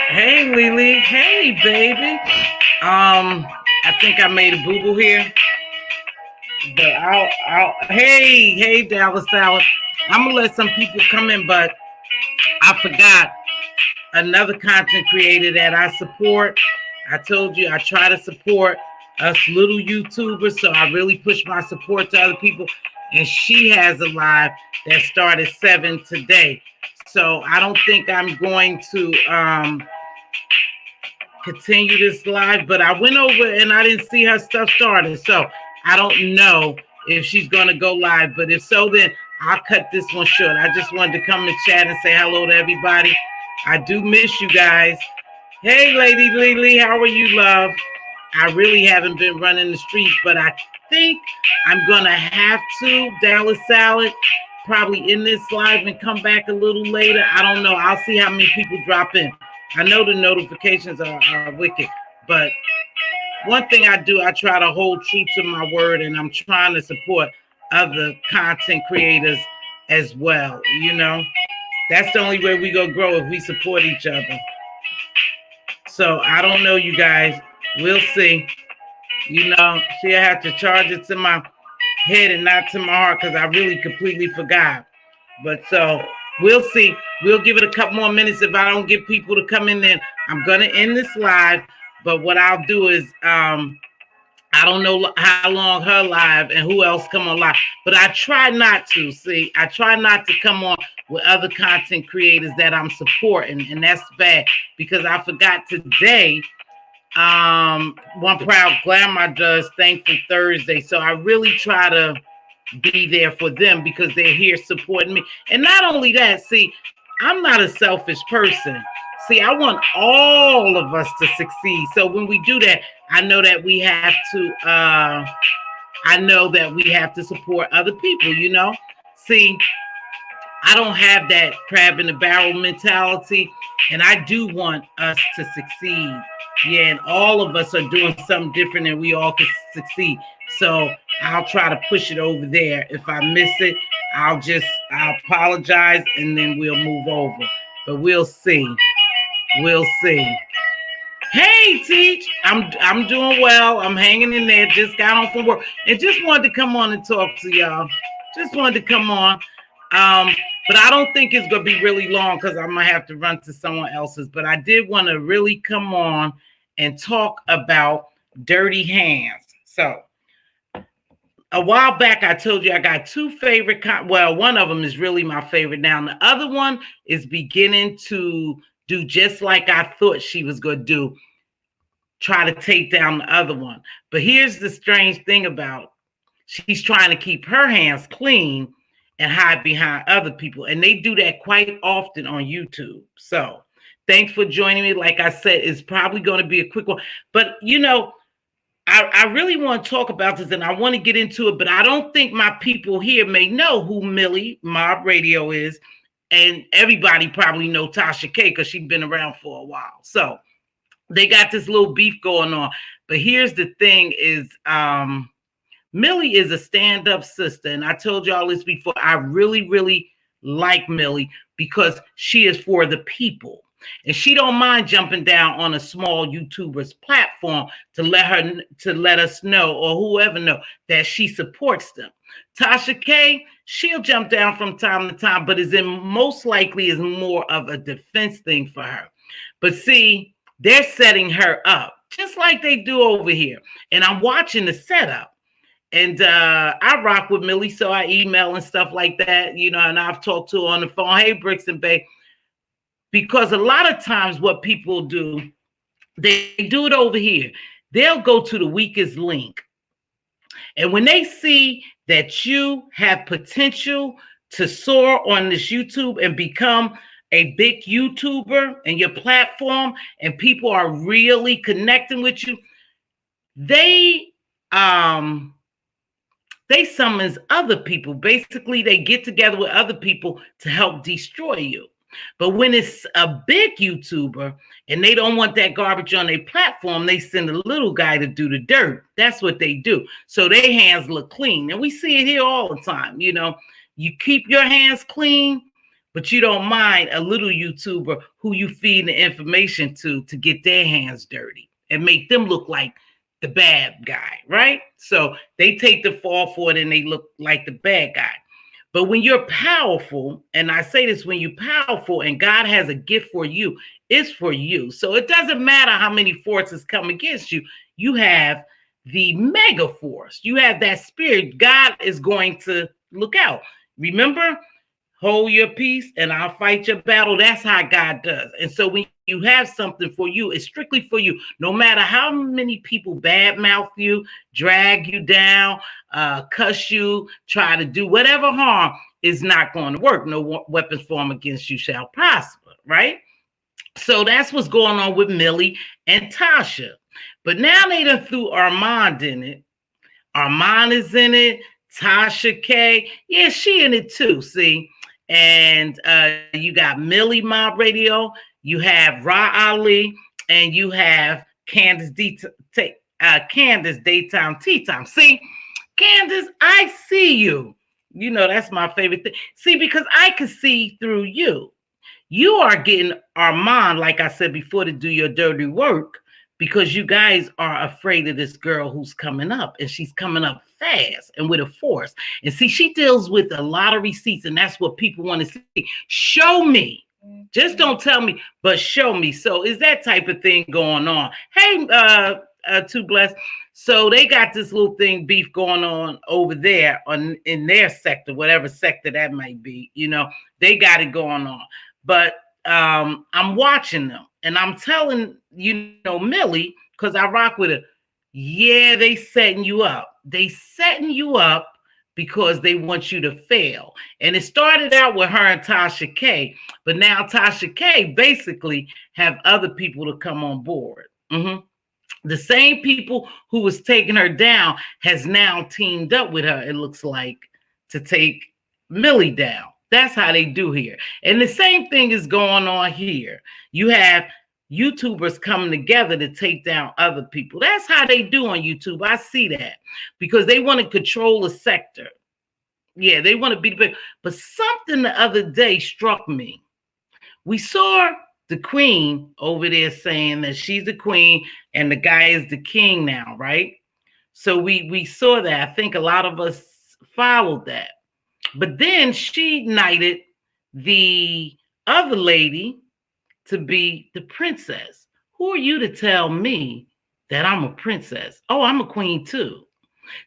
Hey, Lily. Hey, baby. I think I made a boo-boo here. But hey, Dallas Salad. I'm gonna let some people come in, but I forgot another content creator that I support. I told you I try to support us little YouTubers, so I really push my support to other people. And she has a live that started 7 today. So I don't think I'm going to continue this live, but I went over and I didn't see her stuff started. So I don't know if she's going to go live, but if so, then I'll cut this one short. I just wanted to come and chat and say hello to everybody. I do miss you guys. Hey, Lady Lily, how are you, love? I really haven't been running the streets, but I think I'm going to have to, Dallas Salad, probably in this live and come back a little later. I don't know. I'll see how many people drop in. I know the notifications are wicked, but one thing I do, I try to hold true to my word, and I'm trying to support other content creators as well. You know, that's the only way we gonna grow if we support each other. So I don't know, you guys. We'll see. You know, she'll have to charge it to my head and not to my heart because I really completely forgot. But so we'll see. We'll give it a couple more minutes. If I don't get people to come in, then I'm gonna end this live. But what I'll do is I don't know how long her live and who else come on live, but I try not to. See, I try not to come on with other content creators that I'm supporting, and that's bad because I forgot today. One Proud Grandma does Thankful Thursday, so I really try to be there for them because they're here supporting me. And not only that, see, I'm not a selfish person. See, I want all of us to succeed. So when we do that, I know that we have to support other people, you know. See, I don't have that crab in the barrel mentality, and I do want us to succeed. Yeah, and all of us are doing something different and we all can succeed. So I'll try to push it over there. If I miss it, I'll apologize and then we'll move over. But we'll see. We'll see. Hey, Teach. I'm doing well. I'm hanging in there. Just got home from work and just wanted to come on and talk to y'all. Just wanted to come on. But I don't think it's gonna be really long because I might have to run to someone else's. But I did want to really come on and talk about dirty hands. So a while back, I told you I got two favorite. Well, one of them is really my favorite now. And the other one is beginning to do just like I thought she was going to do, try to take down the other one. But here's the strange thing about it. She's trying to keep her hands clean and hide behind other people. And they do that quite often on YouTube. So thanks for joining me. Like I said, it's probably going to be a quick one. But, you know, I really want to talk about this and I want to get into it, but I don't think my people here may know who Millie Mob Radio is. And everybody probably know Tasha K because she's been around for a while. So they got this little beef going on. But here's the thing is Millie is a stand-up sister. And I told y'all this before. I really, really like Millie because she is for the people. And she don't mind jumping down on a small YouTuber's platform to let us know or whoever know that she supports them. Tasha K, she'll jump down from time to time, but most likely is more of a defense thing for her. But see, they're setting her up just like they do over here. And I'm watching the setup. And I rock with Millie, so I email and stuff like that, you know, and I've talked to her on the phone. Hey, Bricks and Bay. Because a lot of times what people do, they do it over here. They'll go to the weakest link. And when they see that you have potential to soar on this YouTube and become a big YouTuber and your platform, and people are really connecting with you, they summons other people. Basically, they get together with other people to help destroy you. But when it's a big YouTuber and they don't want that garbage on their platform, they send a little guy to do the dirt. That's what they do. So their hands look clean. And we see it here all the time. You know, you keep your hands clean, but you don't mind a little YouTuber who you feed the information to get their hands dirty and make them look like the bad guy, right? So they take the fall for it and they look like the bad guy. But when you're powerful, and I say this, when you're powerful and God has a gift for you, it's for you. So it doesn't matter how many forces come against you. You have the mega force. You have that spirit. God is going to look out. Remember, hold your peace and I'll fight your battle. That's how God does. And so when you have something for you, it's strictly for you. No matter how many people badmouth you, drag you down, cuss you, try to do whatever harm, is not going to work. No weapons formed against you shall prosper, right? So that's what's going on with Millie and Tasha. But now they done threw Armand in it. Armand is in it. Tasha K. Yeah, she in it too, see? And you got Millie Mob Radio, you have Ra Ali, and you have Candace Daytime Tea Time. See, Candace, I see you. You know, that's my favorite thing. See, because I can see through you. You are getting Armand, like I said before, to do your dirty work because you guys are afraid of this girl who's coming up, and she's coming up fast and with a force. And see, she deals with a lot of receipts, and that's what people want to see. Show me. Just don't tell me, but show me. So is that type of thing going on? Hey, Too Blessed. So they got this little thing beef going on over there in their sector, whatever sector that might be. You know, they got it going on. But I'm watching them, and I'm telling Millie, because I rock with her. Yeah, they setting you up. They setting you up because they want you to fail. And it started out with her and Tasha K, but now Tasha K basically have other people to come on board. The same people who was taking her down has now teamed up with her, it looks like, to take Millie down. That's how they do here. And the same thing is going on here. You have YouTubers coming together to take down other people. That's how they do on YouTube. I see that because they want to control a sector. Yeah, they want to be the big. But something the other day struck me. We saw the queen over there saying that she's the queen and the guy is the king now, right? So we saw that. I think a lot of us followed that. But then she knighted the other lady to be the princess. Who are you to tell me that I'm a princess? Oh, I'm a queen too.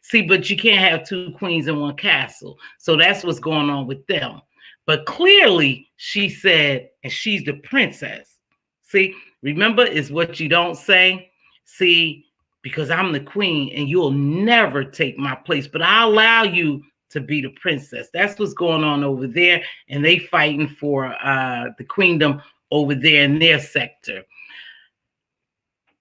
See, but you can't have two queens in one castle. So that's what's going on with them. But clearly she said, and she's the princess. See, remember, it's what you don't say. See, because I'm the queen and you'll never take my place, but I allow you to be the princess. That's what's going on over there. And they fighting for the queendom over there in their sector.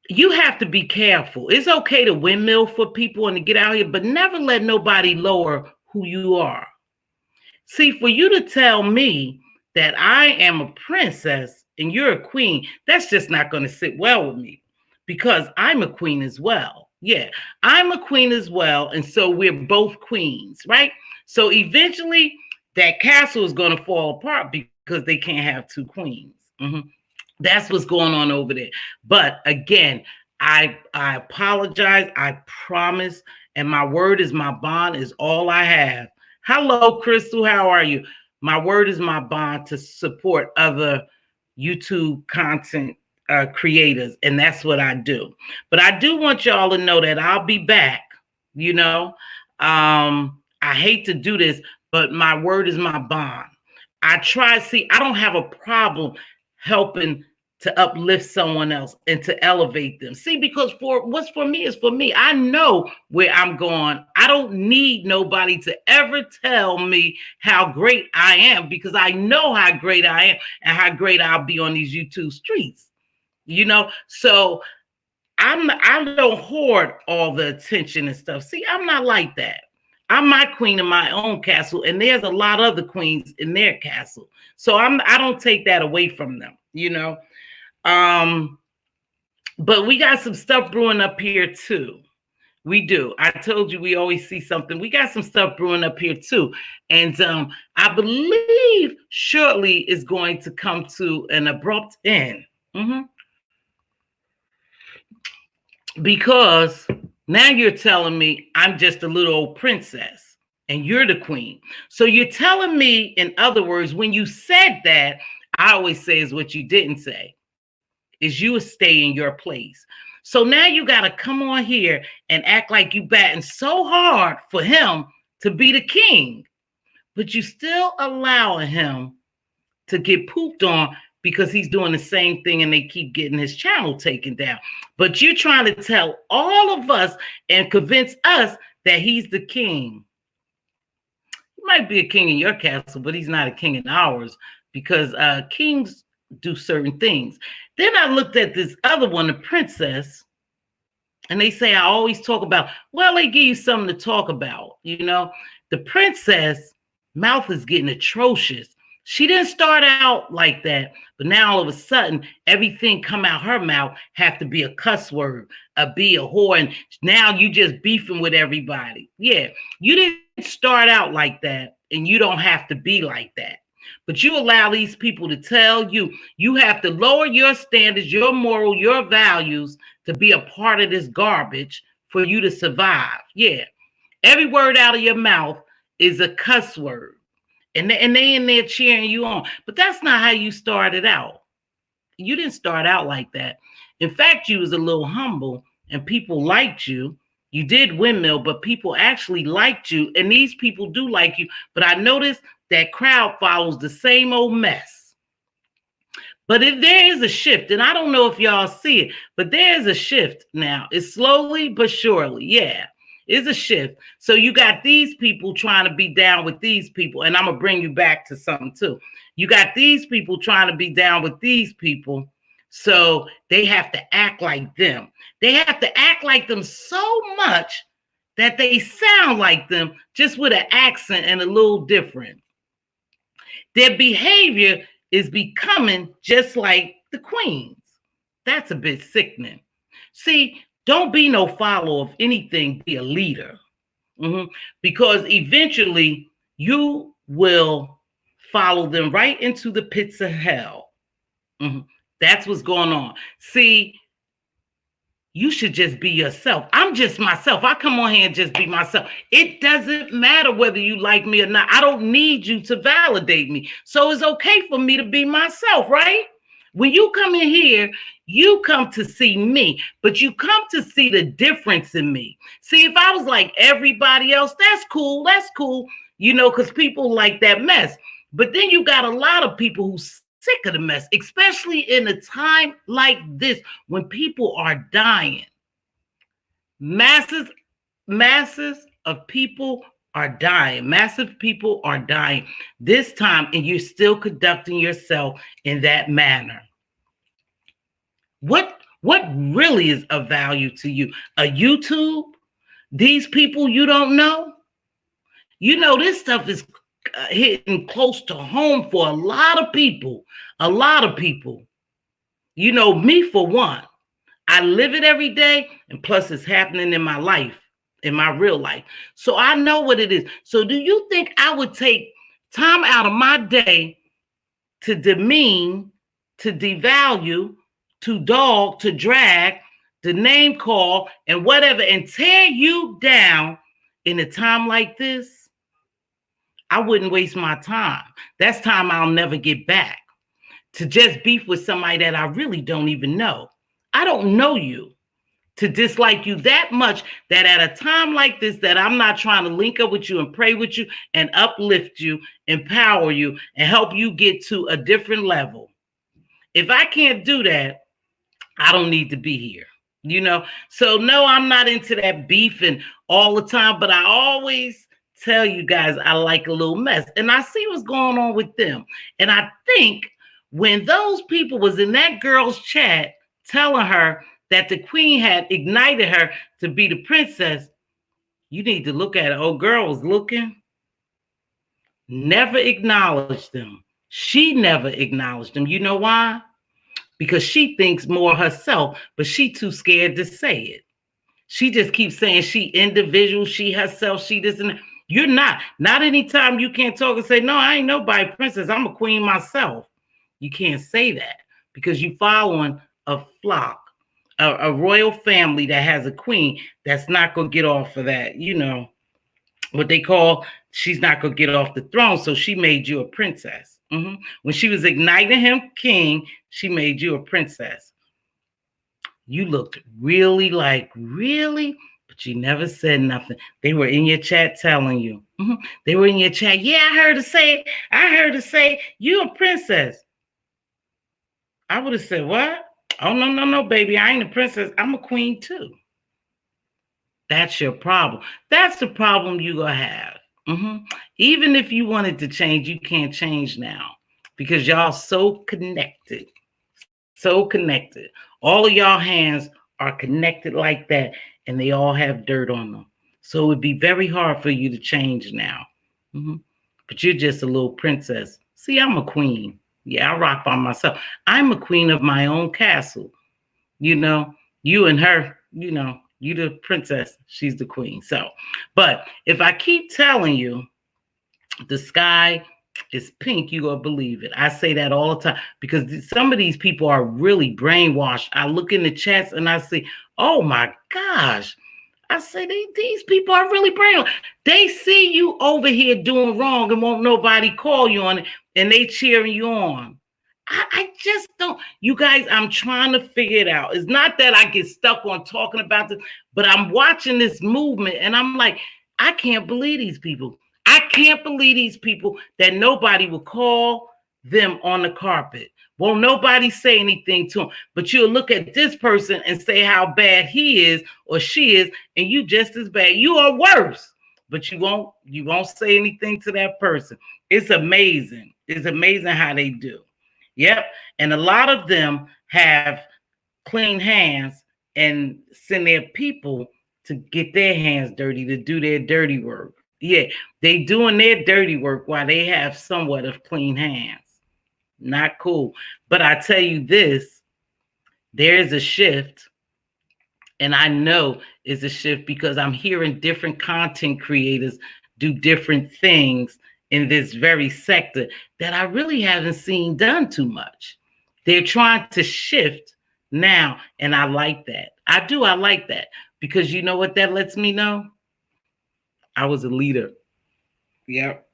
You have to be careful. It's okay to windmill for people and to get out here, but never let nobody lower who you are. See, for you to tell me that I am a princess and you're a queen, that's just not going to sit well with me because I'm a queen as well. Yeah, I'm a queen as well. And so we're both queens, right? So eventually that castle is going to fall apart because they can't have two queens. That's what's going on over there. But again, I apologize. I promise. And my word is my bond is all I have. Hello, Crystal. How are you? My word is my bond to support other YouTube content creators. And that's what I do. But I do want y'all to know that I'll be back. I hate to do this, but my word is my bond. I don't have a problem helping to uplift someone else and to elevate them. See, because what's for me is for me. I know where I'm going. I don't need nobody to ever tell me how great I am because I know how great I am and how great I'll be on these YouTube streets. So I don't hoard all the attention and stuff. See, I'm not like that. I'm my queen in my own castle, and there's a lot of other queens in their castle. So I don't take that away from them, But we got some stuff brewing up here too. We do. I told you we always see something. We got some stuff brewing up here too. And I believe shortly is going to come to an abrupt end. Mm-hmm. Because now you're telling me I'm just a little old princess and you're the queen. So you're telling me, in other words, when you said that, I always say is what you didn't say, is you would stay in your place. So now you got to come on here and act like you batting so hard for him to be the king, but you still allowing him to get pooped on because he's doing the same thing and they keep getting his channel taken down. But you're trying to tell all of us and convince us that he's the king. He might be a king in your castle, but he's not a king in ours, because kings do certain things. Then I looked at this other one, the princess, and they say I always talk about, well, they give you something to talk about. You know, the princess mouth is getting atrocious. She didn't start out like that, but now all of a sudden, everything come out her mouth have to be a cuss word, be a whore, and now you just beefing with everybody. Yeah, you didn't start out like that, and you don't have to be like that. But you allow these people to tell you you have to lower your standards, your moral, your values to be a part of this garbage for you to survive. Yeah, every word out of your mouth is a cuss word. And they in there cheering you on. But that's not how you started out. You didn't start out like that. In fact, you was a little humble and people liked you. You did windmill, but people actually liked you. And these people do like you. But I noticed that crowd follows the same old mess. But there is a shift. And I don't know if y'all see it, but there is a shift now. It's slowly but surely. Yeah. Is a shift. So you got these people trying to be down with these people. And I'm going to bring you back to something too. You got these people trying to be down with these people. So they have to act like them. They have to act like them so much that they sound like them, just with an accent and a little different. Their behavior is becoming just like the queens. That's a bit sickening. See, don't be no follower of anything, be a leader. Because eventually you will follow them right into the pits of hell. That's what's going on. See, you should just be yourself. I'm just myself. I come on here and just be myself. It doesn't matter whether you like me or not. I don't need you to validate me. So it's okay for me to be myself, right? When you come in here, you come to see me, but you come to see the difference in me. See, if I was like everybody else, that's cool. That's cool. You know, because people like that mess. But then you got a lot of people who's sick of the mess, especially in a time like this when people are dying. Masses of people are dying. Massive people are dying this time, and you're still conducting yourself in that manner. What really is of value to you? A YouTube? These people you don't know? You know, this stuff is hitting close to home for a lot of people. A lot of people. You know, me for one. I live it every day, and plus it's happening in my life, in my real life. So I know what it is. So do you think I would take time out of my day to demean, to devalue, to dog, to drag, to name call, and whatever, and tear you down in a time like this? I wouldn't waste my time. That's time I'll never get back. To just beef with somebody that I really don't even know. I don't know you. To dislike you that much that at a time like this that I'm not trying to link up with you and pray with you and uplift you, empower you, and help you get to a different level. If I can't do that, I don't need to be here, you know? So no, I'm not into that beefing all the time, but I always tell you guys I like a little mess, and I see what's going on with them. And I think when those people was in that girl's chat telling her that the queen had ignited her to be the princess, you need to look at it. Old girl was looking, never acknowledged them. She never acknowledged them. You know why? Because she thinks more herself, but she too scared to say it. She just keeps saying she individual, she herself, she this and that. You're not. Not anytime you can't talk and say, no, I ain't nobody princess. I'm a queen myself. You can't say that because you following a flock, a royal family that has a queen that's not going to get off of that, what they call, she's not going to get off the throne. So she made you a princess. When she was igniting him king, she made you a princess. You looked really like, really? But you never said nothing. They were in your chat telling you. They were in your chat. Yeah, I heard her say, you a princess. I would have said, what? Oh, no, baby. I ain't a princess. I'm a queen too. That's your problem. That's the problem you're going to have. Even if you wanted to change, you can't change now because y'all so connected. So connected. All of y'all hands are connected like that, and they all have dirt on them. So it would be very hard for you to change now. But you're just a little princess. See, I'm a queen. Yeah, I rock by myself. I'm a queen of my own castle. You and her, you the princess, she's the queen. So, but if I keep telling you the sky is pink, you're going to believe it. I say that all the time because some of these people are really brainwashed. I look in the chats and I say, oh my gosh. I say, these people are really brainwashed. They see you over here doing wrong and won't nobody call you on it, and they cheering you on. I just don't. You guys, I'm trying to figure it out. It's not that I get stuck on talking about this, but I'm watching this movement and I'm like, I can't believe these people. I can't believe these people that nobody will call them on the carpet. Won't nobody say anything to them, but you'll look at this person and say how bad he is or she is, and you just as bad. You are worse, but you won't say anything to that person. It's amazing. It's amazing how they do. Yep. And a lot of them have clean hands and send their people to get their hands dirty, to do their dirty work. Yeah, they doing their dirty work while they have somewhat of clean hands. Not cool. But I tell you this, there is a shift. And I know it's a shift because I'm hearing different content creators do different things in this very sector that I really haven't seen done too much. They're trying to shift now, and I like that. I like that because you know what that lets me know? I was a leader. Yep.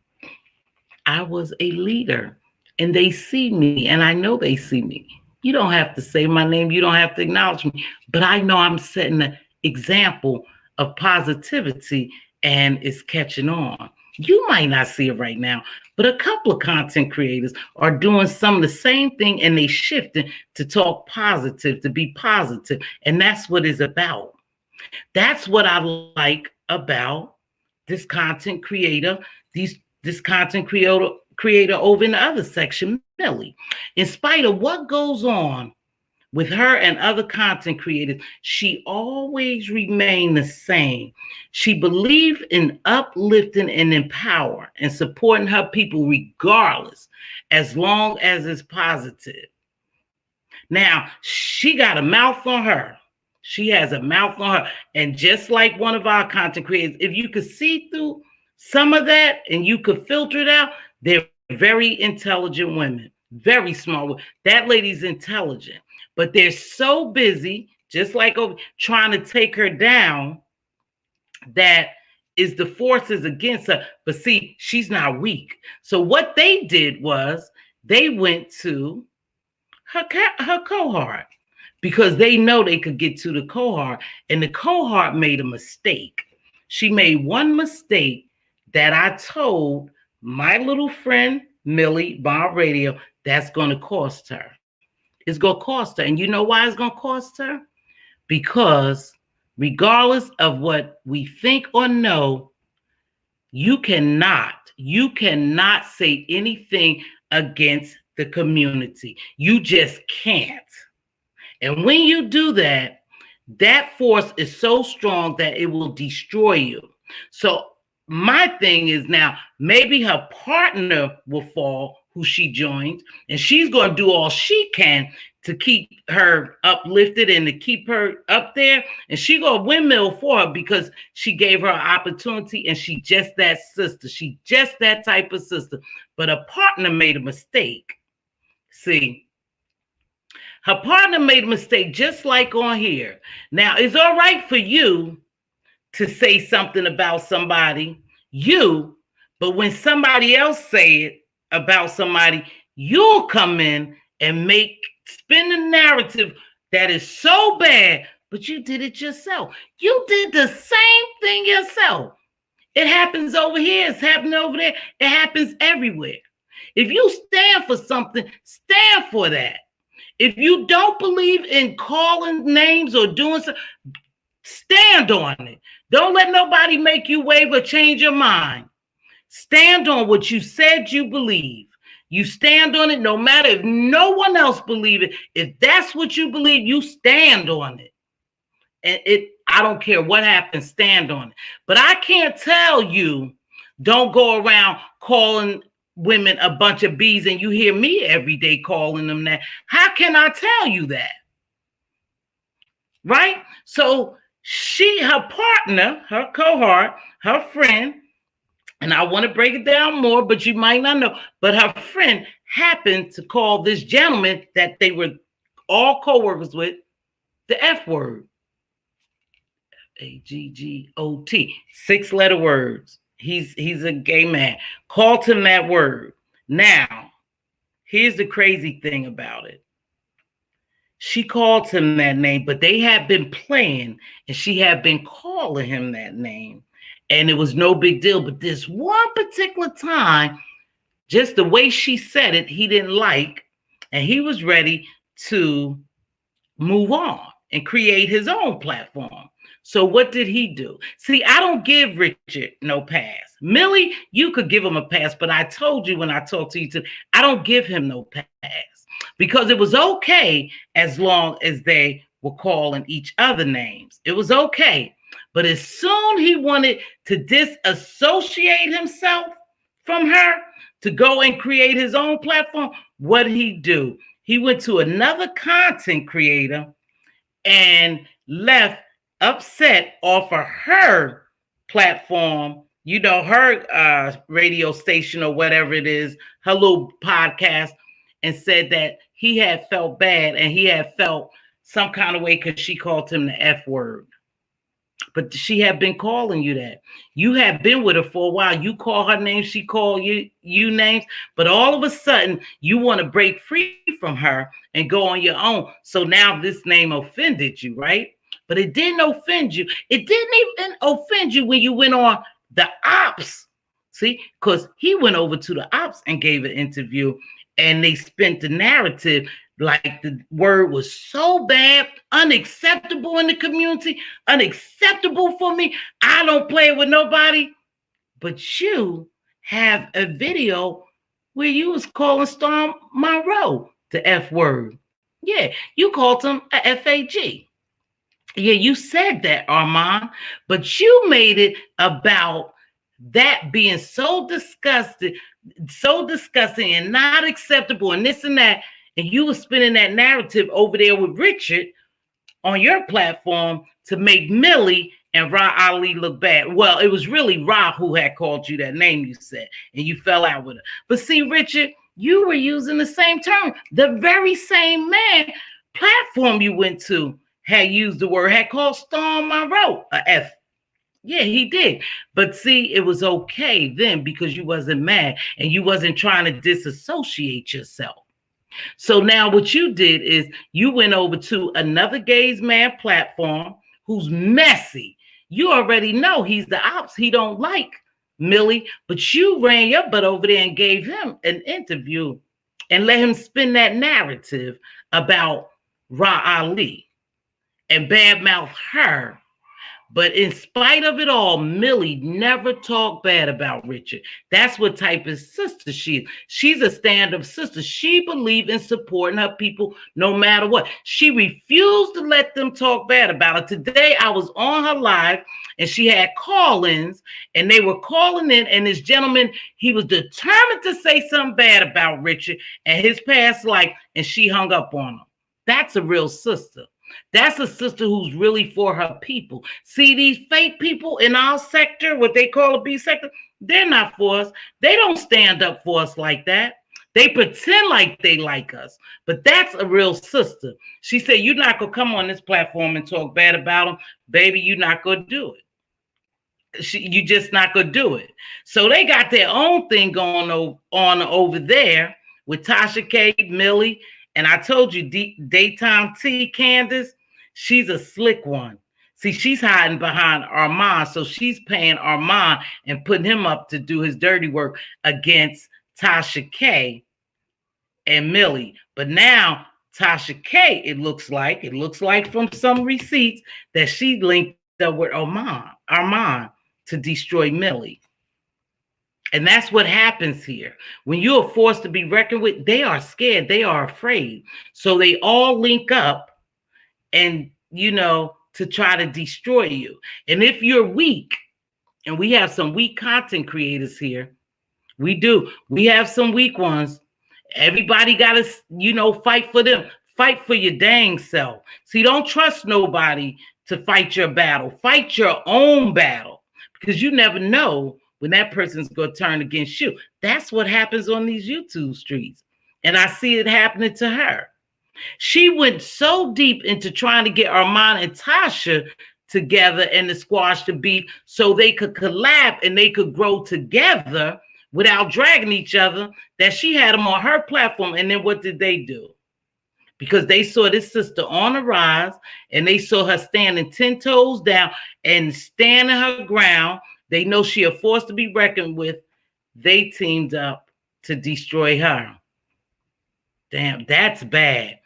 I was a leader, and they see me, and I know they see me. You don't have to say my name. You don't have to acknowledge me, but I know I'm setting an example of positivity, and it's catching on. You might not see it right now, but a couple of content creators are doing some of the same thing, and they shifting to talk positive, to be positive, and that's what it's about. That's what I like about this content creator, this content creator over in the other section, Millie. In spite of what goes on with her and other content creators, she always remained the same. She believed in uplifting and empowering and supporting her people regardless, as long as it's positive. Now, she got a mouth on her. She has a mouth on her. And just like one of our content creators, if you could see through some of that and you could filter it out, they're very intelligent women, very smart. That lady's intelligent, but they're so busy, just like trying to take her down, that is the forces against her. But see, she's not weak. So what they did was they went to her cohort because they know they could get to the cohort, and the cohort made a mistake. She made one mistake that I told my little friend Millie Bob Radio that's going to cost her. It's going to cost her. And you know why it's going to cost her? Because regardless of what we think or know, you cannot say anything against the community. You just can't. And when you do that, that force is so strong that it will destroy you. So my thing is now, maybe her partner will fall, who she joined, and she's going to do all she can to keep her uplifted and to keep her up there. And she gonna windmill for her because she gave her an opportunity, and she just that sister. She just that type of sister. But her partner made a mistake. See, her partner made a mistake, just like on here. Now, it's all right for you to say something about somebody, but when somebody else say it about somebody, you'll come in and spin the narrative that is so bad, but you did it yourself. You did the same thing yourself. It happens over here, it's happening over there, it happens everywhere. If you stand for something, stand for that. If you don't believe in calling names or doing something, stand on it. Don't let nobody make you waver, change your mind. Stand on what you said you believe. You stand on it no matter if no one else believes it. If that's what you believe, you stand on it. And I don't care what happens, stand on it. But I can't tell you, don't go around calling women a bunch of bees, and you hear me every day calling them that. How can I tell you that? Right? So her partner, her cohort, her friend, and I want to break it down more, but you might not know, but her friend happened to call this gentleman that they were all co-workers with the F word. AGGOT, 6-letter words. He's a gay man. Called him that word. Now, here's the crazy thing about it. She called him that name, but they had been playing, and she had been calling him that name, and it was no big deal. But this one particular time, just the way she said it, he didn't like, and he was ready to move on and create his own platform. So what did he do? See, I don't give Richard no pass. Millie, you could give him a pass, but I told you when I talked to you today, I don't give him no pass because it was okay as long as they were calling each other names. It was okay. But as soon he wanted to disassociate himself from her to go and create his own platform, what did he do? He went to another content creator and left upset off of her platform, you know, her radio station or whatever it is, her little podcast, and said that he had felt bad and he had felt some kind of way because she called him the F word. But she had been calling you that. You had been with her for a while. You call her name, she called you names. But all of a sudden, you want to break free from her and go on your own. So now this name offended you, right? But it didn't offend you. It didn't even offend you when you went on the Ops. See, because he went over to the Ops and gave an interview, and they spent the narrative like the word was so bad, unacceptable in the community, unacceptable for me. I don't play with nobody. But you have a video where you was calling Storm Monroe the F word. Yeah, you called him a FAG. Yeah, you said that, Armand, but you made it about that being so disgusting and not acceptable and this and that. And you were spinning that narrative over there with Richard on your platform to make Millie and Ra Ali look bad. Well, it was really Ra who had called you that name, you said, and you fell out with her. But see, Richard, you were using the same term. The very same man platform you went to had used the word, had called Storm Monroe a F. Yeah, he did. But see, it was okay then because you wasn't mad and you wasn't trying to disassociate yourself. So now what you did is you went over to another gays man platform who's messy. You already know he's the Ops. He don't like Millie, but you ran your butt over there and gave him an interview and let him spin that narrative about Ra Ali and badmouth her. But in spite of it all, Millie never talked bad about Richard. That's what type of sister she is. She's a stand-up sister. She believed in supporting her people no matter what. She refused to let them talk bad about her. Today, I was on her live, and she had call-ins, and they were calling in, and this gentleman, he was determined to say something bad about Richard and his past life, and she hung up on him. That's a real sister. That's a sister who's really for her people. See, these fake people in our sector, what they call a B sector, they're not for us. They don't stand up for us like that. They pretend like they like us, but that's a real sister. She said, "You're not gonna come on this platform and talk bad about them, baby. You're not gonna do it. You just not gonna do it." So they got their own thing going on over there with Tasha K, Millie, and I told you, daytime T, Candace. She's a slick one. See, she's hiding behind Armand, so she's paying Armand and putting him up to do his dirty work against Tasha K and Millie. But now Tasha K, it looks like from some receipts that she linked up with Armand to destroy Millie. And that's what happens here. When you are forced to be reckoned with, they are scared, they are afraid. So they all link up and, to try to destroy you. And if you're weak, and we have some weak content creators here, we do. We have some weak ones. Everybody got to, fight for them. Fight for your dang self. See, don't trust nobody to fight your battle. Fight your own battle, because you never know when that person's going to turn against you. That's what happens on these YouTube streets. And I see it happening to her. She went so deep into trying to get Armand and Tasha together and the squash to beef so they could collab and they could grow together without dragging each other, that she had them on her platform. And then what did they do? Because they saw this sister on the rise and they saw her standing 10 toes down and standing her ground. They know she a force to be reckoned with. They teamed up to destroy her. Damn, that's bad.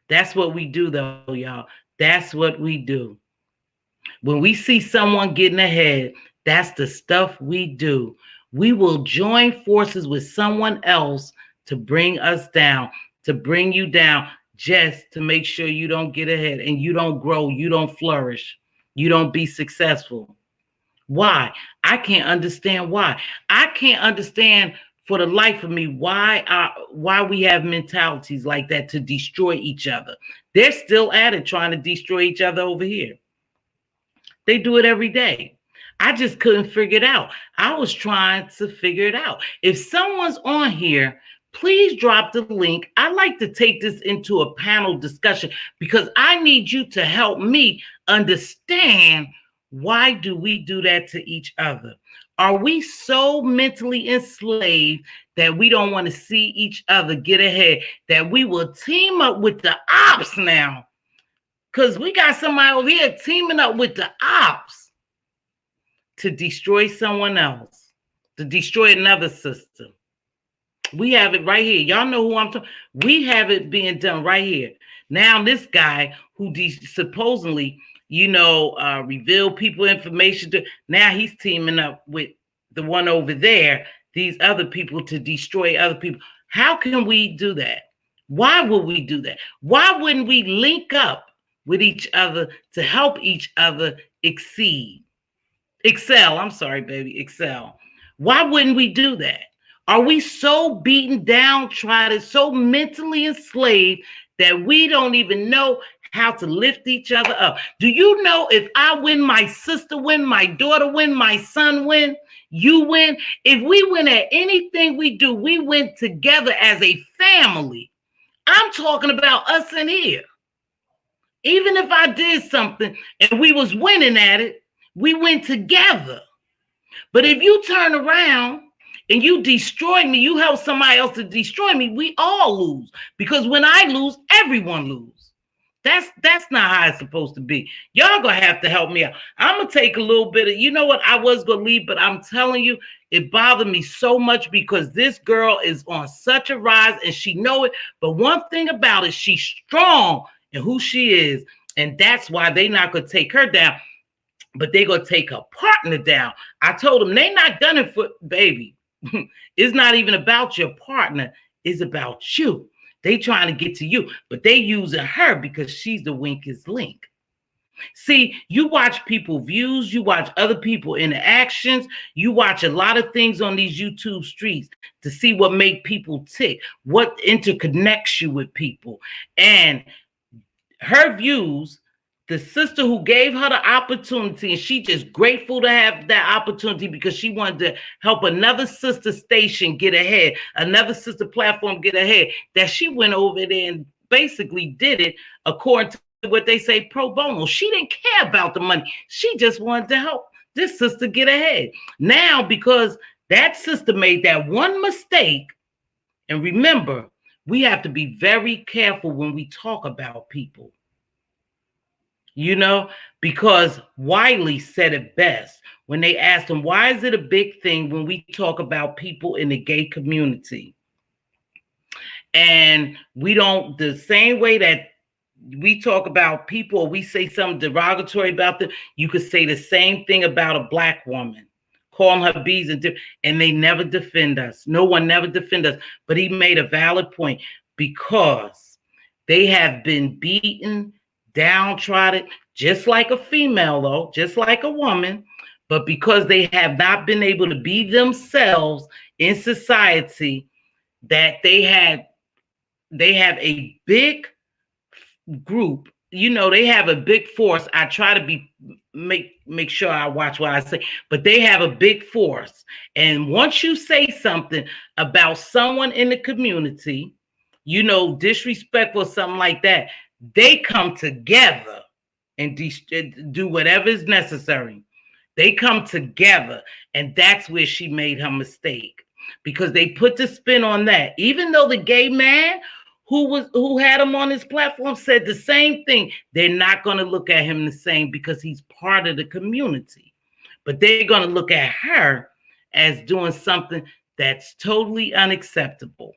That's what we do, though, y'all. That's what we do. When we see someone getting ahead, that's the stuff we do. We will join forces with someone else to bring us down, to bring you down, just to make sure you don't get ahead and you don't grow, you don't flourish, you don't be successful. Why? I can't understand why. I can't understand for the life of me why we have mentalities like that to destroy each other. They're still at it, trying to destroy each other over here. They do it every day. I just couldn't figure it out. I was trying to figure it out. If someone's on here, please drop the link. I like to take this into a panel discussion because I need you to help me understand, why do we do that to each other? Are we so mentally enslaved that we don't want to see each other get ahead, that we will team up with the ops now? Because we got somebody over here teaming up with the ops to destroy someone else, to destroy another system. We have it right here. Y'all know who I'm talking. We have it being done right here. Now this guy who supposedly, reveal people information to, now he's teaming up with the one over there, these other people, to destroy other people. How can we do that? Why would we do that? Why wouldn't we link up with each other to help each other excel? I'm sorry, baby, excel. Why wouldn't we do that? Are we so beaten down, so mentally enslaved that we don't even know how to lift each other up? Do you know, if I win, my sister win, my daughter win, my son win, you win? If we win at anything we do, we win together as a family. I'm talking about us in here. Even if I did something and we was winning at it, we win together. But if you turn around and you destroy me, you help somebody else to destroy me, we all lose. Because when I lose, everyone lose. That's not how it's supposed to be. Y'all gonna have to help me out. I'm gonna take a little bit of, I was gonna leave, but I'm telling you, it bothered me so much because this girl is on such a rise and she know it. But one thing about it, she's strong in who she is. And that's why they not gonna take her down, but they gonna take her partner down. I told them they not done it for, baby. It's not even about your partner. It's about you. They trying to get to you, but they using her because she's the weakest link. See, you watch people views, you watch other people interactions, you watch a lot of things on these YouTube streets to see what make people tick, what interconnects you with people. And her views, the sister who gave her the opportunity, and she just grateful to have that opportunity because she wanted to help another sister station get ahead, another sister platform get ahead, that she went over there and basically did it according to what they say, pro bono. She didn't care about the money. She just wanted to help this sister get ahead. Now, because that sister made that one mistake, and remember, we have to be very careful when we talk about people. You know, because Wiley said it best when they asked him, why is it a big thing when we talk about people in the gay community? And we don't, the same way that we talk about people or we say something derogatory about them, you could say the same thing about a Black woman, calling her bees, and they never defend us. No one never defend us. But he made a valid point, because they have been beaten, downtrodden, just like a female, though, just like a woman. But because they have not been able to be themselves in society, that they have a big group, you know, they have a big force. I try to make sure I watch what I say, but they have a big force. And once you say something about someone in the community, you know, disrespectful or something like that, they come together and do whatever is necessary. They come together, and that's where she made her mistake, because they put the spin on that. Even though the gay man who had him on his platform said the same thing, they're not going to look at him the same because he's part of the community. But they're going to look at her as doing something that's totally unacceptable.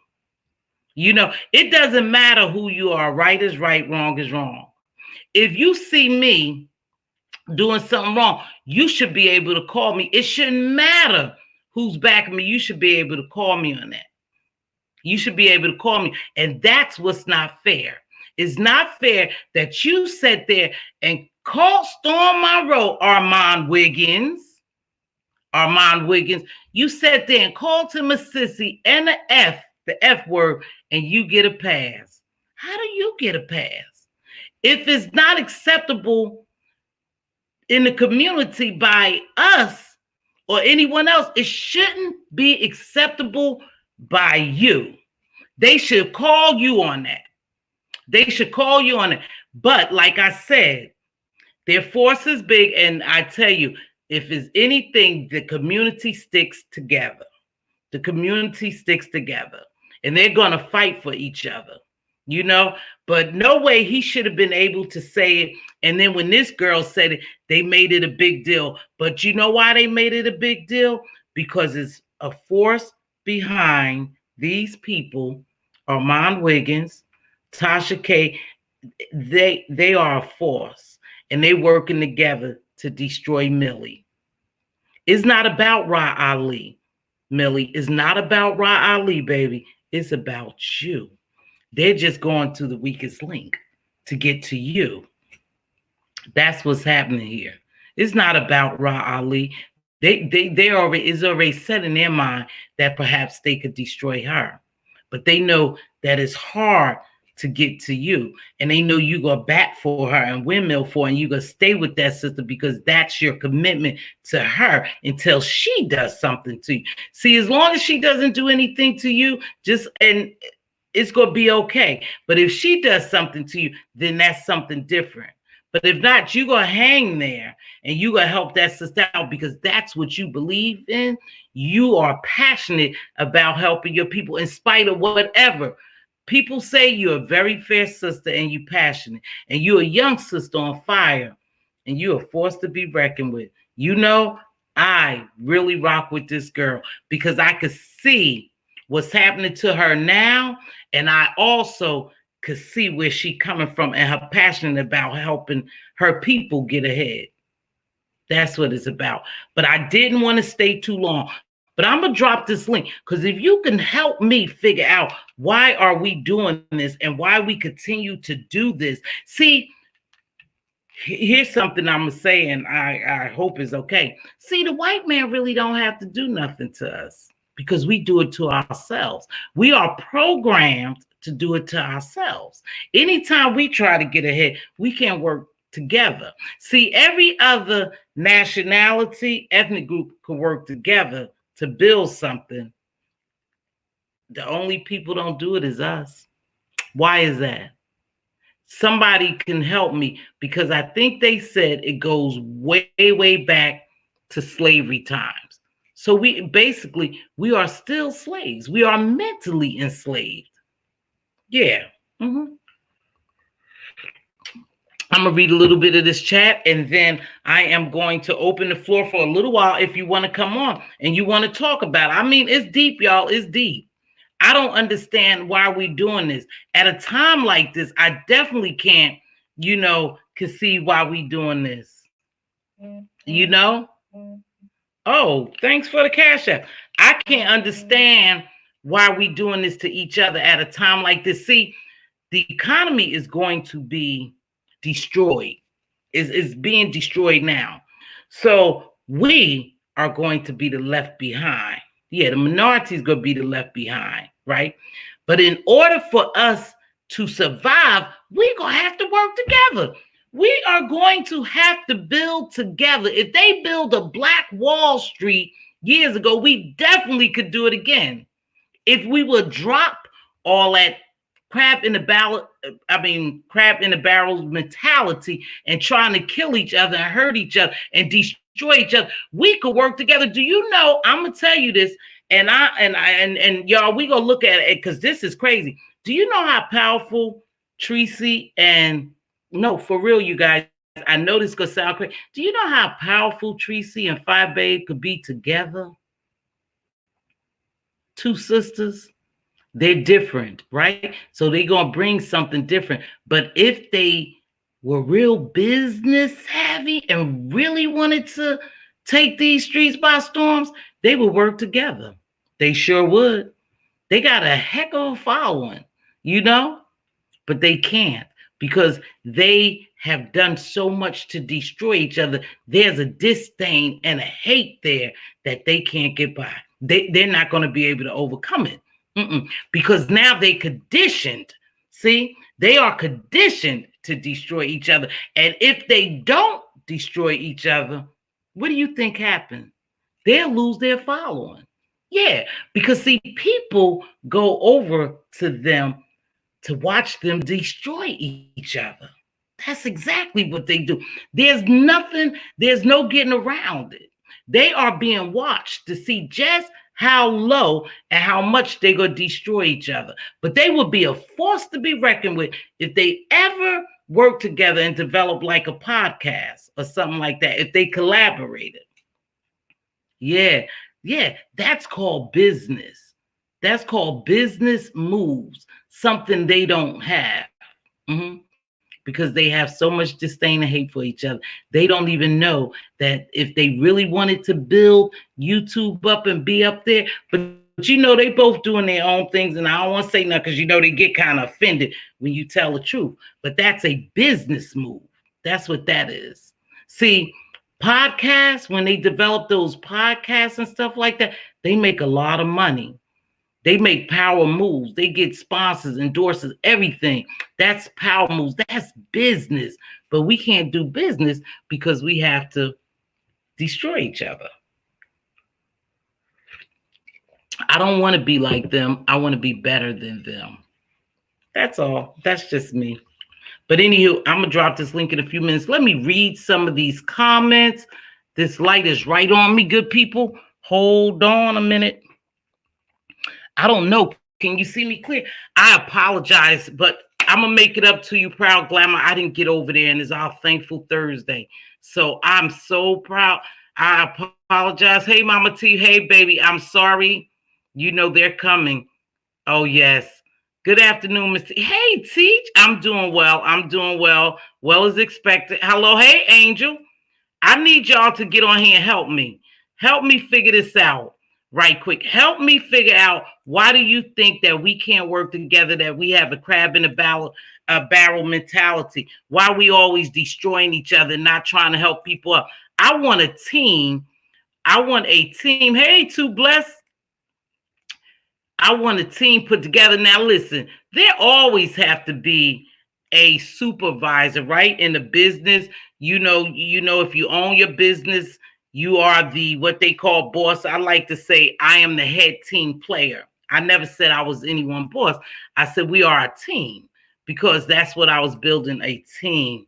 You know, it doesn't matter who you are. Right is right, wrong is wrong. If you see me doing something wrong, you should be able to call me. It shouldn't matter who's backing me. You should be able to call me on that. You should be able to call me. And that's what's not fair. It's not fair that you sit there and call Storm Monroe, Armand Wiggins. You sat there and called him a sissy and the F word, and you get a pass. How do you get a pass? If it's not acceptable in the community by us or anyone else, it shouldn't be acceptable by you. They should call you on that. They should call you on it. But like I said, their force is big. And I tell you, if it's anything, the community sticks together. The community sticks together. And they're going to fight for each other. You know, but no way he should have been able to say it. And then when this girl said it, they made it a big deal. But you know why they made it a big deal? Because it's a force behind these people. Armand Wiggins, Tasha K, they are a force, and they working together to destroy Millie. It's not about Ra Ali, Millie. It's not about Ra Ali, baby. It's about you. They're just going to the weakest link to get to you. That's what's happening here. It's not about Ra Ali. They already set in their mind that perhaps they could destroy her. But they know that it's hard to get to you. And they know you go bat for her and windmill for her, and you gonna stay with that sister because that's your commitment to her until she does something to you. See, as long as she doesn't do anything to you, it's gonna be okay. But if she does something to you, then that's something different. But if not, you gonna hang there and you gonna help that sister out because that's what you believe in. You are passionate about helping your people in spite of whatever. People say you're a very fair sister and you're passionate. And you're a young sister on fire. And you're a force to be reckoned with. You know, I really rock with this girl because I could see what's happening to her now. And I also could see where she's coming from and her passion about helping her people get ahead. That's what it's about. But I didn't want to stay too long. But I'm going to drop this link because if you can help me figure out why are we doing this and why we continue to do this. See, here's something I'm going to say, and I hope it's okay. See, the white man really don't have to do nothing to us because we do it to ourselves. We are programmed to do it to ourselves. Anytime we try to get ahead, we can't work together. See, every other nationality, ethnic group could work together to build something. The only people don't do it is us. Why is that? Somebody can help me, because I think they said it goes way, way back to slavery times. So we are still slaves. We are mentally enslaved. Yeah. Mm-hmm. I'm going to read a little bit of this chat, and then I am going to open the floor for a little while if you want to come on and you want to talk about it. I mean, it's deep, y'all. It's deep. I don't understand why we're doing this. At a time like this, I definitely can't, conceive why we doing this. You know? Oh, thanks for the cash app. I can't understand why we doing this to each other at a time like this. See, the economy is going to be destroyed. Is being destroyed now. So we are going to be the left behind. Yeah, the minority is going to be the left behind, right? But in order for us to survive, we're going to have to work together. We are going to have to build together. If they build a Black Wall Street years ago, we definitely could do it again. If we would drop all that crab in the barrel mentality and trying to kill each other and hurt each other and destroy each other, we could work together. Do you know? I'm gonna tell you this, and y'all, we gonna look at it because this is crazy. Do you know how powerful Tracy and no, for real, you guys? I know this gonna sound crazy. Do you know how powerful Tracy and Phi Babe could be together? Two sisters. They're different, right? So they're going to bring something different. But if they were real business savvy and really wanted to take these streets by storms, they would work together. They sure would. They got a heck of a following, but they can't, because they have done so much to destroy each other. There's a disdain and a hate there that they can't get by. They're not going to be able to overcome it. Because now they conditioned. See, they are conditioned to destroy each other. And if they don't destroy each other, what do you think happens? They'll lose their following. Yeah, because see, people go over to them to watch them destroy each other. That's exactly what they do. There's no getting around it. They are being watched to see just how low and how much they're going to destroy each other. But they will be a force to be reckoned with if they ever work together and develop like a podcast or something like that, if they collaborated. Yeah, that's called business. That's called business moves, something they don't have. Because they have so much disdain and hate for each other. They don't even know that if they really wanted to build YouTube up and be up there, but they both doing their own things, and I don't want to say nothing because they get kind of offended when you tell the truth. But that's a business move. That's what that is. See, podcasts, when they develop those podcasts and stuff like that, they make a lot of money. They make power moves. They get sponsors, endorses, everything. That's power moves. That's business. But we can't do business because we have to destroy each other. I don't want to be like them. I want to be better than them. That's all. That's just me. But anywho, I'm going to drop this link in a few minutes. Let me read some of these comments. This light is right on me, good people. Hold on a minute. I don't know. Can you see me clear? I apologize, but I'm going to make it up to you, Proud Glamour. I didn't get over there, and it's our Thankful Thursday. So I'm so proud. I apologize. Hey, Mama T. Hey, baby. I'm sorry. They're coming. Oh, yes. Good afternoon, Miss T. Hey, Teach. I'm doing well. Well as expected. Hello. Hey, Angel. I need y'all to get on here and help me. Help me figure this out. Right quick. Help me figure out, why do you think that we can't work together, that we have a crab in a barrel mentality? Why are we always destroying each other, not trying to help people up? I want a team. Hey, Too Blessed. I want a team put together. Now, listen, there always have to be a supervisor, right? In the business, if you own your business, you are the what they call boss. I like to say I am the head team player. I never said I was anyone boss. I said we are a team because that's what I was building, a team.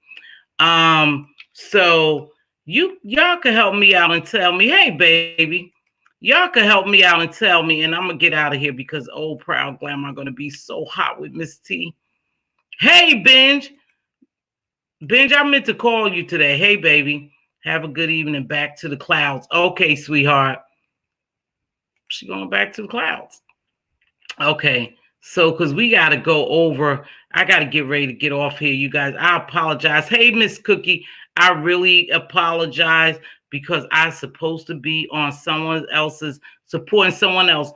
So y'all can help me out and tell me, hey, baby, y'all can help me out and tell me, and I'm gonna get out of here because old proud glamour gonna be so hot with Miss T. Hey, Benj, I meant to call you today. Hey, baby, have a good evening. Back to the clouds. Okay, sweetheart. She going back to the clouds. Okay. So, because we got to go over, I got to get ready to get off here, you guys. I apologize. Hey, Miss Cookie, I really apologize because I'm supposed to be on someone else's, supporting someone else.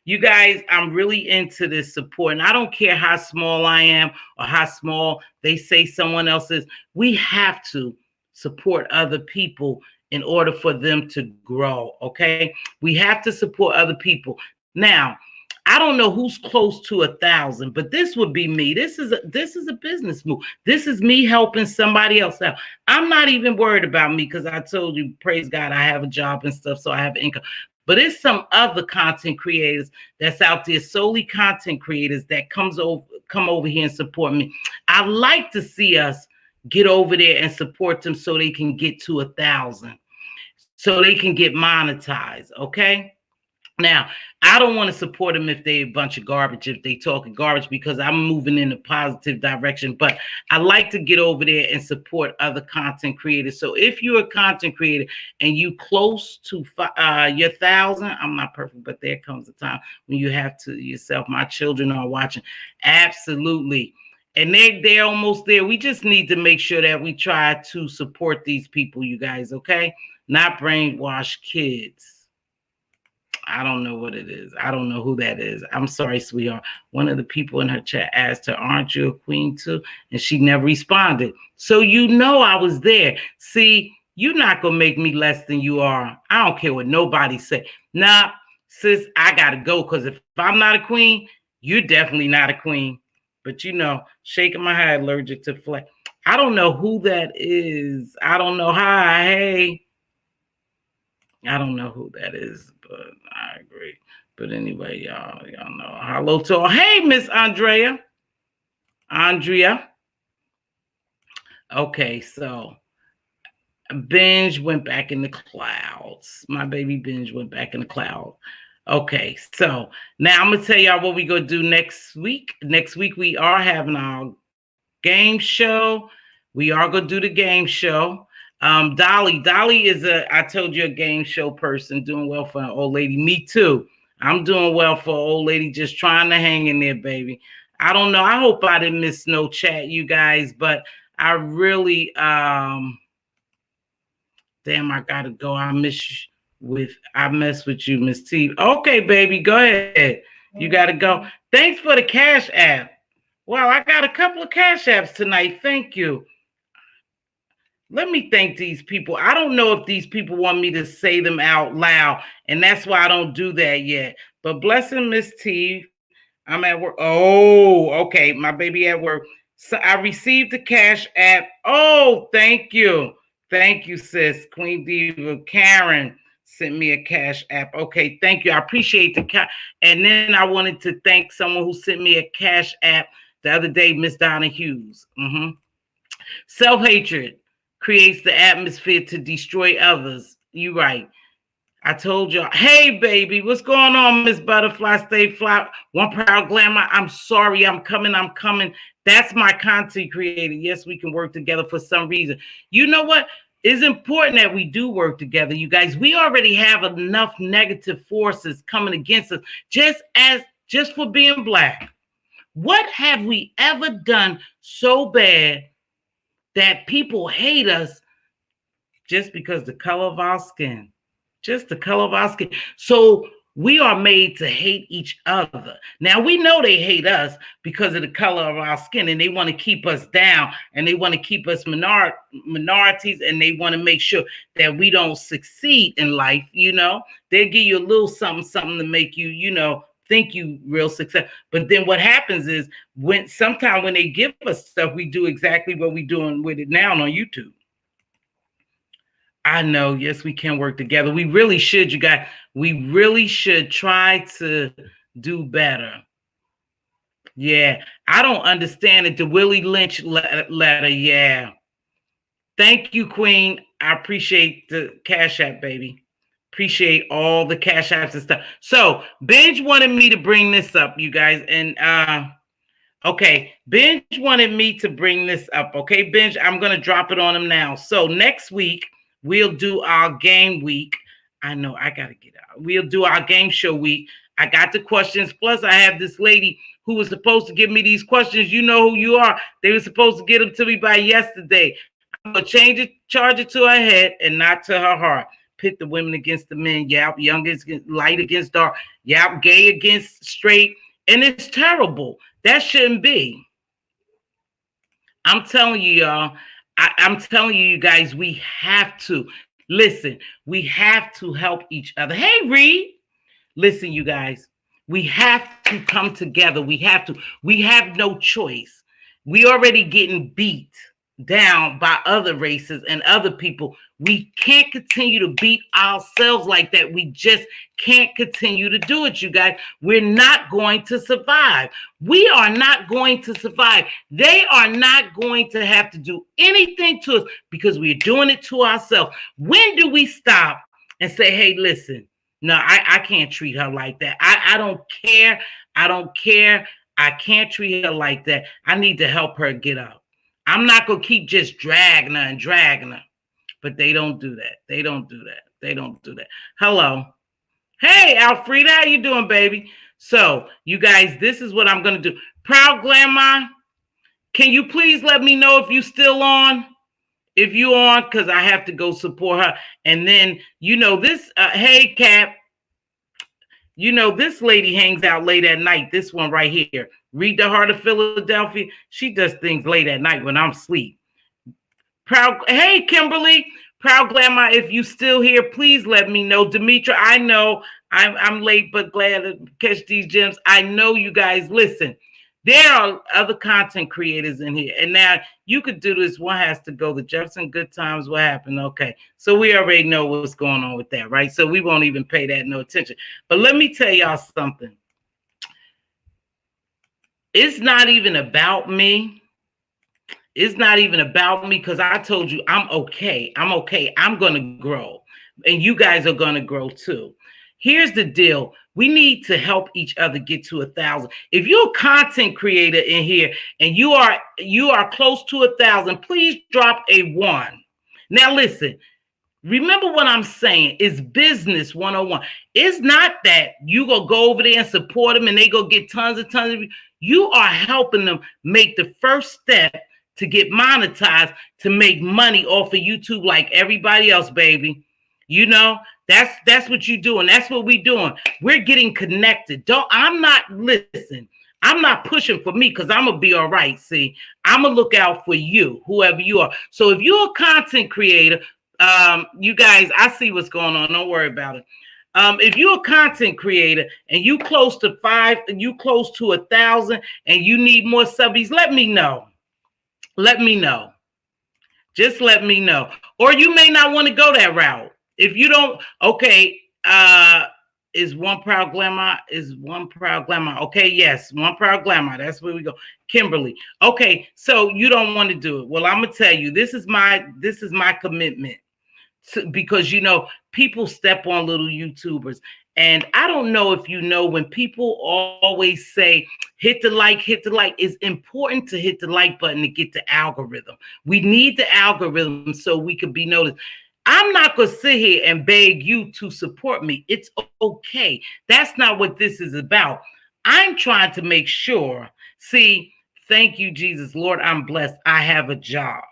You guys, I'm really into this support, and I don't care how small I am or how small they say someone else is. We have to support other people in order for them to grow, okay? We have to support other people. Now, I don't know who's close to 1,000, but this would be me. This is a business move. This is me helping somebody else out. I'm not even worried about me because I told you, praise God, I have a job and stuff, so I have income. But it's some other content creators that's out there, solely content creators that come over here and support me. I like to see us get over there and support them so they can get to 1,000, so they can get monetized. Okay. Now, I don't want to support them if they a bunch of garbage, if they talking garbage, because I'm moving in a positive direction. But I like to get over there and support other content creators. So if you're a content creator and you close to your 1,000, I'm not perfect, but there comes a time when you have to yourself. My children are watching. Absolutely. And they're almost there. We just need to make sure that we try to support these people, you guys, okay? Not brainwash kids. I don't know what it is. I don't know who that is. I'm sorry, sweetheart. One of the people in her chat asked her, aren't you a queen too? And she never responded. So I was there. See, you're not going to make me less than you are. I don't care what nobody say. Nah, sis, I got to go because if I'm not a queen, you're definitely not a queen. But shaking my head, allergic to flesh. I don't know who that is. I don't know. Hi, hey. I don't know who that is, but I agree. But anyway, y'all know. Hello to all. Hey, Miss Andrea. Okay, so Binge went back in the clouds. My baby Binge went back in the cloud. Okay, so now I'm going to tell y'all what we're going to do next week. Next week, we are having our game show. We are going to do the game show. Dolly is I told you, a game show person doing well for an old lady. Me too. I'm doing well for an old lady, just trying to hang in there, baby. I don't know. I hope I didn't miss no chat, you guys, but I really, damn, I gotta go. I mess with you, Miss T. Okay, baby, go ahead. You gotta go. Thanks for the Cash App. Wow, I got a couple of Cash Apps tonight. Thank you. Let me thank these people. I don't know if these people want me to say them out loud, and that's why I don't do that yet. But blessing Miss T, I'm at work. Oh, okay. My baby at work. So I received the Cash App. Oh, thank you. Thank you, sis. Queen Diva Karen sent me a Cash App. Okay, thank you. I appreciate and then I wanted to thank someone who sent me a Cash App the other day, Miss Donna Hughes. Self-hatred creates the atmosphere to destroy others. You right. I told y'all, hey, baby, what's going on, Miss Butterfly? Stay fly. One proud glamour. I'm sorry. I'm coming. That's my content creator. Yes, we can work together for some reason. You know what? It's important that we do work together, you guys. We already have enough negative forces coming against us just for being Black. What have we ever done so bad that people hate us just because the color of our skin? Just the color of our skin. So we are made to hate each other. Now, we know they hate us because of the color of our skin, and they want to keep us down, and they want to keep us minorities, and they want to make sure that we don't succeed in life. They'll give you a little something to make you, think you real success. But then what happens is sometimes when they give us stuff, we do exactly what we're doing with it now on YouTube. I know, yes, we can work together. We really should, you guys. We really should try to do better. Yeah, I don't understand it. The Willie Lynch letter, yeah. Thank you, Queen. I appreciate the Cash App, baby. Appreciate all the Cash Apps and stuff. So, Benj wanted me to bring this up, you guys. And, okay, Benj wanted me to bring this up. Okay, Benj, I'm going to drop it on him now. So, next week, we'll do our game week. I know I got to get out. We'll do our game show week. I got the questions. Plus, I have this lady who was supposed to give me these questions. You know who you are. They were supposed to get them to me by yesterday. I'm going to change it, charge it to her head and not to her heart. Pit the women against the men. Yep. Young against light against dark. Yep. Gay against straight. And it's terrible. That shouldn't be. I'm telling you, y'all. I'm telling you guys, we have to. Listen, we have to help each other. Hey, Reed. Listen, you guys. We have to come together. We have to. We have no choice. We already getting beat down by other races and other people. We can't continue to beat ourselves like that. We just can't continue to do it, you guys. We're not going to survive. We are not going to survive. They are not going to have to do anything to us because we're doing it to ourselves. When do we stop and say, hey, listen, no, I can't treat her like that. I don't care. I don't care. I can't treat her like that. I need to help her get up. I'm not going to keep just dragging her and dragging her. But they don't do that. They don't do that. They don't do that. Hello. Hey, Alfreda, how you doing, baby? So, you guys, this is what I'm going to do. Proud Grandma, can you please let me know if you still on? If you on, because I have to go support her. And then, you know, this, hey, Cap, you know, this lady hangs out late at night. This one right here. Read the Heart of Philadelphia. She does things late at night when I'm asleep. Proud, hey, Kimberly. Proud Grandma, if you still here, please let me know. Demetra, I know I'm late, but glad to catch these gems. I know you guys listen. There are other content creators in here. And now you could do this. One has to go. The Jefferson Good Times, what happened? Okay. So we already know what's going on with that, right? So we won't even pay that no attention. But let me tell y'all something. It's not even about me. It's not even about me because I told you I'm okay. I'm okay. I'm going to grow. And you guys are going to grow too. Here's the deal. We need to help each other get to 1,000. If you're a content creator in here and you are close to 1,000, please drop a 1. Now listen, remember what I'm saying. It's business 101. It's not that you gonna go over there and support them and they go get tons and tons of you. You are helping them make the first step to get monetized, to make money off of YouTube like everybody else, baby. You know, that's what you're doing. That's what we're doing. We're getting connected. I'm not pushing for me because I'm gonna be all right. See, I'm gonna look out for you, whoever you are. So if you're a content creator, you guys, I see what's going on. Don't worry about it. If you're a content creator and you close to 1,000 and you need more subbies, let me know. Let me know. Just let me know. Or you may not want to go that route. If you don't, okay, is one proud glamour? Okay, yes, one proud glamour. That's where we go. Kimberly. Okay, so you don't want to do it. Well, I'm gonna tell you, this is my commitment. Because you know, people step on little YouTubers. And I don't know if you know, when people always say, hit the like, it's important to hit the like button to get the algorithm. We need the algorithm so we could be noticed. I'm not going to sit here and beg you to support me. It's okay. That's not what this is about. I'm trying to make sure, see, thank you, Jesus. Lord, I'm blessed. I have a job.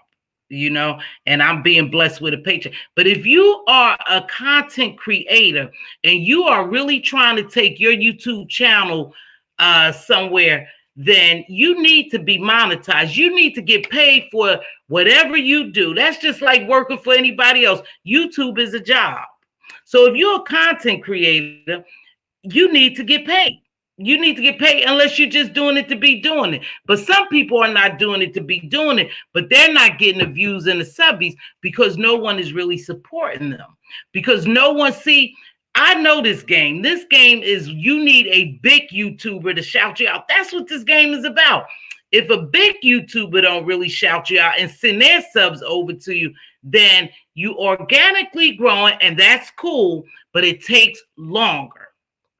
You know, and I'm being blessed with a paycheck. But if you are a content creator and you are really trying to take your YouTube channel somewhere, then you need to be monetized. You need to get paid for whatever you do. That's just like working for anybody else. YouTube is a job. So if you're a content creator, you need to get paid. You need to get paid unless you're just doing it to be doing it. But some people are not doing it to be doing it, but they're not getting the views and the subbies because no one is really supporting them. Because no one see, I know this game. This game is you need a big YouTuber to shout you out. That's what this game is about. If a big YouTuber don't really shout you out and send their subs over to you, then you organically growing, and that's cool, but it takes longer.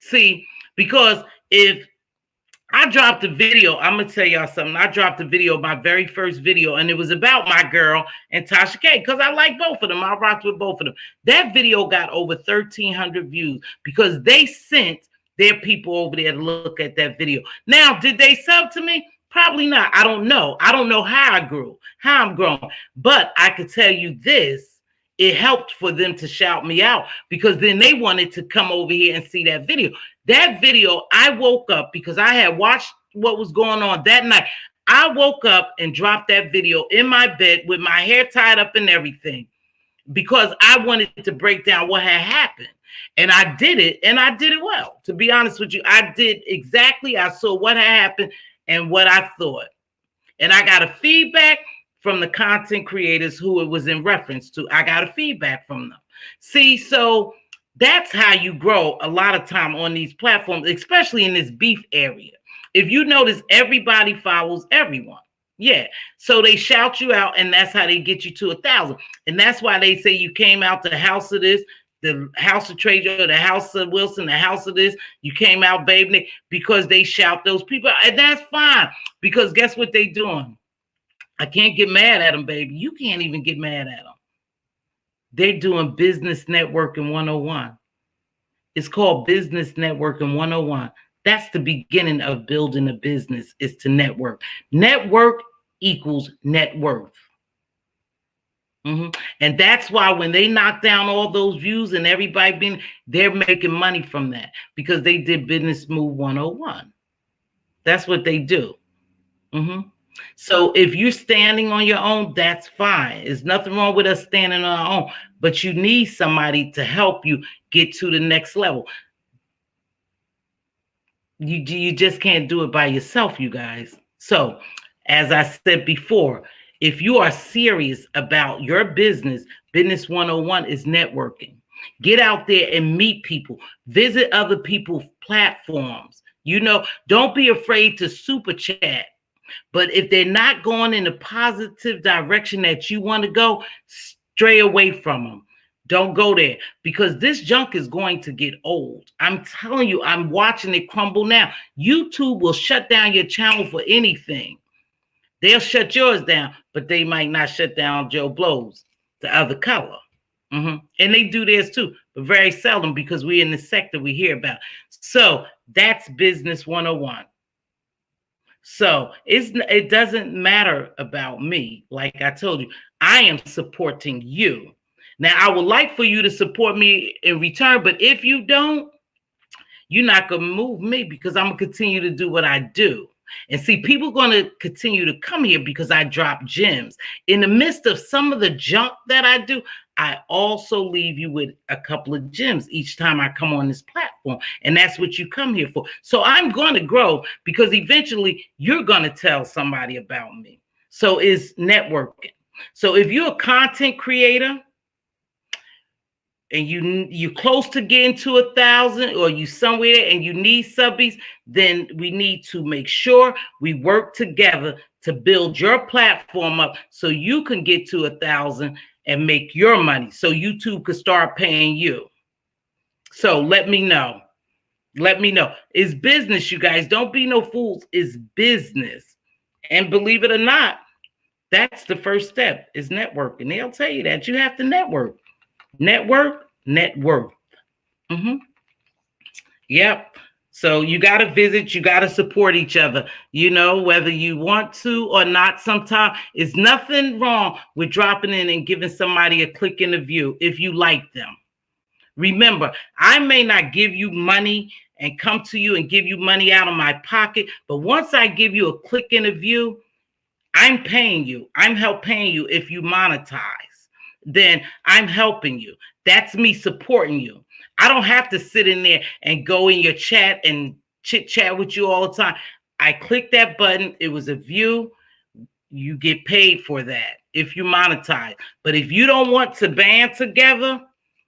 See, because if I dropped a video, I'm gonna tell y'all something. I dropped a video, my very first video, and it was about my girl and Tasha K, because I like both of them. I rocked with both of them. That video got over 1,300 views because they sent their people over there to look at that video. Now, did they sub to me? Probably not. I don't know. I don't know how I grew, how I'm growing. But I could tell you this, it helped for them to shout me out because then they wanted to come over here and see that video. That video, I woke up because I had watched what was going on that night. I woke up and dropped that video in my bed with my hair tied up and everything because I wanted to break down what had happened. And I did it, and I did it well. To be honest with you, I did exactly. I saw what had happened and what I thought. And I got a feedback from the content creators who it was in reference to. I got a feedback from them. See, so that's how you grow a lot of time on these platforms, especially in this beef area. If you notice, everybody follows everyone. Yeah. So they shout you out, and that's how they get you to 1,000. And that's why they say you came out the house of this, the house of Trader, the house of Wilson, the house of this. You came out, baby, because they shout those people. And that's fine, because guess what they doing? I can't get mad at them, baby. You can't even get mad at them. They're doing business networking 101. It's called business networking 101. That's the beginning of building a business, is to network. Network equals net worth. And that's why when they knock down all those views and everybody they're making money from that because they did business move 101. That's what they do. So if you're standing on your own, that's fine. There's nothing wrong with us standing on our own, but you need somebody to help you get to the next level. You just can't do it by yourself, you guys. So as I said before, if you are serious about your business, business 101 is networking. Get out there and meet people. Visit other people's platforms. You know, don't be afraid to super chat. But if they're not going in the positive direction that you want to go, stray away from them. Don't go there, because this junk is going to get old. I'm telling you, I'm watching it crumble now. YouTube will shut down your channel for anything. They'll shut yours down, but they might not shut down Joe Blow's, the other color. And they do theirs too, but very seldom, because we're in the sector we hear about. So that's business 101. So it doesn't matter about me. Like I told you, I am supporting you. Now, I would like for you to support me in return, but if you don't, you're not going to move me, because I'm going to continue to do what I do. And see, people are going to continue to come here because I drop gems. In the midst of some of the junk that I do, I also leave you with a couple of gems each time I come on this platform. And that's what you come here for. So I'm going to grow, because eventually you're going to tell somebody about me. So it's networking. So if you're a content creator and you close to getting to 1,000, or you somewhere and you need subbies, then we need to make sure we work together to build your platform up so you can get to 1,000 and make your money, so YouTube could start paying you. So let me know. Let me know. It's business, you guys. Don't be no fools. It's business. And believe it or not, that's the first step, is networking. They'll tell you that you have to network. Network, net worth. Yep. So you got to visit, you got to support each other, you know, whether you want to or not. Sometimes it's nothing wrong with dropping in and giving somebody a click in the view if you like them. Remember, I may not give you money and come to you and give you money out of my pocket, but once I give you a click in the view, I'm paying you. I'm paying you. If you monetize, then I'm helping you. That's me supporting you. I don't have to sit in there and go in your chat and chit chat with you all the time. I clicked that button. It was a view. You get paid for that if you monetize. But if you don't want to band together,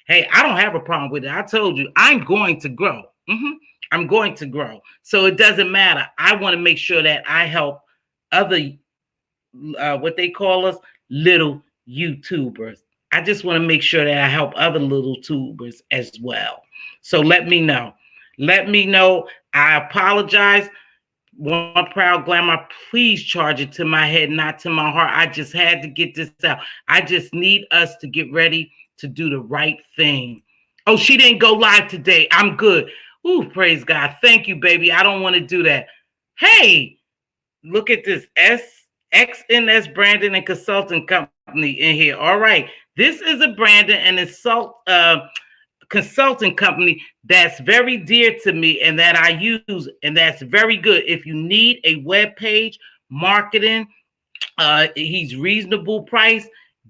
hey, I don't have a problem with it. I told you, I'm going to grow. I'm going to grow. So it doesn't matter. I want to make sure that I help other, what they call us, little YouTubers. I just want to make sure that I help other little tubers as well. So let me know. Let me know. I apologize. One proud glamour, please charge it to my head, not to my heart. I just had to get this out. I just need us to get ready to do the right thing. Oh, she didn't go live today. I'm good. Ooh, praise God. Thank you, baby. I don't want to do that. Hey, look at this. XNS Branding and Consulting Company in here. All right. This is a branding and consulting company that's very dear to me and that I use, and that's very good. If you need a web page marketing, he's reasonable price,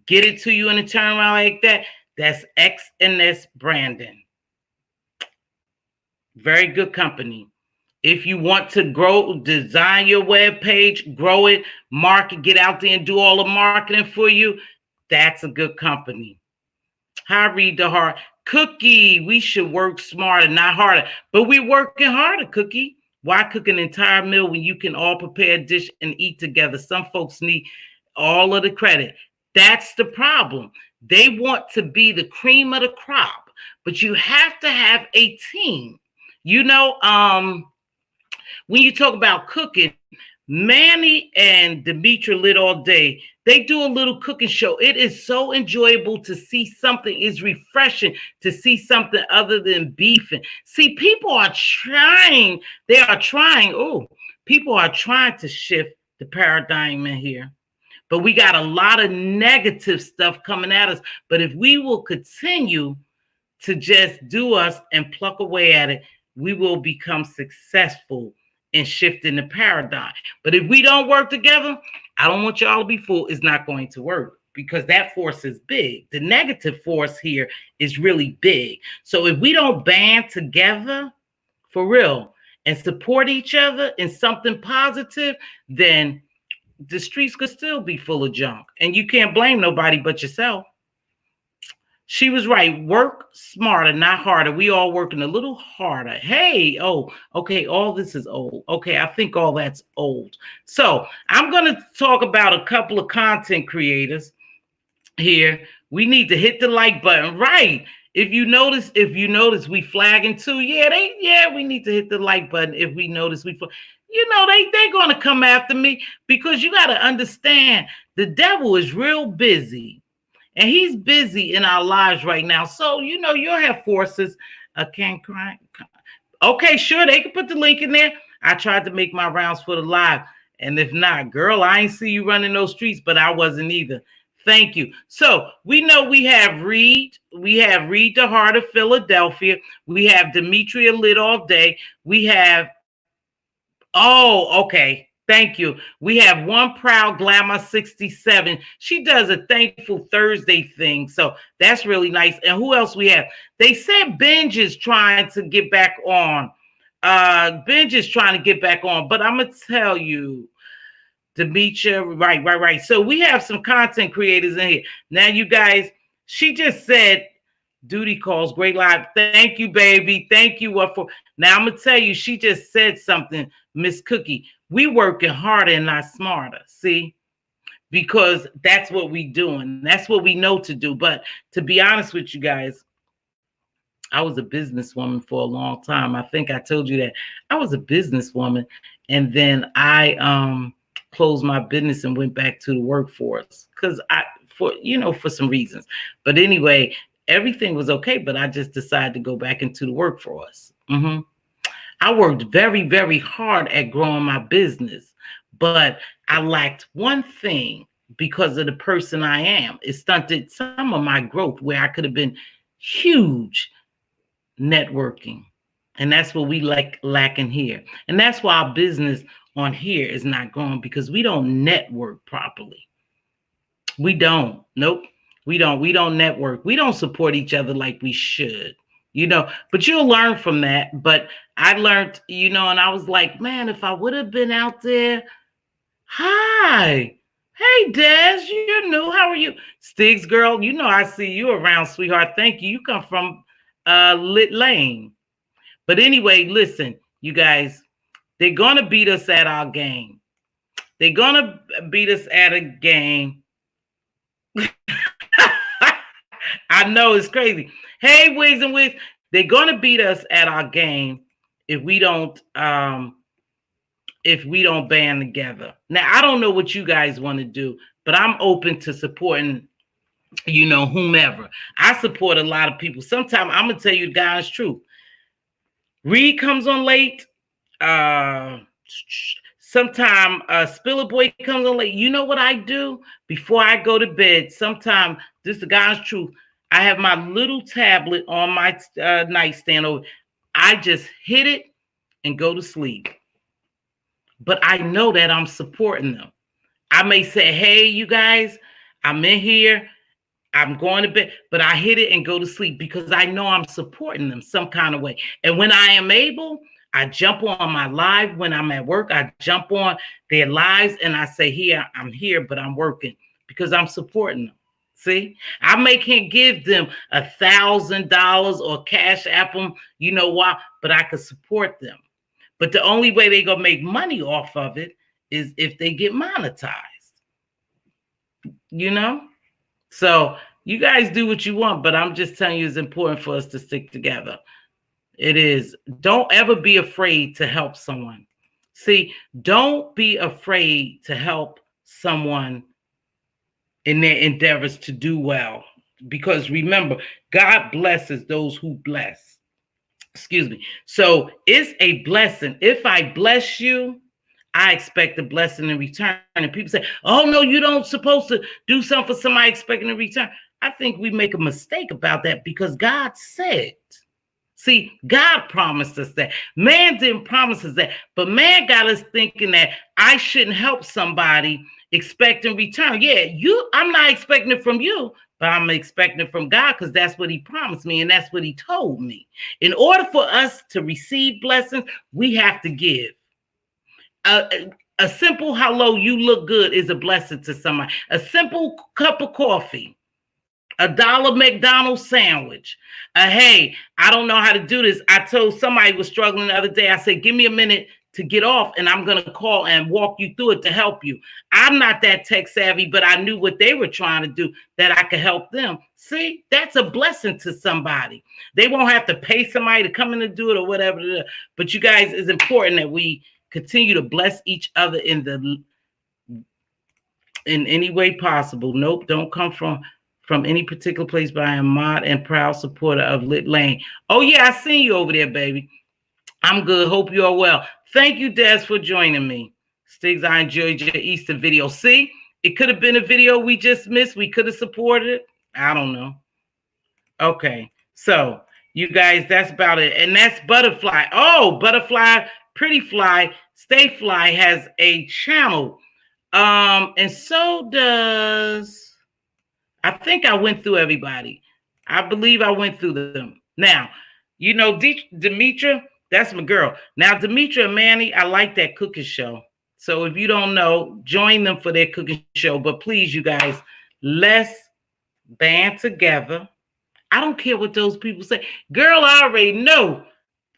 get it to you in a turnaround like that. That's XNS Branding. Very good company. If you want to grow, design your web page, grow it, market, get out there and do all the marketing for you, that's a good company. I read the heart. Cookie, we should work smarter, not harder. But we're working harder, Cookie. Why cook an entire meal when you can all prepare a dish and eat together? Some folks need all of the credit. That's the problem. They want to be the cream of the crop, but you have to have a team. You know, when you talk about cooking, Manny and Demetra Lit All Day, they do a little cooking show. It is so enjoyable to see something. It's refreshing to see something other than beefing. See, people are trying. They are trying. Oh, people are trying to shift the paradigm in here. But we got a lot of negative stuff coming at us. But if we will continue to just do us and pluck away at it, we will become successful in shifting the paradigm. But if we don't work together, I don't want y'all to be fooled. It's not going to work because that force is big. The negative force here is really big. So if we don't band together for real and support each other in something positive, then the streets could still be full of junk. And you can't blame nobody but yourself. She was right. Work smarter, not harder. We all working a little harder. Hey, oh, okay. All this is old. Okay, I think all that's old. So I'm going to talk about a couple of content creators here. We need to hit the like button. Right. If you notice, we flagging too. Yeah, we need to hit the like button. If we notice they're going to come after me because you got to understand the devil is real busy. And he's busy in our lives right now. So, you'll have forces. Can't cry. Okay, sure. They can put the link in there. I tried to make my rounds for the live. And if not, girl, I ain't see you running those streets, but I wasn't either. Thank you. So we know we have Reed. We have Reed the Heart of Philadelphia. We have Demetria Lit All Day. We have, okay. Thank you. We have One Proud Glamour 67. She does a Thankful Thursday thing. So that's really nice. And who else we have? They said Benj is trying to get back on. Benj is trying to get back on. But I'm going to tell you, Demetria, right. So we have some content creators in here. Now, you guys, she just said, duty calls, great live. Thank you, baby. Thank you. Now, I'm going to tell you, she just said something, Miss Cookie. We working harder and not smarter, see? Because that's what we doing. That's what we know to do. But to be honest with you guys, I was a businesswoman for a long time. I think I told you that. I was a businesswoman. And then I closed my business and went back to the workforce because for some reasons. But anyway, everything was okay. But I just decided to go back into the workforce. I worked very, very hard at growing my business, but I lacked one thing because of the person I am. It stunted some of my growth where I could have been huge networking. And that's what we lacking here. And that's why our business on here is not growing because we don't network properly. We don't. Nope. We don't network. We don't support each other like we should. but you'll learn from that. But I learned, and I was like, man, if I would have been out there, hi, hey, Des, you're new. How are you? Stiggs, girl, I see you around, sweetheart. Thank you. You come from Lit Lane. But anyway, listen, you guys, they're going to beat us at our game. They're going to beat us at a game. I know it's crazy. Hey, Wigs and Wigs, they're going to beat us at our game if we don't band together. Now, I don't know what you guys want to do, but I'm open to supporting, whomever. I support a lot of people. Sometimes I'm gonna tell you guys truth. Reed comes on late. Sometime Spiller Boy comes on late. You know what I do before I go to bed? Sometime, this is the God's truth. I have my little tablet on my nightstand over. I just hit it and go to sleep. But I know that I'm supporting them. I may say, hey, you guys, I'm in here. I'm going to bed, but I hit it and go to sleep because I know I'm supporting them some kind of way. And when I am able, I jump on my live. When I'm at work, I jump on their lives and I say, here, I'm here, but I'm working because I'm supporting them. See, I can't give them $1,000 or cash app them, but I could support them. But the only way they're going to make money off of it is if they get monetized, So you guys do what you want, but I'm just telling you it's important for us to stick together. It is. Don't ever be afraid to help someone. See, don't be afraid to help someone in their endeavors to do well. Because remember, God blesses those who bless. Excuse me. So it's a blessing. If I bless you, I expect a blessing in return. And people say, oh, no, you don't supposed to do something for somebody expecting a return. I think we make a mistake about that because God said. See, God promised us that. Man didn't promise us that. But man got us thinking that I shouldn't help somebody expecting return. Yeah, I'm not expecting it from you, but I'm expecting it from God because that's what he promised me and that's what he told me. In order for us to receive blessings, we have to give. A simple hello, you look good is a blessing to somebody. A simple cup of coffee. $1 McDonald's sandwich. Hey, I don't know how to do this. I told somebody who was struggling the other day, I said, give me a minute to get off and I'm going to call and walk you through it to help you. I'm not that tech savvy, but I knew what they were trying to do that I could help them. See, that's a blessing to somebody. They won't have to pay somebody to come in and do it or whatever. But you guys, it's important that we continue to bless each other in any way possible. Nope, don't come from any particular place, but I am mod and proud supporter of Lit Lane. Oh, yeah, I seen you over there, baby. I'm good. Hope you are well. Thank you, Des, for joining me. Stiggs, I enjoyed your Easter video. See, it could have been a video we just missed. We could have supported it. I don't know. Okay, so you guys, that's about it. And that's Butterfly. Oh, Butterfly, Pretty Fly, Stay Fly has a channel. And so does... I think I went through everybody. I believe I went through them. Now, Demetra, that's my girl. Now, Demetra and Manny, I like that cooking show. So if you don't know, join them for their cooking show. But please, you guys, let's band together. I don't care what those people say. Girl, I already know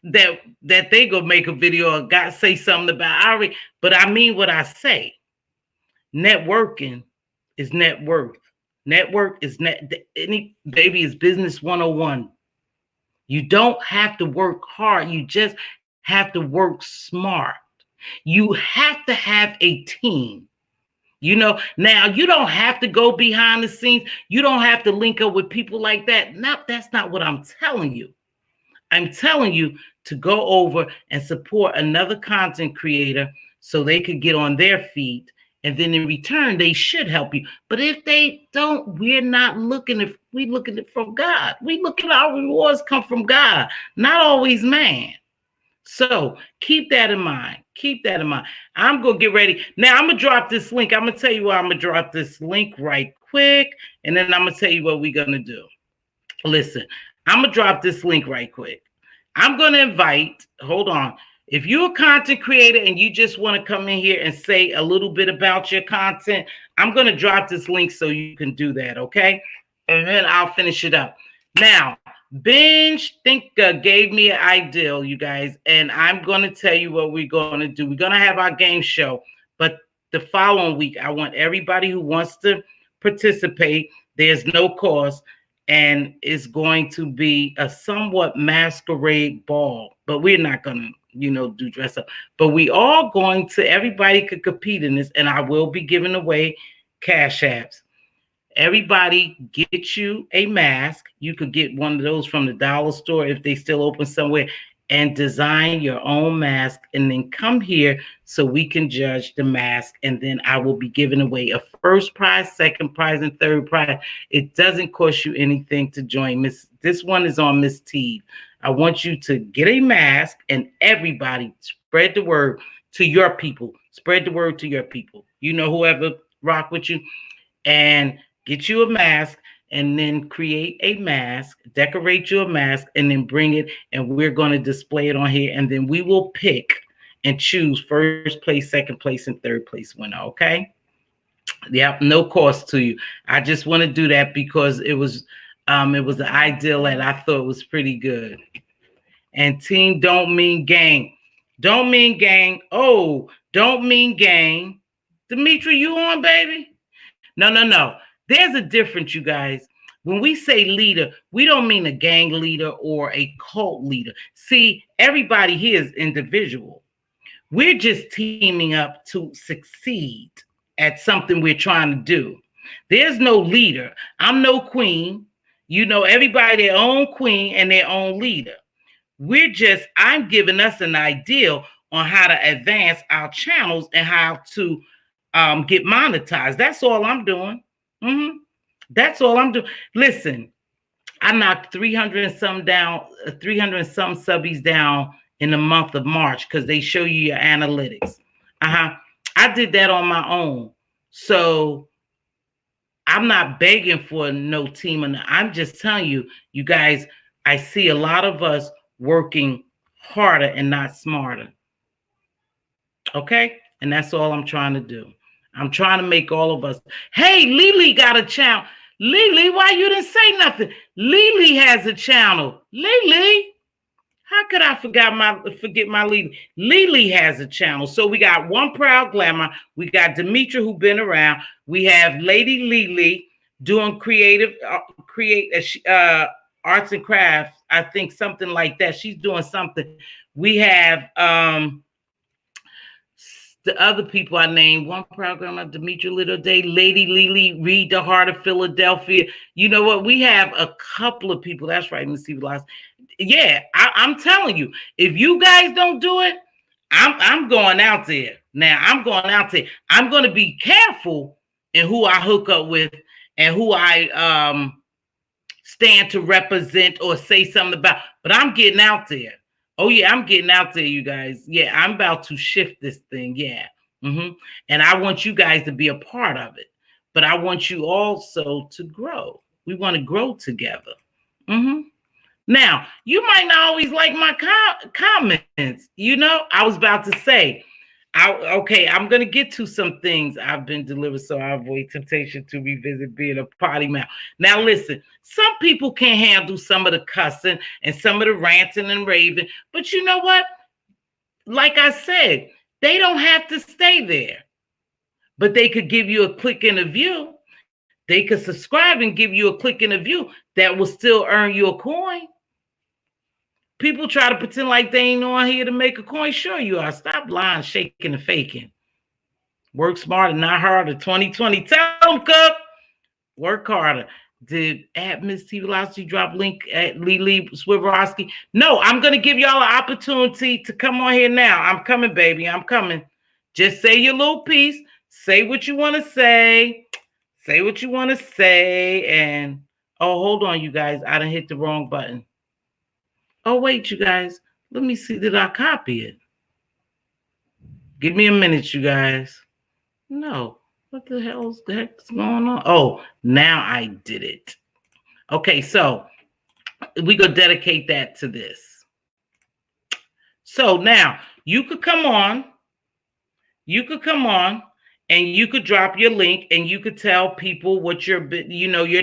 that they gonna make a video or say something about but I mean what I say. Networking is net worth. Network is baby is business 101. You don't have to work hard. You just have to work smart. You have to have a team. Now you don't have to go behind the scenes. You don't have to link up with people like that. No, that's not what I'm telling you. I'm telling you to go over and support another content creator so they could get on their feet. And then in return, they should help you. But if they don't, we're not looking at, we looking at from God. We look at our rewards come from God, not always man. So keep that in mind. Keep that in mind. I'm going to get ready. Now I'm going to drop this link. I'm going to tell you why I'm going to drop this link right quick. And then I'm going to tell you what we're going to do. Listen, I'm going to drop this link right quick. I'm going to invite, hold on. If you're a content creator and you just want to come in here and say a little bit about your content, I'm going to drop this link so you can do that, okay? And then I'll finish it up. Now, Binge Thinker gave me an ideal, you guys, and I'm going to tell you what we're going to do. We're going to have our game show, but the following week, I want everybody who wants to participate. There's no cost, and it's going to be a somewhat masquerade ball, but we're not going to, do dress up. But we all going to, everybody could compete in this, and I will be giving away cash apps. Everybody get you a mask. You could get one of those from the dollar store if they still open somewhere, and design your own mask, and then come here so we can judge the mask. And then I will be giving away a first prize, second prize, and third prize. It doesn't cost you anything to join. This one is on Miss Teav. I want you to get a mask, and everybody spread the word to your people. Spread the word to your people. Whoever rock with you, and get you a mask, and then create a mask, decorate you a mask, and then bring it, and we're going to display it on here, and then we will pick and choose first place, second place, and third place winner, okay? Yeah, no cost to you. I just want to do that because it was an ideal that I thought was pretty good. And team don't mean gang. Don't mean gang. Oh, don't mean gang. Dimitri, you on, baby? No. There's a difference, you guys. When we say leader, we don't mean a gang leader or a cult leader. See, everybody here is individual. We're just teaming up to succeed at something we're trying to do. There's no leader. I'm no queen. Everybody their own queen and their own leader. I'm giving us an ideal on how to advance our channels and how to get monetized. That's all I'm doing. That's all I'm doing. Listen, I knocked 300 and some down, 300 and some subbies down in the month of March because they show you your analytics. I did that on my own. So I'm not begging for no team. And I'm just telling you, you guys, I see a lot of us working harder and not smarter. Okay? And that's all I'm trying to do. I'm trying to make all of us. Hey, Lily got a channel. Lily, why you didn't say nothing? Lily has a channel. Lily, how could I forget my Lily? Lily has a channel. So we got One Proud Glamour. We got Demetra, who been around. We have Lady Lily doing arts and crafts. I think something like that. She's doing something. We have the other people I named, One Program of Demetra Little Day, Lady Lily, Read the Heart of Philadelphia. You know what? We have a couple of people. That's right, Mz.Teavalocity. Yeah, I'm telling you, if you guys don't do it, I'm going out there. Now, I'm going out there. I'm going to be careful in who I hook up with and who I stand to represent or say something about. But I'm getting out there. Oh, yeah, I'm getting out there, you guys. Yeah, I'm about to shift this thing. Yeah. And I want you guys to be a part of it. But I want you also to grow. We want to grow together. Now, you might not always like my comments. I was about to say, I'm going to get to some things I've been delivered so I avoid temptation to revisit being a potty mouth. Now, listen, some people can't handle some of the cussing and some of the ranting and raving. But you know what? Like I said, they don't have to stay there. But they could give you a click in a view. They could subscribe and give you a click in a view that will still earn you a coin. People try to pretend like they ain't on here to make a coin. Sure you are. Stop lying, shaking, and faking. Work smarter, not harder. 2020. Tell them, Cook. Work harder. Did at Mz.Teavalocity drop link at Lily Swivorowski? No, I'm going to give y'all an opportunity to come on here now. I'm coming, baby. I'm coming. Just say your little piece. Say what you want to say. Say what you want to say. And, oh, hold on, you guys. I done hit the wrong button. Oh, wait, you guys. Let me see. Did I copy it? Give me a minute, you guys. No. What the heck's going on? Oh, now I did it. Okay, so We gonna dedicate that to this. So now you could come on. You could come on and you could drop your link and you could tell people what your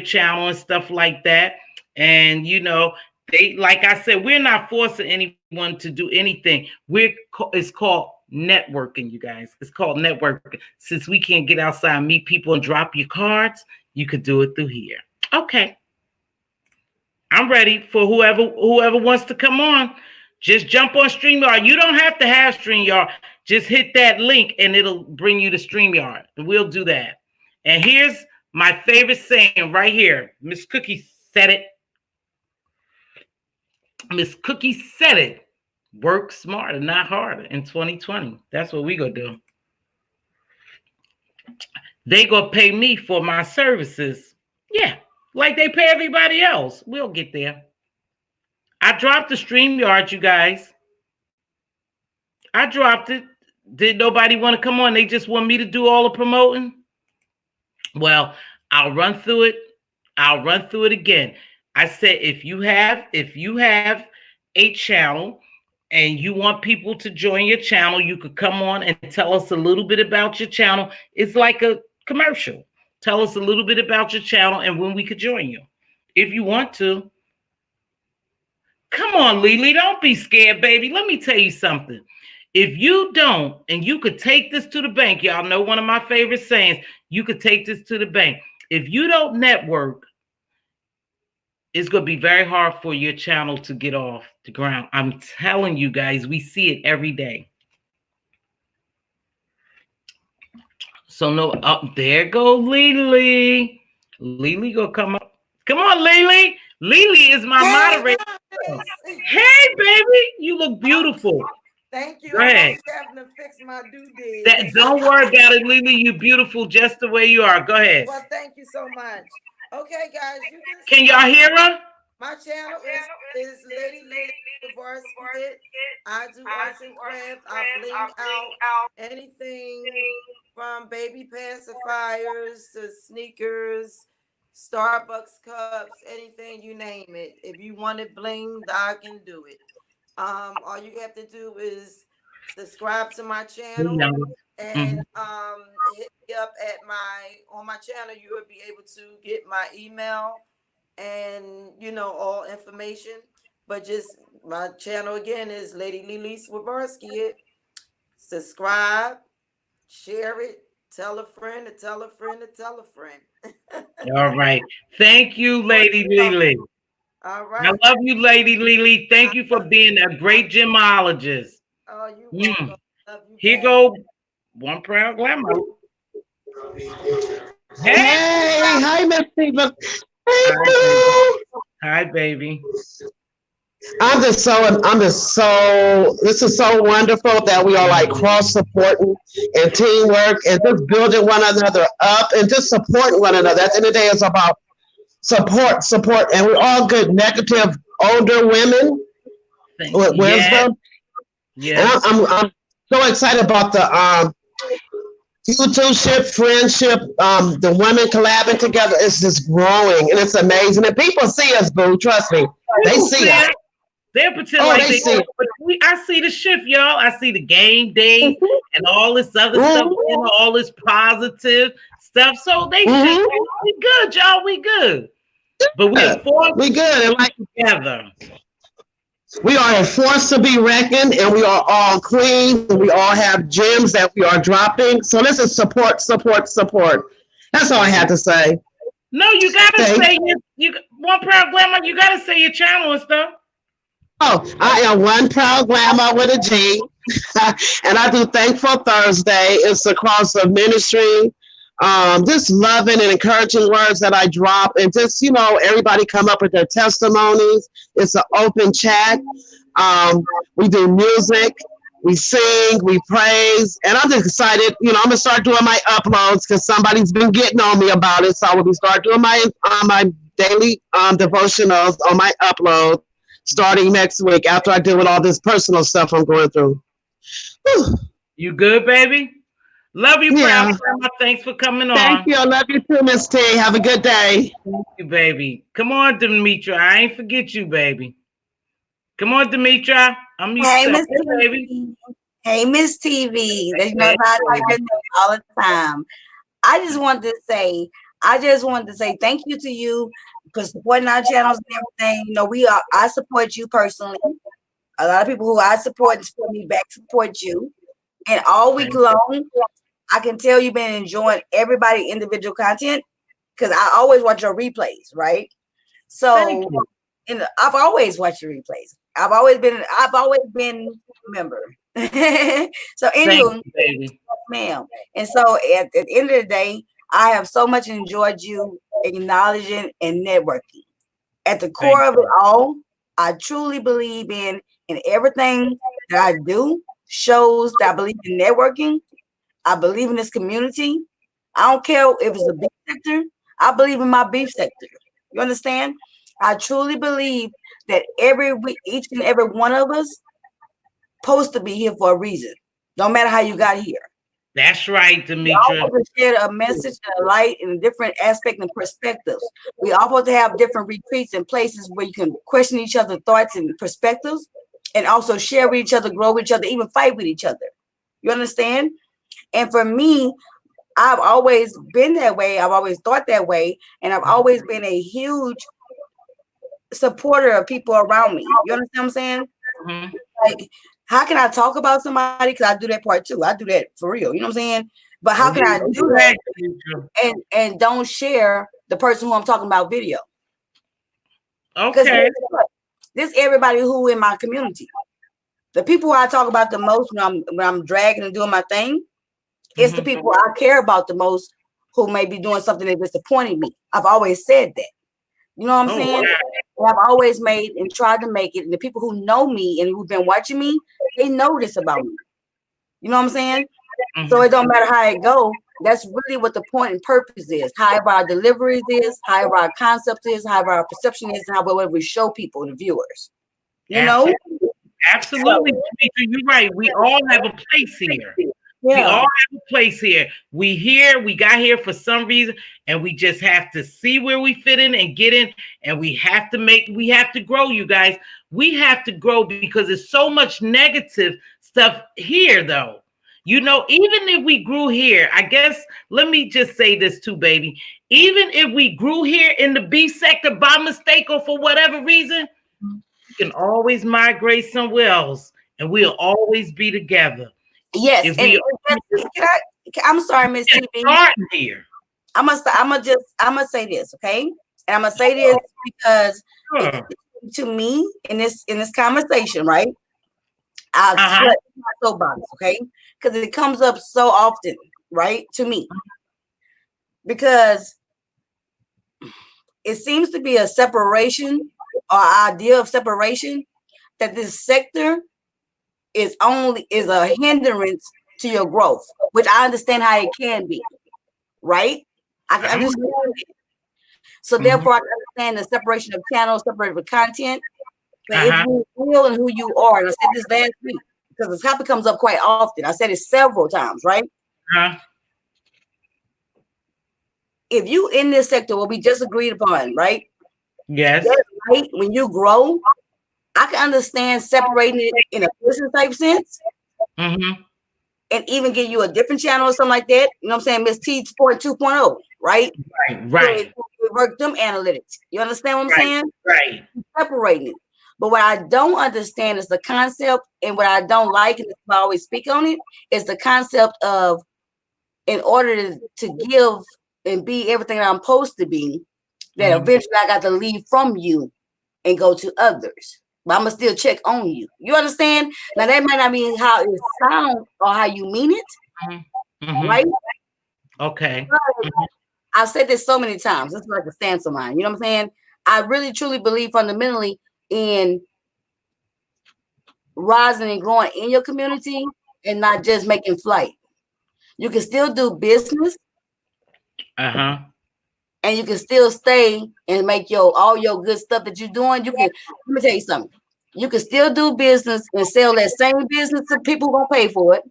channel and stuff like that. And they, like I said, we're not forcing anyone to do anything. It's called networking, you guys. It's called networking. Since we can't get outside and meet people and drop your cards, you could do it through here. Okay. I'm ready for whoever wants to come on. Just jump on StreamYard. You don't have to have StreamYard. Just hit that link and it'll bring you to StreamYard. We'll do that. And here's my favorite saying right here. Miss Cookie said it. Miss Cookie said it. Work smarter, not harder in 2020. That's what we gonna do. They gonna pay me for my services. Yeah, like they pay everybody else. We'll get there. I dropped the StreamYard, you guys. I dropped it. Did nobody want to come on? They just want me to do all the promoting? Well, I'll run through it. I'll run through it again. I said, if you have a channel and you want people to join your channel, you could come on and tell us a little bit about your channel. It's like a commercial. Tell us a little bit about your channel and when we could join you. If you want to. Come on, Lily, don't be scared, baby. Let me tell you something. If you don't, and you could take this to the bank, y'all know one of my favorite sayings, you could take this to the bank. If you don't network, it's going to be very hard for your channel to get off the ground. I'm telling you guys, we see it every day. So no, there go Lily. Lily go come up. Come on, Lily. Lily is my moderator. Hey, baby, you look beautiful. Thank you. I'm having to fix my doodad. Don't worry about it, Lily. You're beautiful just the way you are. Go ahead. Well, thank you so much. Okay, guys, you can y'all hear her? My channel is Lady Teavalocity. I do arts and crafts. I bling out anything from baby pacifiers to sneakers, Starbucks cups, anything, you name it. If you want it blinged, I can do it. All you have to do is subscribe to my channel and hit me up on my channel. You will be able to get my email and all information. But just my channel again is Lady Teavalocity. Subscribe, share it, tell a friend to tell a friend to tell a friend. All right. Thank you, Lady Lily. All right. I love you, Lady Lily. Thank you for being a great gemologist. Oh, you welcome. Here go one proud glamour. Hey, hi, Miss Teavalocity. Hi, baby. This is so wonderful that we are like cross supporting and teamwork and just building one another up and just supporting one another. At the end of the day, it's about support, and we're all good, negative, older women with wisdom. Yes. And I'm so excited about the YouTube friendship, the women collabing together. It's just growing and it's amazing. And people see us, boo. Trust me, they see us. They pretend like they see. I see the shift, y'all. I see the game days and all this other stuff, all this positive stuff. So they think we good, y'all. We good. But we good and like together. We are a force to be reckoned, and we are all queens, and we all have gems that we are dropping. So this is support. That's all I had to say. No, you gotta say you one proud glamour. You gotta say your channel and stuff. Oh, I am One Proud Glamour with a G, and I do Thankful Thursday. It's across the ministry. Just loving and encouraging words that I drop, and just everybody come up with their testimonies. It's an open chat. We do music, we sing, we praise, and I'm just excited. I'm gonna start doing my uploads because somebody's been getting on me about it. So I will start doing my daily devotionals on my upload starting next week after I deal with all this personal stuff I'm going through. You good, baby? Love you, proud Yeah. grandma. Thanks for coming Thank on. you. I love you too, Miss T. Have a good day. Thank you, baby. Come on, Demetra. I ain't forget you, baby. Come on, Demetra. I'm used Hey, to Miss hey, baby. TV. Hey, Miss TV. You know Hey, how I like baby. your name all the time. I just wanted to say thank you to you for supporting our channels and everything. You know, I support you personally. A lot of people who I support and support me back support you. And all week long, I can tell you've been enjoying everybody individual content because I always watch your replays, right? Thank So, you. and I've always watched your replays. I've always been a member. So, Thank anywho, you, baby. ma'am. And so, at the end of the day, I have so much enjoyed you acknowledging and networking. At the Thank core of it all, I truly believe in everything that I do shows that I believe in networking. I believe in this community. I don't care if it's a beef sector. I believe in my beef sector. You understand? I truly believe that each and every one of us supposed to be here for a reason. No matter how you got here. That's right, We all Demetra. supposed to share a message and a light in different aspects and perspectives. We all supposed to have different retreats and places where you can question each other's thoughts and perspectives and also share with each other, grow with each other, even fight with each other. You understand? And for me, I've always been that way. I've always thought that way. And I've always been a huge supporter of people around me. You understand what I'm saying? Mhm. Like, how can I talk about somebody? Because I do that part too. I do that for real. You know what I'm saying? But Oh, how can yeah. I do that Correct, Demetra. and don't share the person who I'm talking about video? Because Okay. this everybody who in my community. The people who I talk about the most when I'm dragging and doing my thing, it's the Mhm. people I care about the most who may be doing something that disappointed me. I've always said that. You know what I'm Oh, saying? wow. And I've always made and tried to make it. And the people who know me and who've been watching me, they know this about me. You know what I'm saying? So Mhm. it don't matter how it go. That's really what the point and purpose is. However our deliveries is, however our concept is, however our perception is, and however we show people, the viewers. You know? Absolutely. Absolutely, So, Demetra. You're right. We all have a place here. We all yeah. have a place here. We got here for some reason, and we just have to see where we fit in and get in. And we have to grow, you guys. We have to grow because there's so much negative stuff here, though. You know, even if we grew here, I guess, let me just say this too, baby. Even if we grew here in the B sector by mistake or for whatever reason, we can always migrate somewhere else and we'll always be together. Yes. If And we I'm sorry, Miss just TV. starting here. I'm gonna say this, okay? And I'm gonna say this because it's Sure. to me in this conversation, right? I'll Uh-huh. sweat my soapbox, okay? Because it comes up so often, right? To me. Because it seems to be a separation or idea of separation that this sector is a hindrance to your growth, which I understand how it can be, right? I can I'm understand it. So mhm. therefore I can understand the separation of channels, separate with content, but it's Uh-huh. who you feel and who you are. And I said this last week because the topic comes up quite often. I said it several times, right? Uh-huh. If you in this sector, what we just agreed upon, right? Yes. That right when you grow, I can understand separating it in a business type sense Mm-hmm. and even give you a different channel or something like that. You know what I'm saying? Miss T Sport 2.0, right? Right, right, We work them analytics. You understand what I'm right, saying? right. Separating it. But what I don't understand is the concept, and what I don't like, and I always speak on it, is the concept of in order to give and be everything I'm supposed to be, that Mm-hmm. eventually I got to leave from you and go to others. But I'm gonna still check on you. You understand? Now that might not be how it sounds or how you mean it, Mm-hmm. Mm-hmm. right? Okay. But Mm-hmm. I've said this so many times. This is like a stance of mine. You know what I'm saying? I really truly believe fundamentally in rising and growing in your community and not just making flight. You can still do business Uh-huh. and you can still stay and make all your good stuff that you're doing. Let me tell you something. You can still do business and sell that same business to people who gonna pay for it.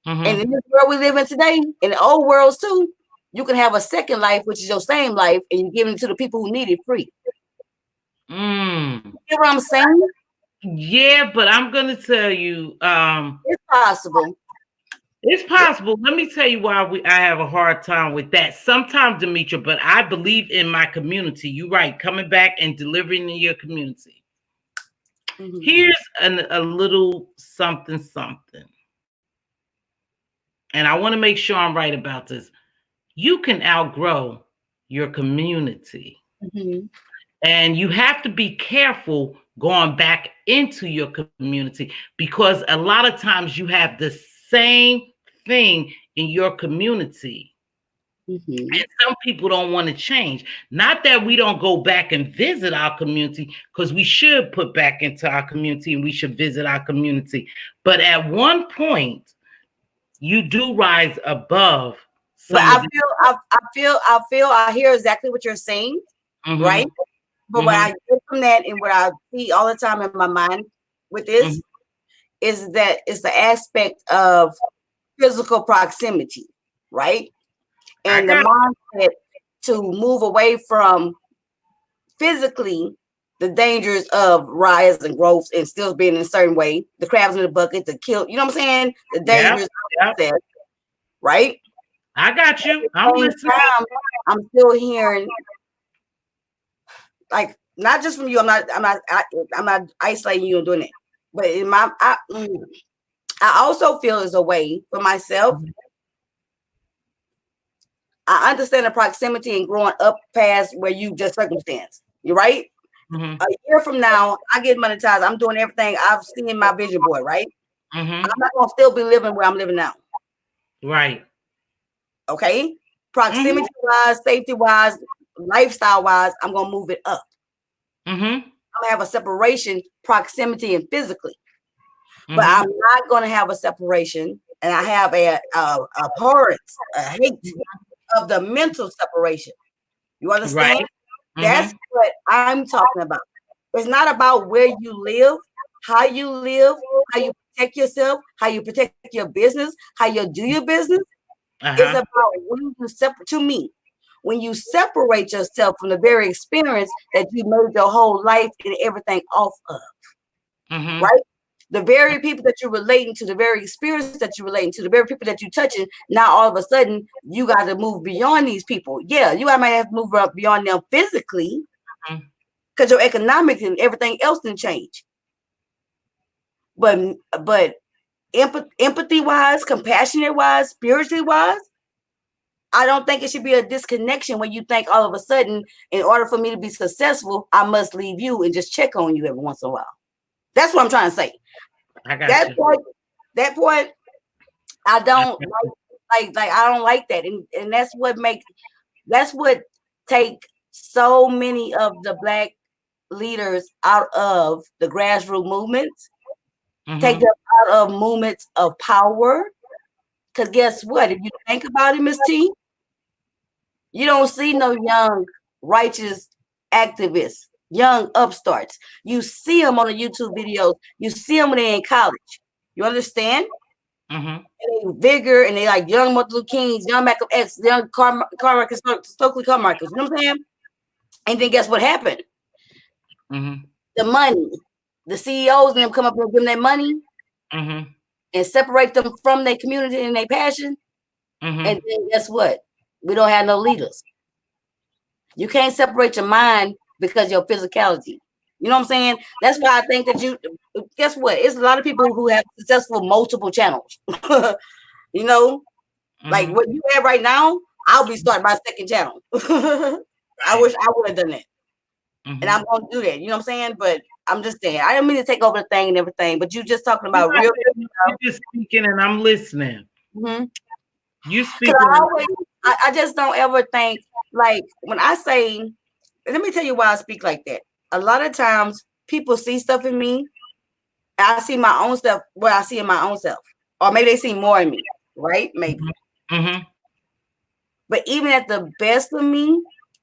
And in this world we live in today, in the old worlds too, you can have a second life, which is your same life, and you give it to the people who need it free. You get what I'm saying? Yeah, but I'm gonna tell you, it's possible. It's possible. Let me tell you why I have a hard time with that sometimes, Demetra, but I believe in my community. You're right. Coming back and delivering in your community. Here's a little something. And I want to make sure I'm right about this. You can outgrow your community. And you have to be careful going back into your community because a lot of times you have the same thing in your community. And some people don't want to change. Not that we don't go back and visit our community, because we should put back into our community and we should visit our community. But at one point, you do rise above. But I hear exactly what you're saying, right? But what I get from that and what I see all the time in my mind with this is that it's the aspect of physical proximity, right? And the mindset to move away from physically the dangers of rise and growth and still being in a certain way, the crabs in the bucket, the kill, you know what I'm saying? The dangers of that, right? I got you. I'm listening. I'm still hearing, like, not just from you. I'm not isolating you and doing it, but in my, I also feel as a way for myself. I understand the proximity and growing up past where you just circumstance. You're right. A year from now, I get monetized. I'm doing everything I've seen in my vision board, right? I'm not gonna still be living where I'm living now. Right. Okay. Proximity wise, safety wise, lifestyle wise, I'm gonna move it up. I'm gonna have a separation, proximity and physically, but I'm not gonna have a separation, and I have a abhorrence, a hate of the mental separation. You understand? Right. That's what I'm talking about. It's not about where you live, how you protect yourself, how you protect your business, how you do your business. It's about when you separate. To me, when you separate yourself from the very experience that you made your whole life and everything off of, right? The very people that you're relating to, the very experience that you're relating to, the very people that you're touching, now all of a sudden you got to move beyond these people. Yeah, you might have to move up beyond them physically because your economics and everything else didn't change. But empathy wise, compassionate wise, spiritually wise, I don't think it should be a disconnection when you think all of a sudden, in order for me to be successful, I must leave you and just check on you every once in a while. That's what I'm trying to say. That point, I don't like I don't like that, and that's what take so many of the Black leaders out of the grassroots movements, take them out of movements of power. Because guess what? If you think about it, Ms. T, you don't see no young righteous activists, young upstarts. You see them on the YouTube videos. You see them when they're in college. You understand? And they vigor and they like young Martin Luther Kings, young Malcolm X, young Carmichael, Stokely Carmichael. You know what I'm saying? And then guess what happened? The money, the CEOs and them come up and give them their money and separate them from their community and their passion. And then guess what? We don't have no leaders. You can't separate your mind because of your physicality. You know what I'm saying? That's why I think that guess what? It's a lot of people who have successful multiple channels. You know, like what you have right now, I'll be starting my second channel. I wish I would have done that. And I'm going to do that. You know what I'm saying? But I'm just saying, I didn't mean to take over the thing and everything, but you just talking about real. You're just speaking and I'm listening. You speaking. I just don't ever think, like, when I say, let me tell you why I speak like that. A lot of times people see stuff in me. I see my own stuff, what I see in my own self. Or maybe they see more in me, right? Maybe. But even at the best of me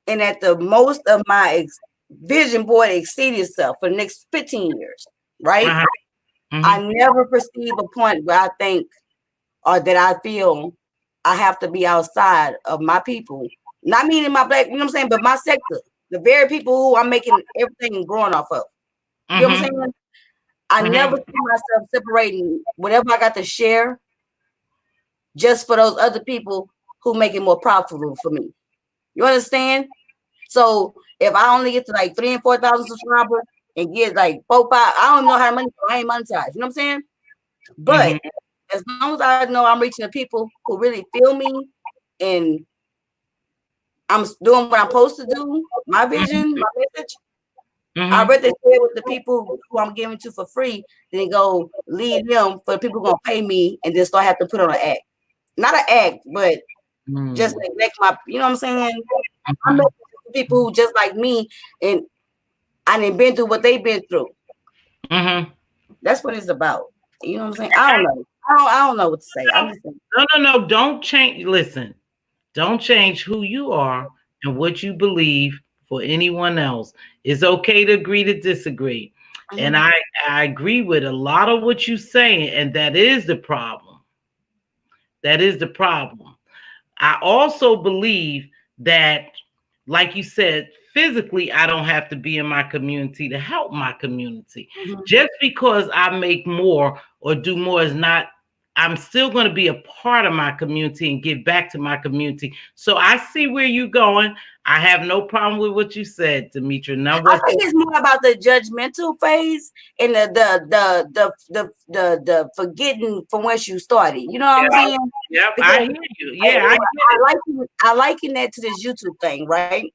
and at the most of my vision board exceeded itself for the next 15 years, right? I never perceive a point where I think, or that I feel I have to be outside of my people. Not meaning my black, you know what I'm saying, but my sector, the very people who I'm making everything growing off of. You know what I'm saying? I never see myself separating whatever I got to share just for those other people who make it more profitable for me. You understand? So if I only get to like 3,000 and 4,000 subscribers and get like 4, 5, I don't know how to money, I ain't monetized. You know what I'm saying? But as long as I know I'm reaching the people who really feel me and I'm doing what I'm supposed to do, my vision, my message, I'd rather share with the people who I'm giving to for free than go leave them for the people who are gonna pay me and then start have to put on an act. Not an act, but just neglect my, you know what I'm saying? I'm making people who just like me and I done been through what they've been through. That's what it's about. You know what I'm saying? I don't know. I don't know what to say. I'm just saying. No. Don't change. Listen, don't change who you are and what you believe for anyone else. It's okay to agree to disagree. And I agree with a lot of what you're saying, and that is the problem. That is the problem. I also believe that, like you said, physically, I don't have to be in my community to help my community. Just because I make more or do more is not, I'm still going to be a part of my community and give back to my community. So I see where you're going. I have no problem with what you said, Demetra. I think it's more about the judgmental phase and the forgetting from where you started. You know what I'm saying? Yeah, I hear you. Yeah, I liken that to this YouTube thing, right?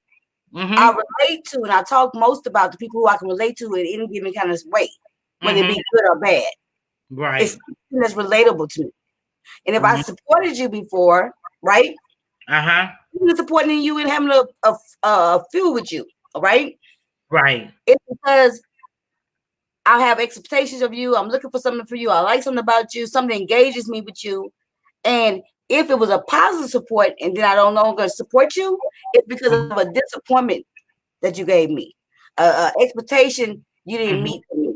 I relate to and I talk most about the people who I can relate to in any given kind of way, whether it be good or bad. Right. It's something that's relatable to me. And if I supported you before, right? Even supporting you and having a feel with you, right? Right. It's because I have expectations of you. I'm looking for something for you. I like something about you. Something engages me with you. And if it was a positive support and then I don't longer support you, it's because of a disappointment that you gave me, expectation you didn't meet me,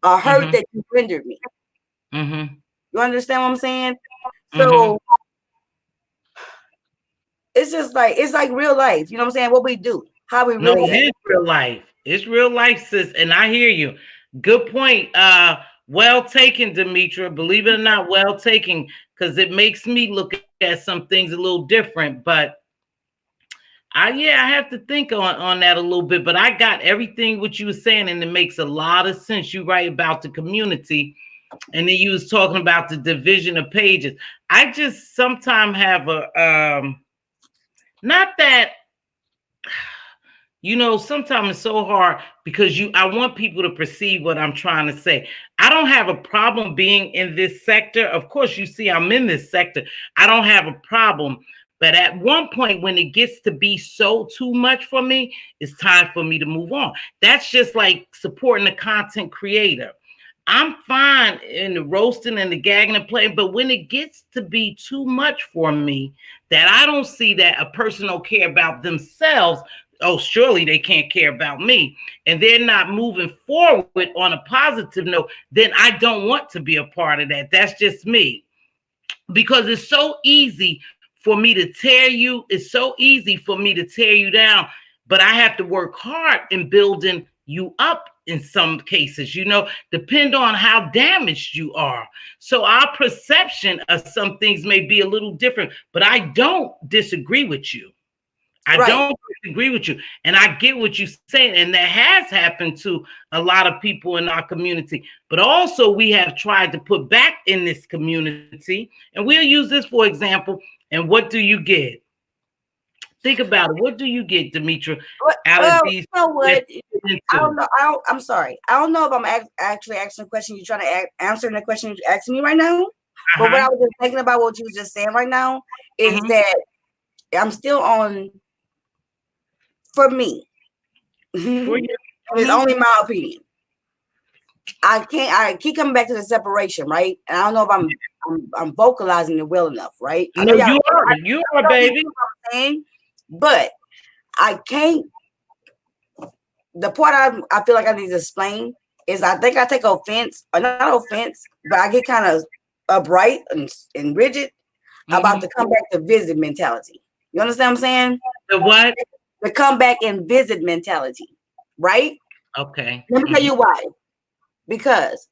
a hurt that you rendered me. You understand what I'm saying? So it's just like, it's like real life. You know what I'm saying? What we do, how we really it is real life. It's real life, sis. And I hear you. Good point. Well taken, Demetra. Believe it or not, well taken, because it makes me look at some things a little different. But I have to think on that a little bit. But I got everything what you were saying, and it makes a lot of sense. You right about the community. And then you was talking about the division of pages. I just sometimes have a not that, sometimes it's so hard because I want people to perceive what I'm trying to say. I don't have a problem being in this sector. Of course, you see I'm in this sector. I don't have a problem. But at one point, when it gets to be so too much for me, it's time for me to move on. That's just like supporting the content creator. I'm fine in the roasting and the gagging and playing, but when it gets to be too much for me, that I don't see that a person don't care about themselves, oh, surely they can't care about me, and they're not moving forward on a positive note, then I don't want to be a part of that. That's just me. Because it's so easy for me to tear you. It's so easy for me to tear you down, but I have to work hard in building you up in some cases, depend on how damaged you are. So our perception of some things may be a little different, but I don't disagree with you. I don't disagree with you. And I get what you're saying. And that has happened to a lot of people in our community. But also we have tried to put back in this community. And we'll use this for example. And what do you get? Think about it. What do you get, Demetra, out of these? You know what? I don't know. I'm sorry. I don't know if I'm actually asking a question you're trying to answer the question you're asking me right now. But what I was just thinking about what you was just saying right now is that I'm still on, for me. It's only my opinion. I keep coming back to the separation, right? And I don't know if I'm vocalizing it well enough, right? I know you are, baby. But I can't. The part I feel like I need to explain is I think I take offense, or not offense, but I get kind of upright and rigid, about the come back to visit mentality. You understand what I'm saying? The what? The come back and visit mentality, right? Okay. Let me tell you why. Because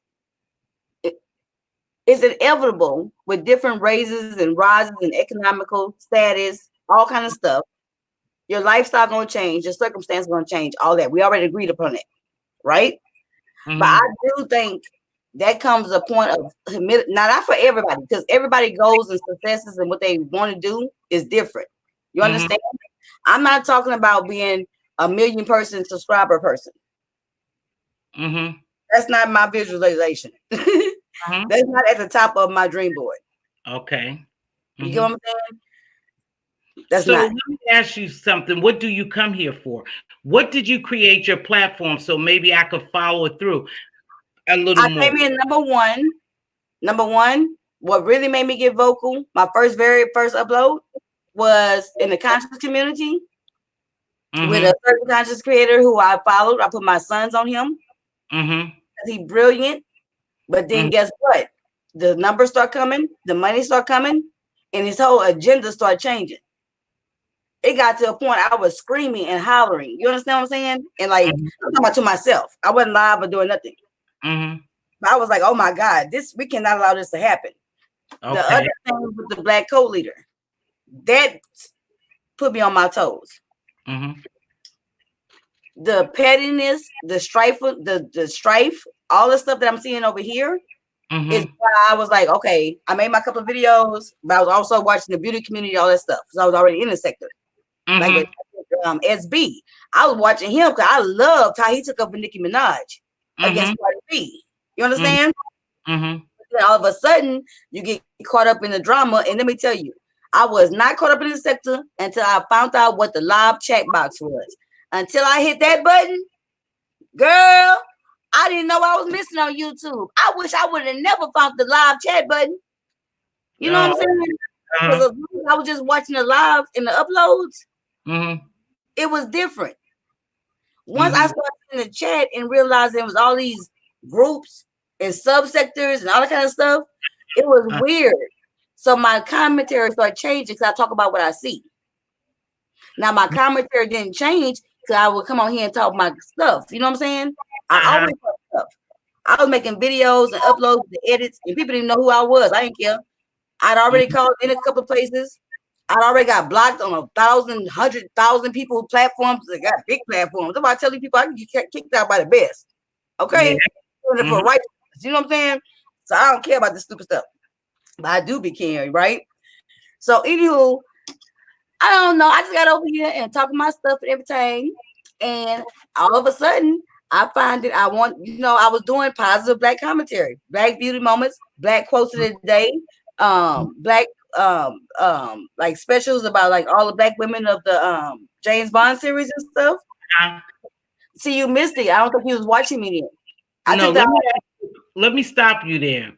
it's inevitable with different raises and rises in economical status, all kind of stuff. Your lifestyle going to change. Your circumstances going to change. All that. We already agreed upon it, right? But I do think that comes a point of humility. Now, not for everybody, because everybody goals and successes and what they want to do is different. You understand? I'm not talking about being a million person subscriber person. That's not my visualization. That's not at the top of my dream board. Okay. You get what I'm saying? That's so not. Let me ask you something. What do you come here for? What did you create your platform so maybe I could follow it through a little more? I came in number one, what really made me get vocal, my very first upload was in the conscious community with a certain conscious creator who I followed. I put my sons on him. He's brilliant. But then guess what? The numbers start coming, the money start coming, and his whole agenda started changing. It got to a point I was screaming and hollering. You understand what I'm saying? And like, I'm talking about to myself. I wasn't live or doing nothing. But I was like, oh my God, we cannot allow this to happen. Okay. The other thing with the Black co-leader, that put me on my toes. The pettiness, the strife, all the stuff that I'm seeing over here is why I was like, okay, I made my couple of videos, but I was also watching the beauty community, all that stuff. So I was already in the sector. Like with SB, I was watching him because I loved how he took up with Nicki Minaj against Cardi B. You understand? Then all of a sudden, you get caught up in the drama. And let me tell you, I was not caught up in the sector until I found out what the live chat box was. Until I hit that button, girl, I didn't know I was missing on YouTube. I wish I would have never found the live chat button. You know what I'm saying? Because I was just watching the lives and the uploads. It was different. Once I started in the chat and realized there was all these groups and subsectors and all that kind of stuff, it was weird. So my commentary started changing because I talk about what I see. Now my commentary didn't change because I would come on here and talk my stuff. You know what I'm saying? I always talk stuff. I was making videos and uploads, the edits, and people didn't know who I was. I didn't care. I'd already called in a couple of places. I'd already got blocked on 100,000 people platforms. They got big platforms. That's why I tell you people I can get kicked out by the best. Okay? Yeah. For righteousness. You know what I'm saying? So I don't care about this stupid stuff. But I do be caring, right? So anywho, I don't know. I just got over here and talking my stuff and everything. And all of a sudden, I find that I was doing positive Black commentary, Black beauty moments, Black quotes of the day, Black like specials about like all the Black women of the James Bond series and stuff. See, you missed it. I don't think you was watching me then. Let me stop you there.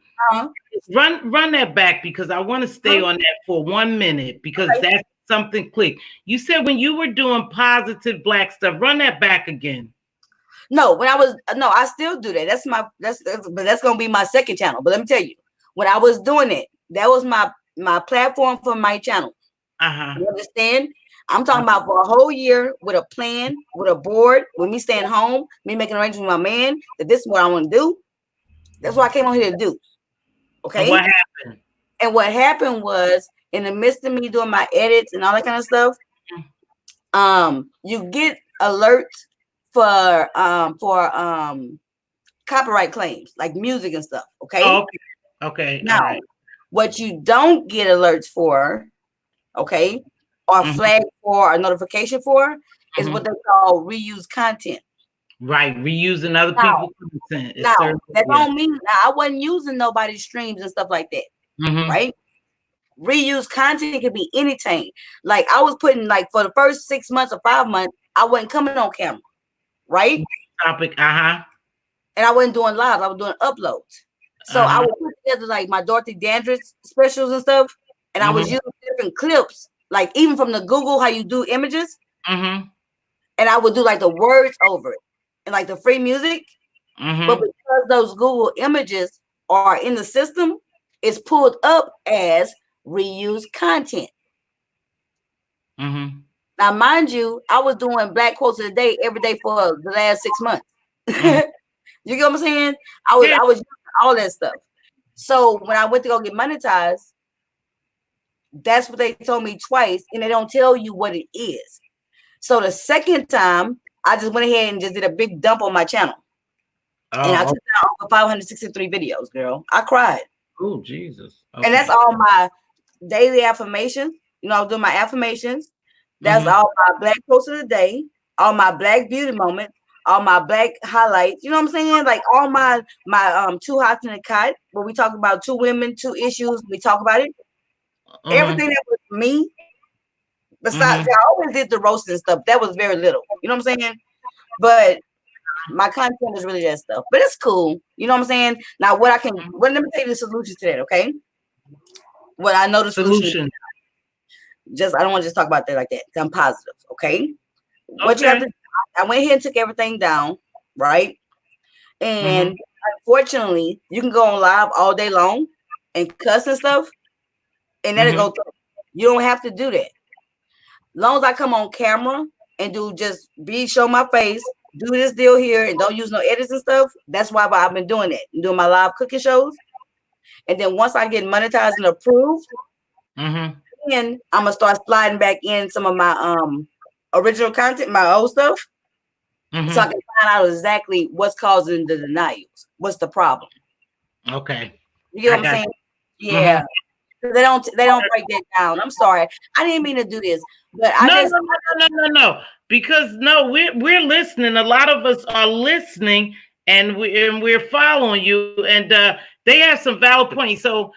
Run that back because I want to stay on that for 1 minute because that's something clicked. You said when you were doing positive Black stuff, run that back again. No, I still do that. But that's gonna be my second channel. But let me tell you, when I was doing it, that was my platform for my channel. You understand? I'm talking about for a whole year with a plan, with a board, with me staying home, me making arrangements with my man, that this is what I want to do. That's what I came on here to do. Okay. And what happened? And what happened was in the midst of me doing my edits and all that kind of stuff, you get alerts for copyright claims, like music and stuff. Okay. Okay. Now, what you don't get alerts for, okay, or flag for or notification for is what they call reused content. Right, reusing other people's content. Now, that don't mean I wasn't using nobody's streams and stuff like that. Right? Reused content can be anything. Like I was putting like for the first 6 months or 5 months, I wasn't coming on camera. Right? Topic, And I wasn't doing live, I was doing uploads. So I would put together like my Dorothy Dandridge specials and stuff, and I was using different clips, like even from the Google, how you do images, and I would do like the words over it and like the free music. But because those Google images are in the system, is pulled up as reused content. Mm-hmm. Now, mind you, I was doing black quotes a day every day for the last 6 months. Mm-hmm. You get what I'm saying? Yeah. I was using all that stuff. So when I went to go get monetized, that's what they told me twice, and they don't tell you what it is. So the second time, I just went ahead and just did a big dump on my channel. And I Oh, took down over 563 videos, girl. I cried. oh, Jesus. And that's Okay. all my daily affirmations. You know, I was doing my affirmations. That's Mm-hmm. all my black posts of the day, all my black beauty moments, all my black highlights. You know what I'm saying? Like all my two hots in a cot, where we talk about two women, two issues. We talk about it. Mm-hmm. Everything that was me. Besides, Mm-hmm. I always did the roasting stuff. That was very little. You know what I'm saying? But my content is really that stuff. But it's cool. You know what I'm saying? Now, let me tell you the solution to that, okay? What I know the solution Solution. just I don't want to just talk about that like that. I'm positive, okay? What you have Okay. to I went here and took everything down, right? Mm-hmm. And unfortunately, you can go on live all day long and cuss and stuff, and let it Mm-hmm. go through. You don't have to do that. As long as I come on camera and show my face, do this deal here, and don't use no edits and stuff. That's why I've been doing it. Doing my live cooking shows. And then once I get monetized and approved, Mm-hmm. then I'm gonna start sliding back in some of my original content, my old stuff, so I Mm-hmm. can find out exactly what's causing the denials. What's the problem? Okay. You get I what I'm got saying? you. Mm-hmm. Yeah. They don't break that down. I'm sorry. I didn't mean to do this, but I No, no, just no, no, no, no, no. Because no, we're listening. A lot of us are listening, and we're following you. And they have some valid points. So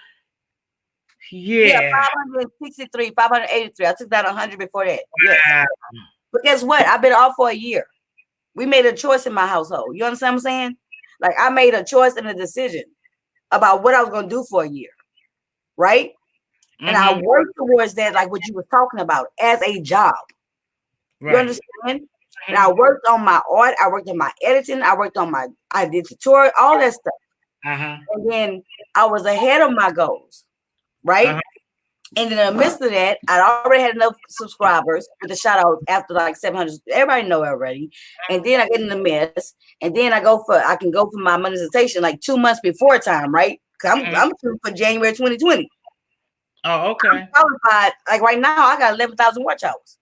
yeah, yeah. 563, 583. I took down 100 before that. Yes. Wow. But guess what? I've been off for a year. We made a choice in my household. You understand what I'm saying? Like I made a choice and a decision about what I was gonna do for a year, right? And I Mm-hmm. worked towards that, like what you were talking about, as a job. You Right. understand? And I worked on my art, I worked on my editing, I did tutorial, all that stuff. Uh-huh. And then I was ahead of my goals, right? Uh-huh. And in the midst of that, I'd already had enough subscribers with the shout outs after like 700. Everybody know already. And then I get in the mess. And then I can go for my monetization like 2 months before time, right? Because Mhm. I'm shooting for January 2020. Oh, I'm okay. qualified. Like right now, I got 11,000 watch hours.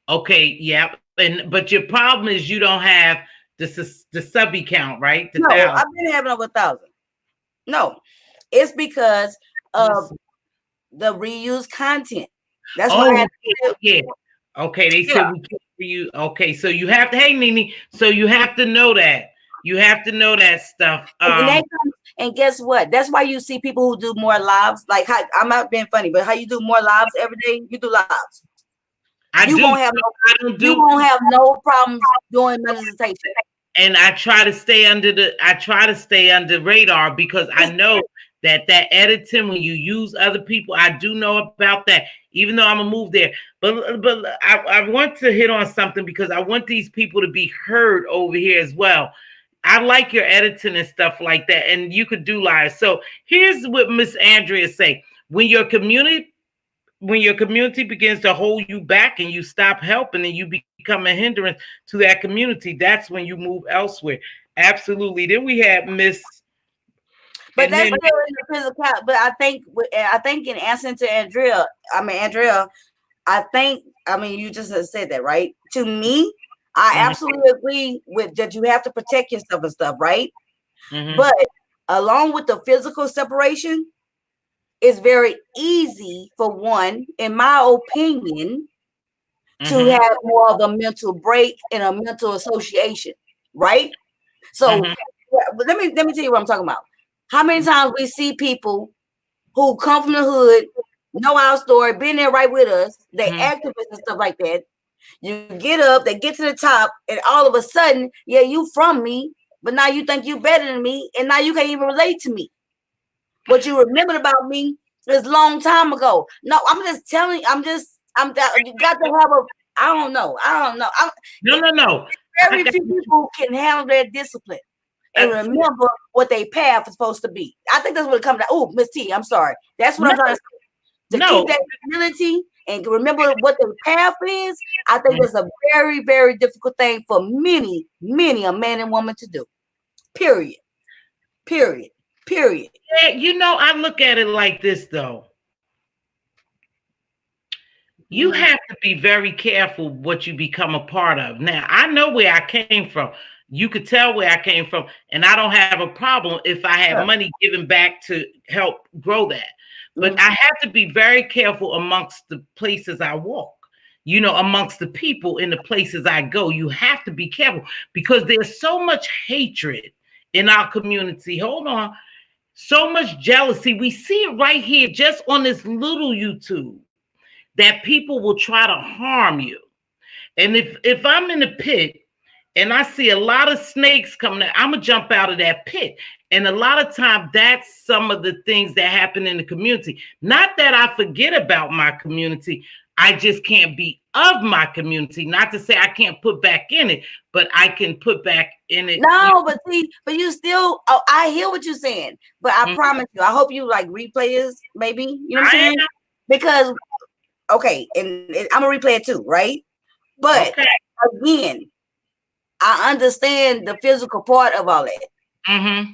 Okay, yeah. And but your problem is you don't have the subby count, right? The No, thousand. I've been having over 1,000. No, it's because of the reused content. That's why I Oh, had to. yeah. Okay, they Yeah. said we can't for you. Okay, so you have to. Hey, Nene. So you have to know that. You have to know that stuff. And guess what? That's why you see people who do more lives. Like how, I'm not being funny, but how you do more lives every day, you do lives. I You do. won't have I don't you do. won't have no problems doing monetization. And I try to stay under radar because I know that editing when you use other people, I do know about that. Even though I'm gonna move there, but I want to hit on something because I want these people to be heard over here as well. I like your editing and stuff like that, and you could do live. So here's what Miss Andrea say: when your community begins to hold you back and you stop helping and you become a hindrance to that community, that's when you move elsewhere. Absolutely. Then we had Miss, But and that's then still in the physical. But I think in answering to Andrea, you just said that, right? To me, I Mhm, absolutely agree with that. You have to protect yourself and stuff, right? mhm, But along with the physical separation, it's very easy for one, in my opinion, to mhm, have more of a mental break and a mental association, right? So mhm, let me tell you what I'm talking about. How many times we see people who come from the hood, know our story, been there right with us, they mhm. activists and stuff like that. You get up, they get to the top, and all of a sudden, yeah, you from me, but now you think you better than me, and now you can't even relate to me. What you remembered about me is long time ago. No, I'm just telling you, you got to have a, I don't know. No, no, no. I Very got few people can handle their discipline. and remember what their path is supposed to be. I think that's what it comes down. Oh, Miss T, I'm sorry. That's what I'm trying to say. To keep that humility and remember what their path is, I think that's a very, very difficult thing for many, many a man and woman to do. Period. Period. Period. Yeah, you know, I look at it like this though. You have to be very careful what you become a part of. Now, I know where I came from. You could tell where I came from, and I don't have a problem if I have money given back to help grow that. But I have to be very careful amongst the places I walk, you know, amongst the people in the places I go. You have to be careful because there's so much hatred in our community. Hold on. So much jealousy. We see it right here just on this little YouTube, that people will try to harm you. And if I'm in the pit and I see a lot of snakes coming out, I'm gonna jump out of that pit. And a lot of time that's some of the things that happen in the community. Not that I forget about my community. I just can't be of my community. Not to say I can't put back in it, but I can put back in it. No, but see, but you still, I hear what you're saying, but I promise you, I hope you like replays, maybe, you know what I'm saying? Because, okay, and I'm gonna replay it too, right? But again, I understand the physical part of all that.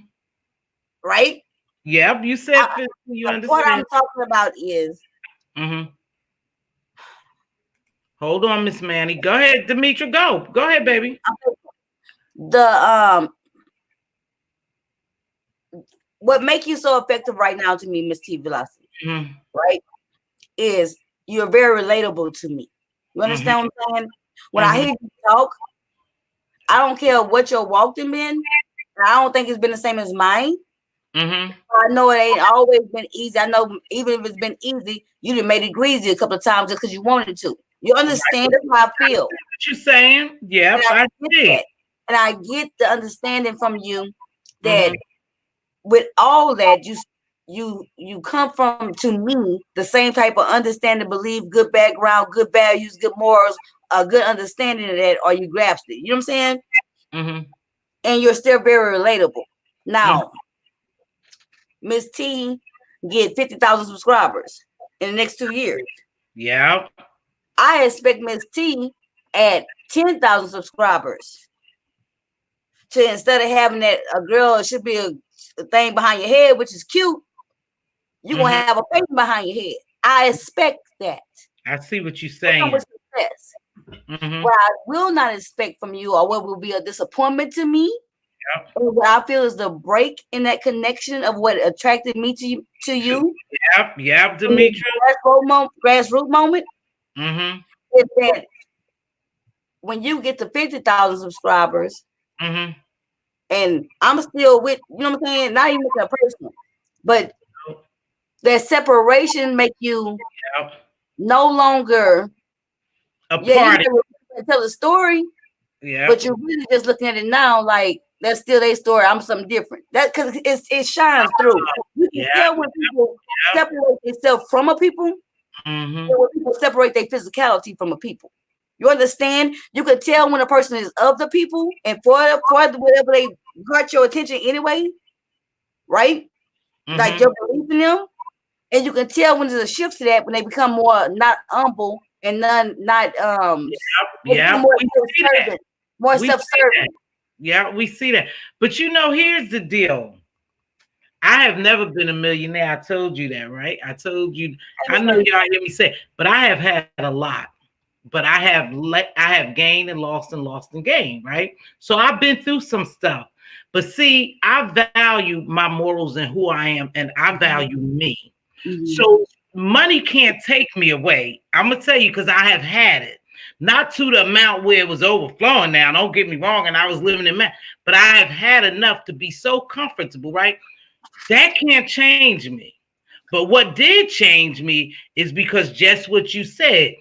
Right? Yep, you said physical, you understand. What I'm talking about is hold on, Miss Manny. Go ahead, Demetra. Go ahead, baby. The what make you so effective right now to me, Mz.Teavalocity, right, is you're very relatable to me. You understand what I'm saying? When I hear you talk, I don't care what your walk has been. I don't think it's been the same as mine. I know it ain't always been easy. I know even if it's been easy, you done made it greasy a couple of times just because you wanted to. You understand how I feel. What you're saying? Yeah, I see. And I get the understanding from you that with all that you come from, to me, the same type of understanding, belief, good background, good values, good morals, a good understanding of that, or you grasped it. You know what I'm saying? And you're still very relatable. Now, Miss T get 50,000 subscribers in the next 2 years. Yeah. I expect Miss T at 10,000 subscribers to, instead of having that a girl should be a thing behind your head, which is cute, you're gonna have a face behind your head. I expect that. I see what you're saying. What I will not expect from you, or what will be a disappointment to me, and what I feel is the break in that connection of what attracted me to you. Yep, Demetra. Grassroots moment. Is that when you get to 50,000 subscribers, and I'm still with, you know what I'm saying? Not even with a person, but that separation make you no longer a party. Tell a story, but you're really just looking at it now like that's still their story. I'm something different. That because it shines through. You can tell when people separate themselves from a people, and when people separate their physicality from a people. You understand? You could tell when a person is of the people and for whatever they got your attention anyway, right? Like your belief in them, and you can tell when there's a shift to that when they become more not humble and not more self-serving. Yeah, we see that. But you know, here's the deal. I have never been a millionaire. I told you that, right? I told you. I know y'all hear me say, but I have had a lot. But I have gained and lost and lost and gained, right? So I've been through some stuff. But see, I value my morals and who I am, and I value me. So money can't take me away. I'm gonna tell you, because I have had it. Not to the amount where it was overflowing now, don't get me wrong, and I was living in that, but I have had enough to be so comfortable, right? That can't change me. But what did change me is because just what you said.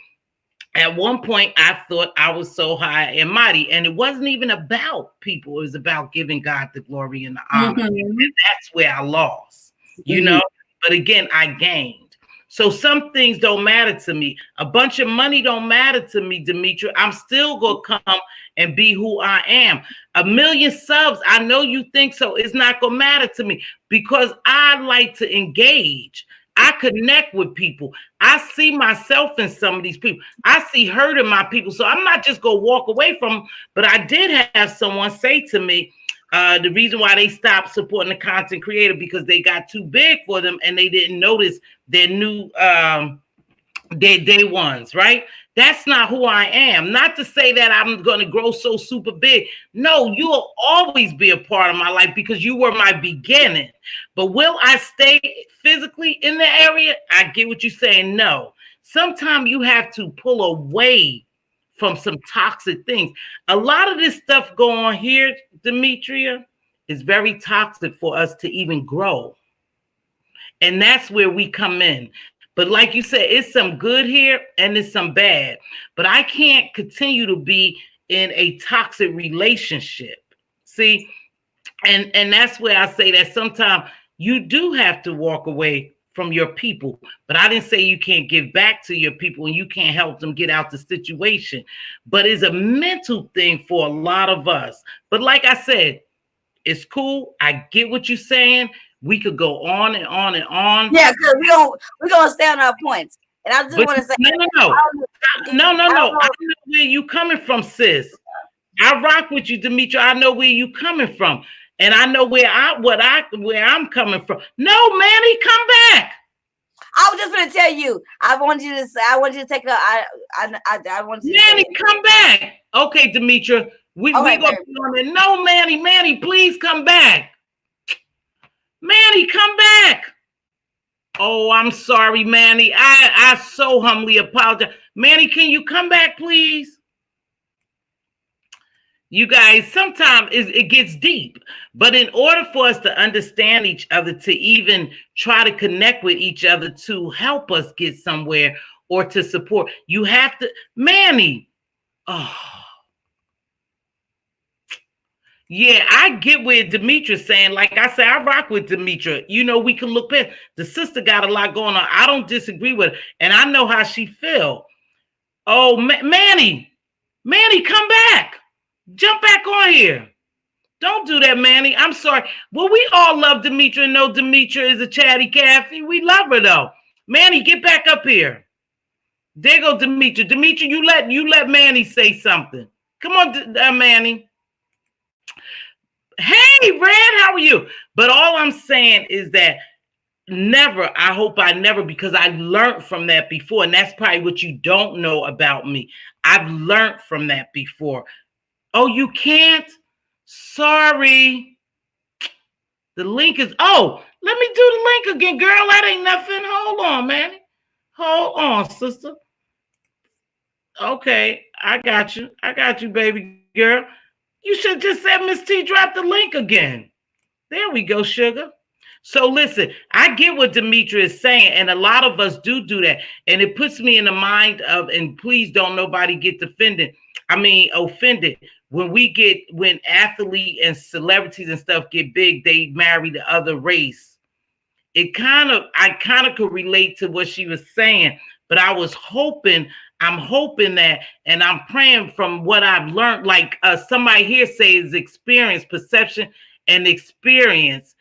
At one point, I thought I was so high and mighty, and it wasn't even about people. It was about giving God the glory and the honor. And that's where I lost, you know? But again, I gained. So some things don't matter to me. A bunch of money don't matter to me, Demetria. I'm still gonna come and be who I am. 1,000,000 subs, I know you think so. It's not gonna matter to me because I like to engage. I connect with people. I see myself in some of these people. I see hurt in my people. So I'm not just gonna walk away from them. But I did have someone say to me, the reason why they stopped supporting the content creator because they got too big for them and they didn't notice their new their day ones, right? That's not who I am. Not to say that I'm going to grow so super big. No, you'll always be a part of my life because you were my beginning. But will I stay physically in the area? I get what you're saying. No. Sometimes you have to pull away from some toxic things. A lot of this stuff going on here, Demetria, is very toxic for us to even grow. And that's where we come in. But like you said, it's some good here and it's some bad. But I can't continue to be in a toxic relationship. See, and that's where I say that sometimes you do have to walk away from your people. But I didn't say you can't give back to your people and you can't help them get out the situation. But it's a mental thing for a lot of us. But like I said, it's cool. I get what you're saying. We could go on and on and on. Yeah, because we're gonna stay on our points. And I just want to say no. I know where you coming from, sis. I rock with you, Demetria. I know where you coming from. And I know where I'm coming from. No, Manny, come back. I was just gonna tell you. I want you to take a I want you to Manny, come back. Okay, Demetria. We gonna be on it. No, Manny, please come back. Manny, come back. Oh, I'm sorry, Manny. I so humbly apologize. Manny, can you come back, please? You guys, sometimes it gets deep. But in order for us to understand each other, to even try to connect with each other, to help us get somewhere or to support, you have to, Manny. Oh. Yeah, I get where Demetria's saying. Like I said, I rock with Demetria. You know, we can look past. The sister got a lot going on. I don't disagree with her, and I know how she feel. Oh, Manny, come back. Jump back on here. Don't do that, Manny. I'm sorry. Well, we all love Demetria and know Demetria is a chatty Cathy. We love her, though. Manny, get back up here. There go Demetria. Demetria, you let Manny say something. Come on, Manny. Hey, Red, how are you? But all I'm saying is that I hope I never, because I learned from that before. And that's probably what you don't know about me. I've learned from that before. Oh, you can't? Sorry. The link is, let me do the link again, girl. That ain't nothing. Hold on, man. Hold on, sister. Okay, I got you, baby girl. You should just said Miss T drop the link again. There we go, sugar. So listen, I get what Demetria is saying, and a lot of us do that. And it puts me in the mind of, and please don't nobody get offended. When athletes and celebrities and stuff get big, they marry the other race. I kind of could relate to what she was saying, but I'm hoping that, and I'm praying from what I've learned, like somebody here says experience, perception, and experience.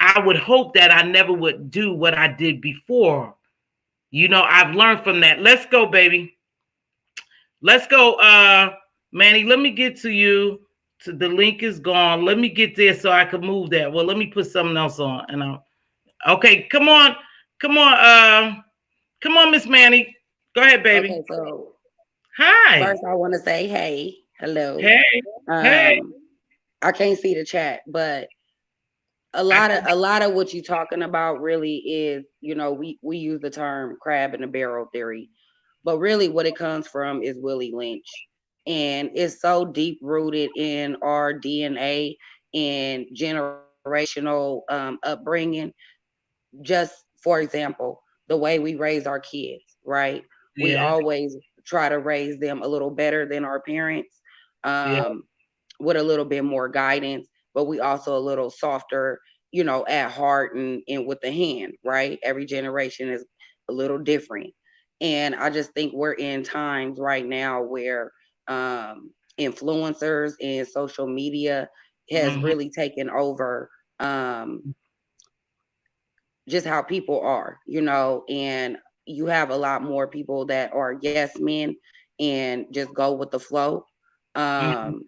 I would hope that I never would do what I did before. You know, I've learned from that. Let's go, baby. Let's go, Manny. Let me get to you. The link is gone. Let me get there so I can move that. Well, let me put something else on. Okay, come on, Miss Manny. Go ahead, baby. Okay, so hi. First, I want to say, hey, hello. Hey. I can't see the chat, but a lot of what you're talking about really is, you know, we use the term crab in the barrel theory, but really what it comes from is Willie Lynch, and it's so deep rooted in our DNA and generational upbringing. Just for example, the way we raise our kids, right? Yeah. We always try to raise them a little better than our parents, with a little bit more guidance, but we also a little softer, you know, at heart and with the hand, right? Every generation a little different. And I just think we're in times right now where influencers and social media has Mm-hmm. really taken over just how people are, and you have a lot more people that are yes men and just go with the flow, Mm-hmm. um,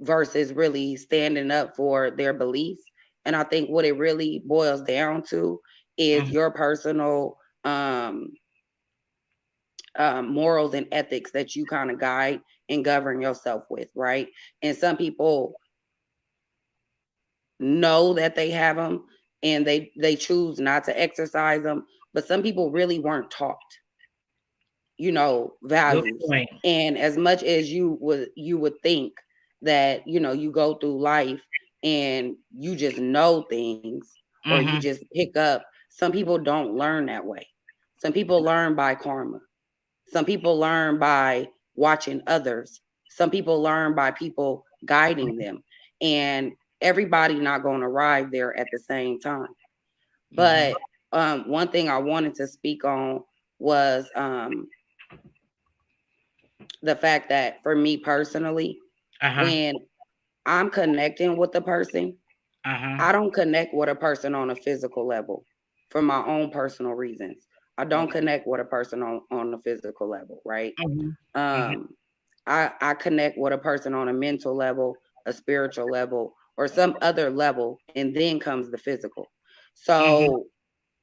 versus really standing up for their beliefs. And I think what it really boils down to is your personal morals and ethics that you kind of guide and govern yourself with, right? And some people know that they have them and they choose not to exercise them, but some people really weren't taught, Good values. point. And as much as you would think that you go through life and you just know things or you Mm-hmm. just pick up, some people don't learn that way. Some people learn by karma. Some people learn by watching others. Some people learn by people guiding them. And everybody not going to arrive there at the same time. Mm-hmm. But one thing I wanted to speak on was the fact that for me personally, Uh-huh. when I'm connecting with a person, Uh-huh. I don't connect with a person on a physical level for my own personal reasons. I don't Okay. connect with a person on a physical level, right? Mm-hmm. Mm-hmm. Um, I connect with a person on a mental level, a spiritual level, or some other level, and then comes the physical. Mm-hmm. So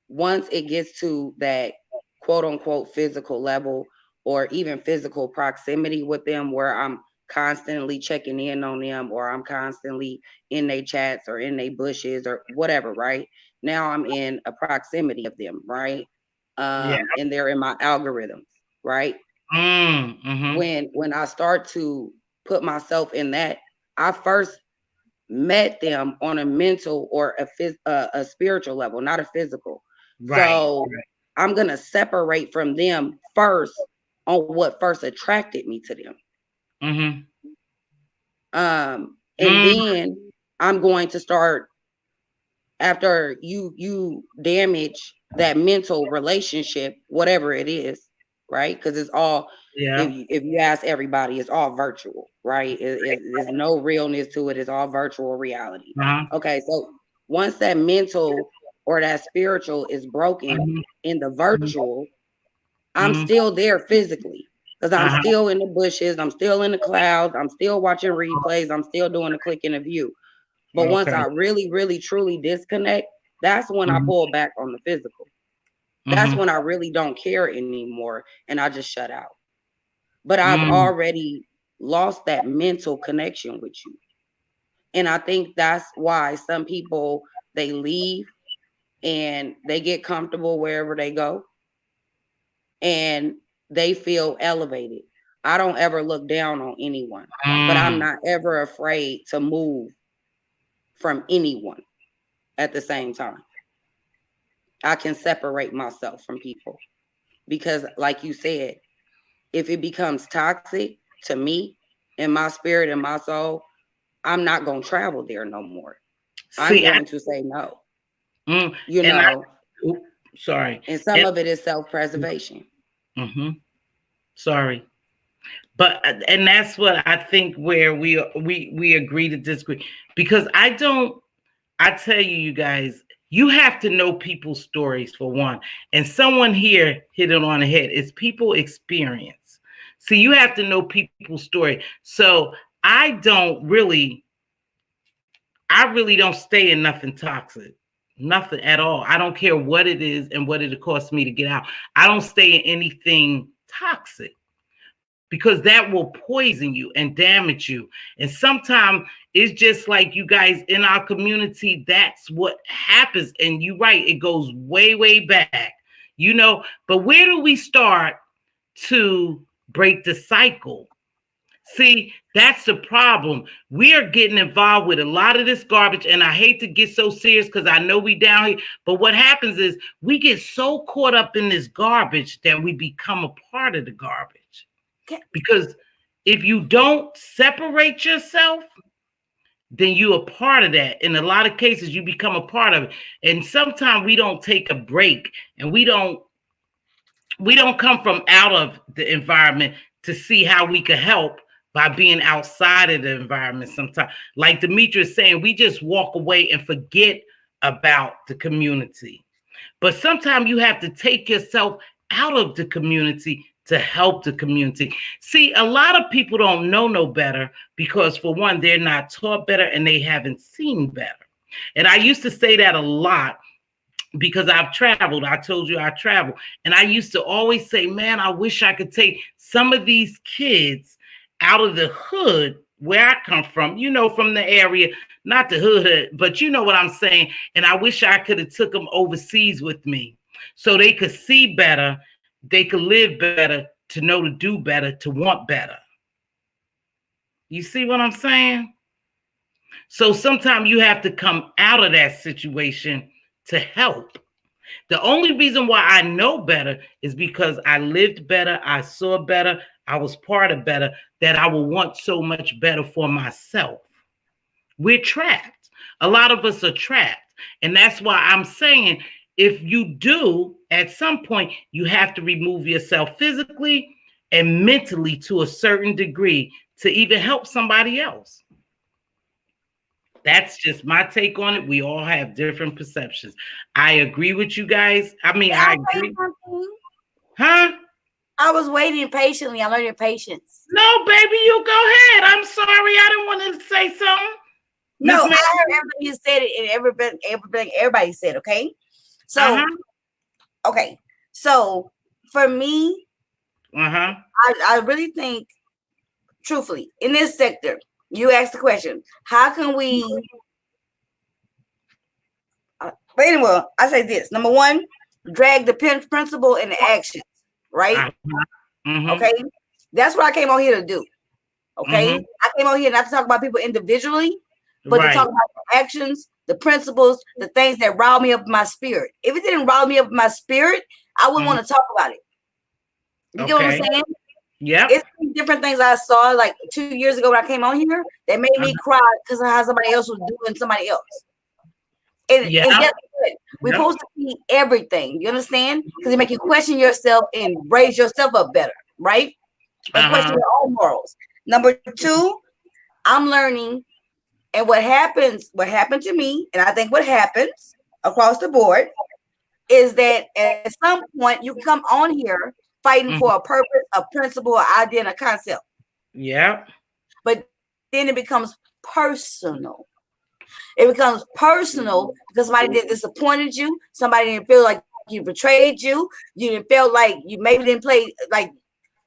once it gets to that quote unquote physical level or even physical proximity with them where I'm constantly checking in on them or I'm constantly in their chats or in their bushes or whatever, right? Now I'm in a proximity of them, right? Yeah. And they're in my algorithms, right? Mm-hmm. When I start to put myself in that, I first met them on a mental or a spiritual level, not a physical. Right. So I'm gonna separate from them first on what first attracted me to them. Mm-hmm. And then I'm going to start after you damage that mental relationship, whatever it is, right? Because it's all Yeah. if you ask everybody, it's all virtual, right? There's no realness to it. It's all virtual reality. Uh-huh. Okay, so once that mental or that spiritual is broken Mm-hmm. in the Mm-hmm. virtual, I'm Mm-hmm. still there physically because I'm Uh-huh. still in the bushes, I'm still in the clouds, I'm still watching replays, I'm still doing the click and the view. But once Okay. I really, really, truly disconnect, that's when I Mm-hmm. pull back on the physical. That's Mm-hmm. when I really don't care anymore and I just shut out. But I've Mm. already lost that mental connection with you. And I think that's why some people they leave and they get comfortable wherever they go and they feel elevated. I don't ever look down on anyone, but I'm Mm. not ever afraid to move from anyone at the same time. I can separate myself from people because, like you said, if it becomes toxic to me and my spirit and my soul, I'm not going to travel there no more. I'm See, going to say no, mm, you and know, oop, sorry. and some And of it is self preservation. mm-hmm, sorry. But and that's what I think where we agree to disagree because I tell you, you guys, you have to know people's stories for one. And someone here hit it on the head. It's people experience. See, you have to know people's story. So I really don't stay in nothing toxic. Nothing at all. I don't care what it is and what it costs me to get out. I don't stay in anything toxic because that will poison you and damage you. And sometimes it's just like you guys in our community, that's what happens. And you're right, it goes way, way back, But where do we start to break the cycle? See, that's the problem. We are getting involved with a lot of this garbage, and I hate to get so serious because I know we down here. But what happens is we get so caught up in this garbage that we become a part of the garbage. Because if you don't separate yourself, then you're a part of that. In a lot of cases, you become a part of it. And sometimes we don't take a break and we don't we don't come from out of the environment to see how we could help by being outside of the environment sometimes. Like Demetra is saying, we just walk away and forget about the community. But sometimes you have to take yourself out of the community to help the community. See, a lot of people don't know no better because, for one, they're not taught better and they haven't seen better. And I used to say that a lot because I've traveled. I told you I travel. And I used to always say, man, I wish I could take some of these kids out of the hood where I come from, from the area, not the hood, but you know what I'm saying. And I wish I could have took them overseas with me so they could see better, they could live better, to know to do better, to want better. You see what I'm saying? So sometimes you have to come out of that situation to help. The only reason why I know better is because I lived better, I saw better, I was part of better, that I will want so much better for myself. We're trapped. A lot of us are trapped. And that's why I'm saying, if you do, at some point, you have to remove yourself physically and mentally to a certain degree to even help somebody else. That's just my take on it. We all have different perceptions. I agree with you guys. I mean, I agree. Huh? I was waiting patiently. I learned your patience. No, baby, you go ahead. I'm sorry. I didn't want to say something. No, I heard everything you said it, and everybody said, okay? So, okay. So, for me, I really think, truthfully, in this sector, you asked the question, how can we, but anyway, I say this. Number one, drag the principle into actions, right? Okay? That's what I came on here to do, okay? I came on here not to talk about people individually, but to talk about the actions, the principles, the things that rile me up in my spirit. If it didn't rile me up in my spirit, I wouldn't want to talk about it. You get what I'm saying? Yeah. It's different things I saw like 2 years ago when I came on here that made me cry because of how somebody else was doing somebody else. And guess what? We're supposed to see everything. You understand? Because it make you question yourself and raise yourself up better, right? And question your own morals. Number two, I'm learning, and what happened to me, and I think what happens across the board is that at some point you come on here fighting for a purpose, a principle, an idea, and a concept. Yeah. But then it becomes personal. It becomes personal because somebody that disappointed you, somebody didn't feel like you betrayed you, you didn't feel like you maybe didn't play, like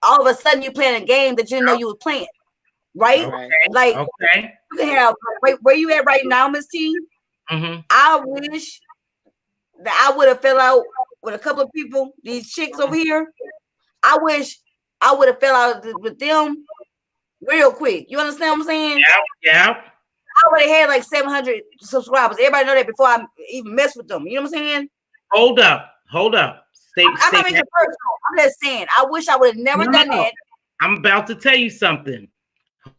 all of a sudden you playing a game that you didn't know you were playing, right? Like you can have where you at right now, Ms. T. I wish that I would have fell out with a couple of people, these chicks over here. I wish I would have fell out with them real quick. You understand what I'm saying? Yeah. I already had like 700 subscribers. Everybody know that before I even mess with them. You know what I'm saying? Hold up. I'm not making it personal. I'm just saying, I wish I would have never done that. I'm about to tell you something.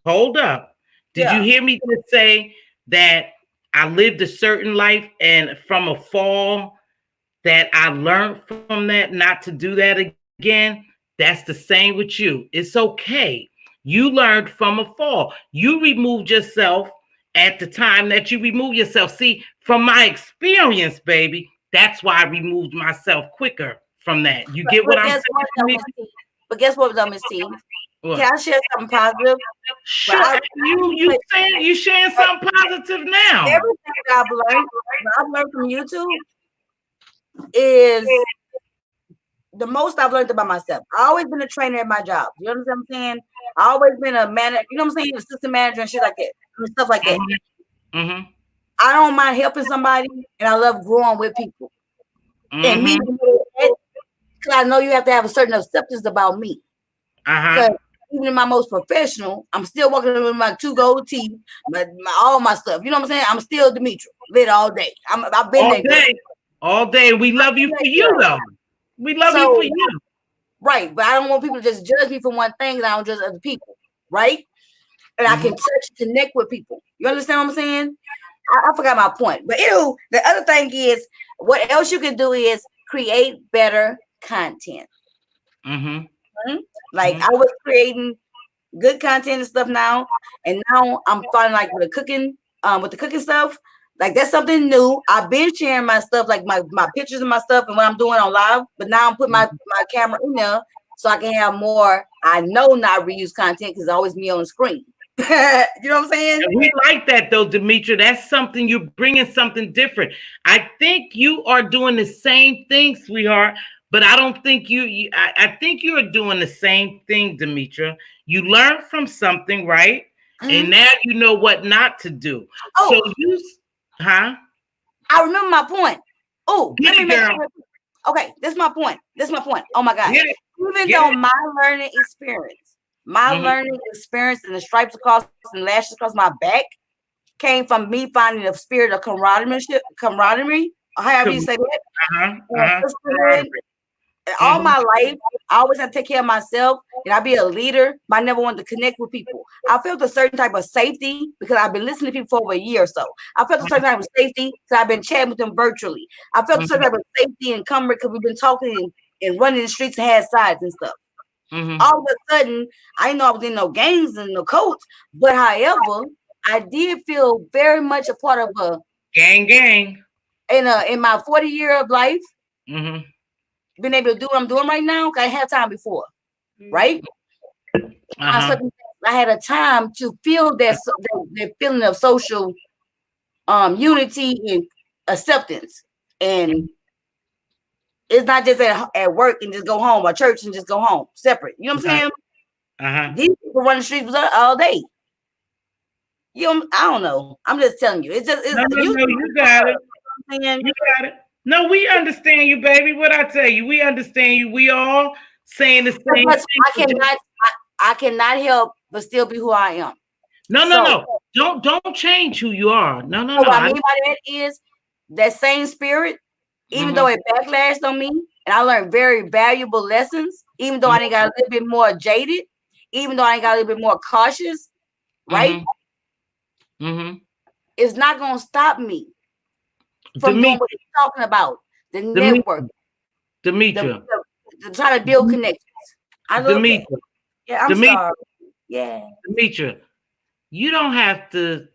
Hold up. Did you hear me just say that I lived a certain life, and from a fall that I learned from that not to do that again? That's the same with you. It's okay. You learned from a fall. You removed yourself at the time that you remove yourself. See, from my experience, baby, that's why I removed myself quicker from that. You get what I'm saying? But guess what, though, Ms. T? Can I share something positive? Sure. You sharing something positive now. Everything that I've learned from YouTube is the most I've learned about myself. I've always been a trainer at my job. You understand what I'm saying? I've always been a manager, you know what I'm saying? Assistant manager and shit like that. And stuff like that. I don't mind helping somebody, and I love growing with people. And me, because I know you have to have a certain acceptance about me. Because even in my most professional, I'm still walking with my 2 gold teeth, all my stuff. You know what I'm saying? I'm still Demetra, lit all day. I've been all day. All day. We love you for you, though. We love you for you. Right, but I don't want people to just judge me for one thing, and I don't judge other people, right? And I can touch, connect with people. You understand what I'm saying? I forgot my point. But the other thing is, what else you can do is create better content. Mm-hmm. Like I was creating good content and stuff now, and now I'm starting like with the cooking stuff. Like that's something new. I've been sharing my stuff, like my pictures and my stuff and what I'm doing on live, but now I'm putting my camera in there so I can have more. I know not reuse content because it's always me on the screen. You know what I'm saying? And we like that though, Demetra. That's something, you're bringing something different. I think you are doing the same thing, sweetheart. But I don't think I think you are doing the same thing, Demetra. You learned from something, right? And now you know what not to do. Oh, so you, huh? I remember my point. Oh, Get let me it, make girl. it. Okay, this is my point. This is my point. Oh my God. Get it. Even Get though it. my learning experience and the stripes across and lashes across my back came from me finding a spirit of camaraderie, however you say that. Sisterhood. All my life, I always had to take care of myself, and I be a leader, but I never wanted to connect with people. I felt a certain type of safety because I've been listening to people for over a year or so. I felt a certain type of safety because I've been chatting with them virtually. I felt a certain type of safety and comfort because we've been talking and running the streets and had sides and stuff. All of a sudden, I didn't know I was in no gangs and no coats, but however, I did feel very much a part of a gang. In my 40 year of life. Mm-hmm. Been able to do what I'm doing right now. I had time before, right? I had a time to feel that feeling of social unity and acceptance, and it's not just at work and just go home, or church and just go home separate. You know what I'm saying? These people run the streets all day. I don't know. I'm just telling you. No, you got it. You got it. No, we understand you, baby. What I tell you, we understand you. We all saying the same thing. I cannot help but still be who I am. No. Don't change who you are. No. What I mean by that is that same spirit, even though it backlashed on me, and I learned very valuable lessons, even though I didn't got a little bit more jaded, even though I ain't got a little bit more cautious, right? It's not gonna stop me from doing what you're talking about. The network. Demetra. Trying to build connections. I love that. Yeah, I'm sorry. Yeah. Demetra, you don't have to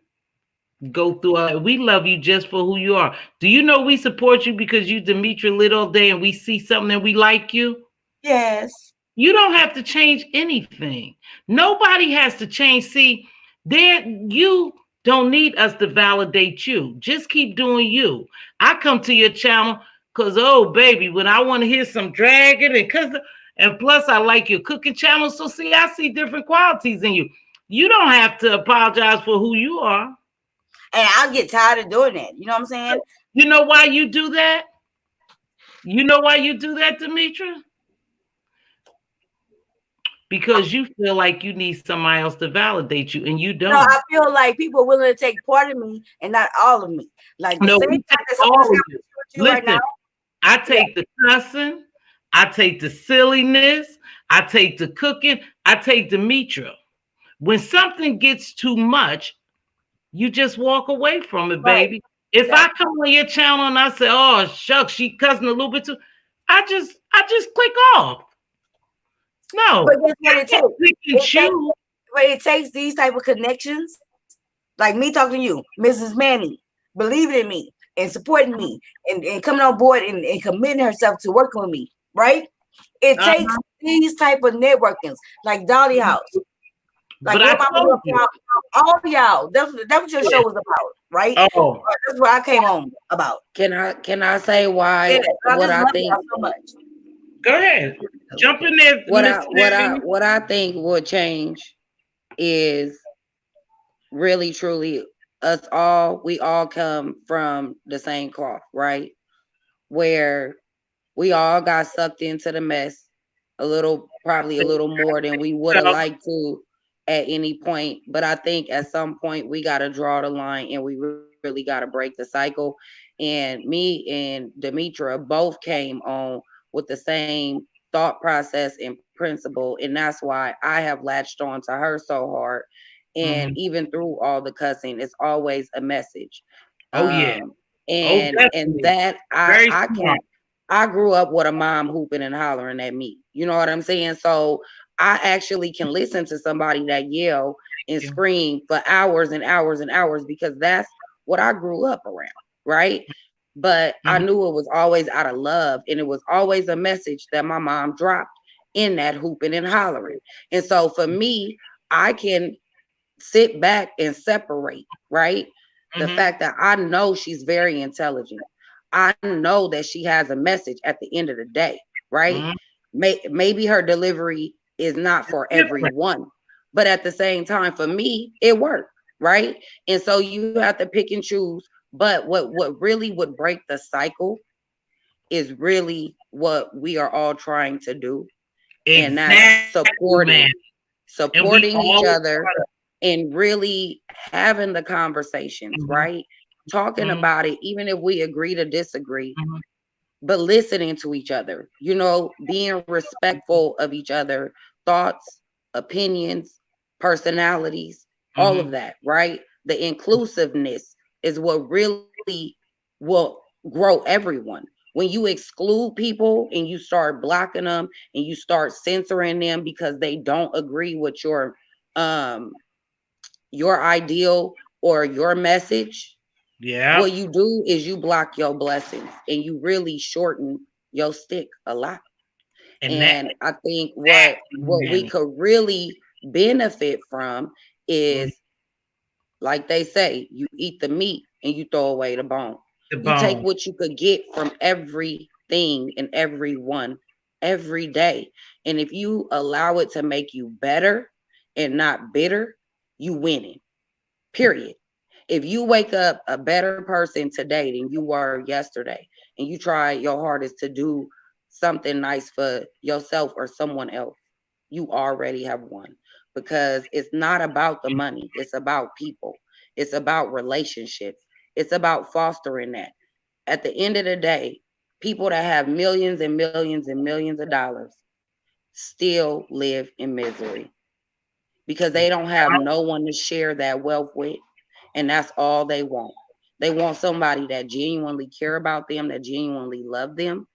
go through we love you just for who you are. Do you know we support you because you Demetra lit all day and we see something and we like you? Yes. You don't have to change anything. Nobody has to change. See, you don't need us to validate you. Just keep doing you. I come to your channel because, oh, baby, when I want to hear some dragon and plus I like your cooking channel. So see, I see different qualities in you. You don't have to apologize for who you are. And I'll get tired of doing that. You know what I'm saying? You know why you do that? You know why you do that, Demetra? Because you feel like you need somebody else to validate you, and you don't. No, I feel like people are willing to take part of me and not all of me. Like the same time that's all of you. Listen, right now. I take the cussing, I take the silliness, I take the cooking, I take Demetra. When something gets too much, you just walk away from it, baby. If I come on your channel and I say, "Oh shucks, she cussing a little bit too," I just click off. No, but guess what it takes these type of connections, like me talking to you, Mrs. Manning, believing in me and supporting me and coming on board and committing herself to working with me, right? It takes these type of networkings, like Dolly House. Like but all y'all. That's what your show was about, right? Oh, that's what I came on about. Can I say why? What I think. So much. Go ahead, jump in there. What I think would change is really truly us all. We all come from the same cloth, right? Where we all got sucked into the mess probably a little more than we would have liked to at any point. But I think at some point we got to draw the line and we really got to break the cycle. And me and Demetra both came on with the same thought process and principle. And that's why I have latched on to her so hard. And even through all the cussing, it's always a message. And that I grew up with a mom hooping and hollering at me. You know what I'm saying? So I actually can listen to somebody that yell and scream for hours and hours and hours because that's what I grew up around, right? But I knew it was always out of love, and it was always a message that my mom dropped in that hooping and hollering. And so for me, I can sit back and separate, right? The fact that I know she's very intelligent. I know that she has a message at the end of the day, right? Maybe her delivery is not for Different. everyone, but at the same time, for me, it worked, right? And so you have to pick and choose. But what really would break the cycle is really what we are all trying to do, and that's Exactly, man. And we supporting each all other and really having the conversations, right? Talking mhm, about it, even if we agree to disagree, mhm, but listening to each other, being respectful of each other, thoughts, opinions, personalities, all mhm. of that, right? The inclusiveness is what really will grow everyone. When you exclude people and you start blocking them and you start censoring them because they don't agree with um your ideal or your message, Yeah. what you do is you block your blessings and you really shorten your stick a lot. And that And I think what we man, could really benefit from mhm, is, like they say, you eat the meat and you throw away the bone. the You take bone. what you could get from everything and everyone every day. And if you allow it to make you better and not bitter, you winning. Period. If you wake up a better person today than you were yesterday, and you try your hardest to do something nice for yourself or someone else, you already have won, because it's not about the money, it's about people, it's about relationships, it's about fostering that. At the end of the day, people that have millions and millions and millions of dollars still live in misery because they don't have no one to share that wealth with, and that's all they want. They want somebody that genuinely care about them, that genuinely love them,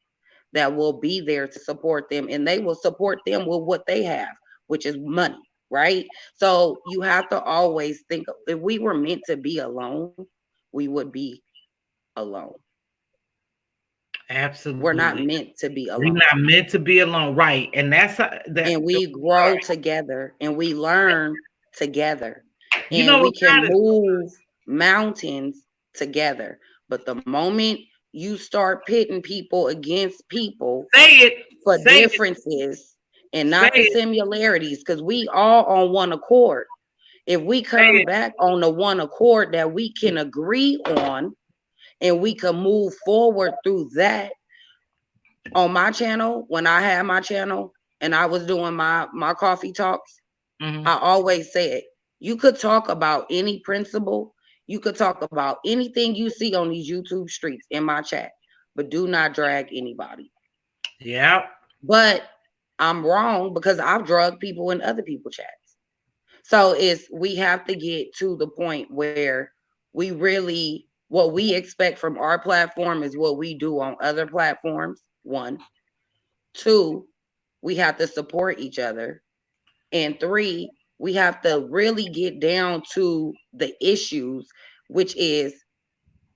that will be there to support them, and they will support them with what they have, which is money, right? So you have to always think, if we were meant to be alone, we would be alone. We're not Absolutely. meant to be We're alone. not meant to be alone, right? And that's that. And we grow together and we learn together You and know we what can God is move mountains together. But the moment you start pitting people against people say it, for say it, differences and say not the it, similarities, because we all on one accord. If we say come it. back on the one accord that we can agree on and we can move forward through that. On my channel, when I had my channel and I was doing my coffee talks, Mhm. I always said, you could talk about any principle, you could talk about anything you see on these YouTube streets in my chat, but do not drag anybody. Yeah. But I'm wrong because I've drugged people in other people's chats. So we have to get to the point where we really, what we expect from our platform is what we do on other platforms. One. Two, we have to support each other. And three, we have to really get down to the issues, which is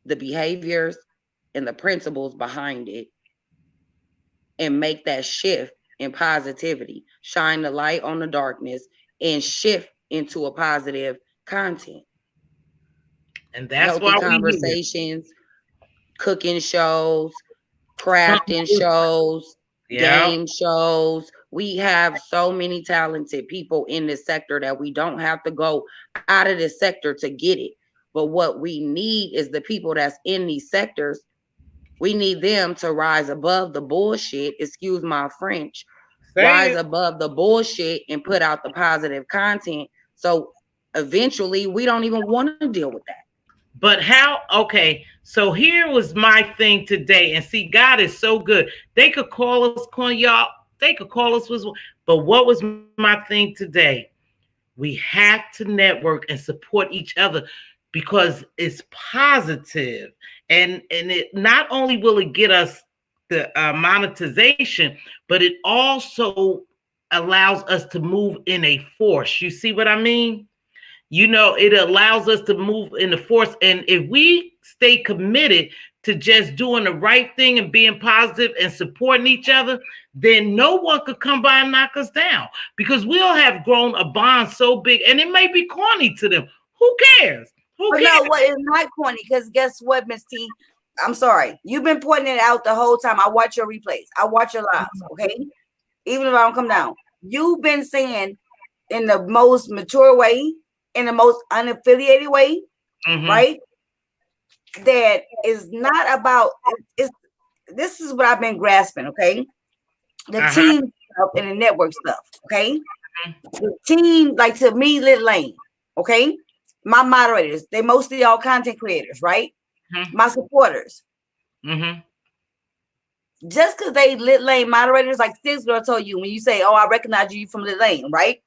the behaviors and the principles behind it, and make that shift in positivity, shine the light on the darkness, and shift into a positive content. And that's Healthy why we here. conversations, cooking shows, Something crafting good. shows, Yeah. game shows. We have so many talented people in this sector that we don't have to go out of this sector to get it. But what we need is the people that's in these sectors. We need them to rise above the bullshit, excuse my French, Say rise it. above the bullshit and put out the positive content. So eventually we don't even want to deal with that. But how? Okay. So here was my thing today. And see, God is so good. They could call us, y'all. They could call us. But what was my thing today? We have to network and support each other because it's positive, and it not only will it get us the monetization, but it also allows us to move in a force. You see what I mean? You know, it allows us to move in the force. And if we stay committed to just doing the right thing and being positive and supporting each other, then no one could come by and knock us down, because we'll have grown a bond so big, and it may be corny to them. Who cares? Who But cares? no, what is not corny? Because guess what, Miss T? I'm sorry. You've been pointing it out the whole time. I watch your replays. I watch your lives. Okay. Even if I don't come down, you've been saying in the most mature way, in the most unaffiliated way, right? That is not about it's this is what I've been grasping, okay? The team stuff and the network stuff, okay? The team, like to me, Lit Lane, okay? My moderators, they mostly all content creators, right? My supporters. Just because they Lit Lane moderators, like this girl told you when you say, "Oh, I recognize you from Lit Lane," right?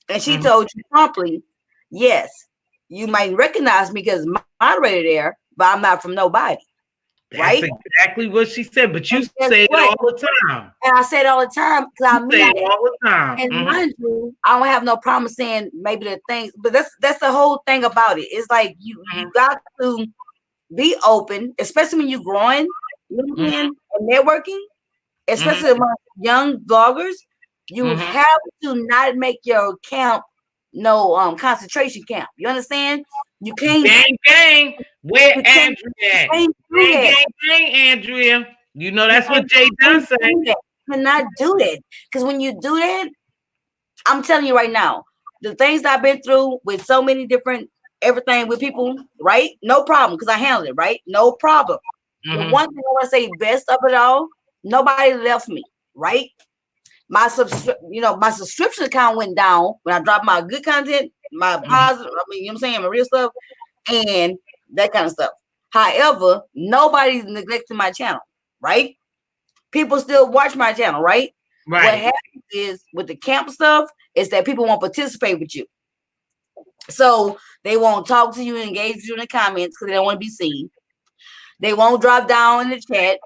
And she told you promptly, "Yes, you might recognize me because moderator there, but I'm not from nobody." That's right? exactly what she said, but you say it all the time. And I say it all the time because I mean it all the time. And mind you, I don't have no problem saying maybe the things, but that's the whole thing about it. It's like you got to be open, especially when you're growing, you know what I'm saying, and networking, especially among young bloggers. You have to not make your camp no concentration camp. You understand? You can't gang. Where Andrea? Gang, Andrea. You know that's what Jay Dunn said. You cannot do that, because when you do that, I'm telling you right now, the things that I've been through with so many different everything with people, right? No problem, because I handled it, right? No problem. The one thing I want to say best of it all, nobody left me, right? My my subscription account went down when I dropped my good content, my positive, I mean, you know what I'm saying, my real stuff, and that kind of stuff. However, nobody's neglecting my channel, right? People still watch my channel, right? What happens is with the camp stuff is that people won't participate with you. So they won't talk to you and engage with you in the comments because they don't want to be seen. They won't drop down in the chat.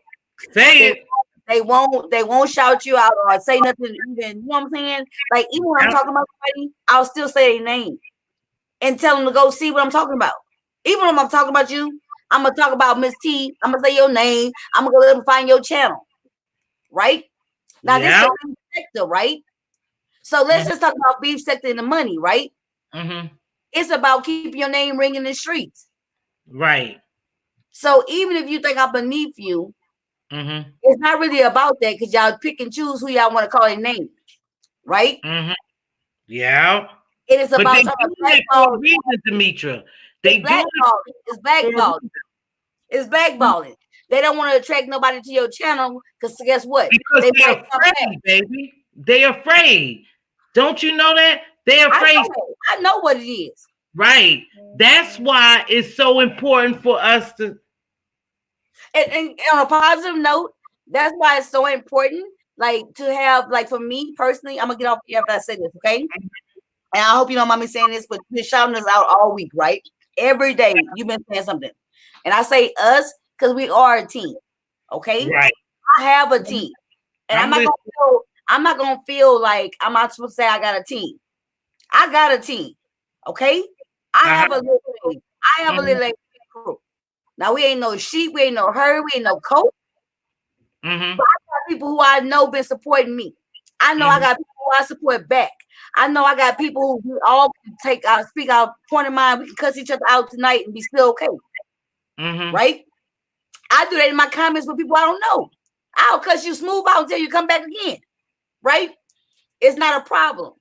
They won't shout you out or say nothing even, you know what I'm saying? Like even when I'm talking about somebody, I'll still say their name and tell them to go see what I'm talking about. Even when I'm talking about you, I'm gonna talk about Miss T. I'm gonna say your name. I'm gonna go let them find your channel. Right? Now this is the beef sector, right? So let's just talk about beef sector and the money, right? It's about keeping your name ringing in the streets. Right. So even if you think I'm beneath you, it's not really about that, because y'all pick and choose who y'all want to call their name. Right? Yeah. It is about blackballing. Demetra. They do blackballing. It's blackballing. It's blackballing. They don't want to attract nobody to your channel because guess what? Because they're afraid, baby. They're afraid. Don't you know that? They're afraid. I know what it is. Right. That's why it's so important for us to. And on a positive note, that's why it's so important, like to have, like for me personally, I'm gonna get off here after I say this, okay? And I hope you don't mind me saying this, but you've been shouting us out all week, right? Every day you've been saying something. And I say us because we are a team. Okay. Right. I have a team. And I'm not gonna feel like I'm not supposed to say I got a team. I got a team. Okay. I have a little team. I have a little crew. Now we ain't no sheep, we ain't no herd, we ain't no coat. But I got people who I know been supporting me. I know I got people who I support back. I know I got people who all take out, speak our point of mind. We can cuss each other out tonight and be still okay. Right? I do that in my comments with people I don't know. I'll cuss you smooth out until you come back again. Right? It's not a problem.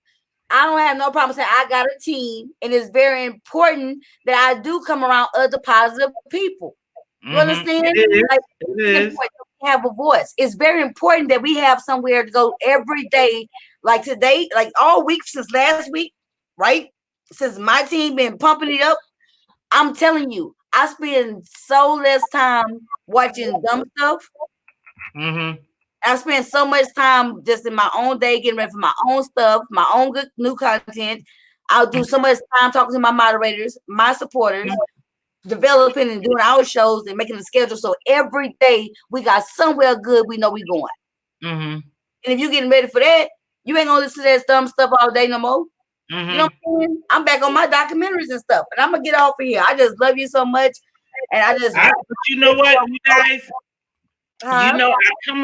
I don't have no problem saying I got a team, and it's very important that I do come around other positive people. You understand? Like, it's important to have a voice. It's very important that we have somewhere to go every day. Like today, like all week since last week, right? Since my team been pumping it up, I'm telling you, I spend so less time watching dumb stuff. I spend so much time just in my own day getting ready for my own stuff, my own good new content. I'll do so much time talking to my moderators, my supporters, developing and doing our shows and making the schedule. So every day we got somewhere good we know we going. Mm-hmm. And if you getting ready for that, you ain't gonna listen to that dumb stuff all day no more. Mm-hmm. You know what I'm saying? I'm back on my documentaries and stuff, and I'm gonna get off of here. I just love you so much, and I just. But you know what, you guys? Huh? You know, I come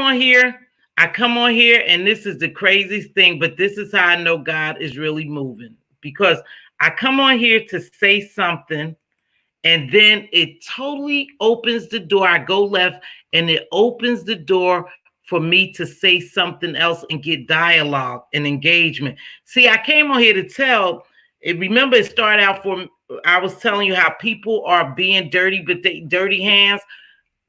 on here, and this is the craziest thing, but this is how I know God is really moving, because I come on here to say something, and then it totally opens the door. I go left, and it opens the door for me to say something else and get dialogue and engagement. See, I came on here to tell. Remember, it started out for. I was telling you how people are being dirty, but they dirty hands.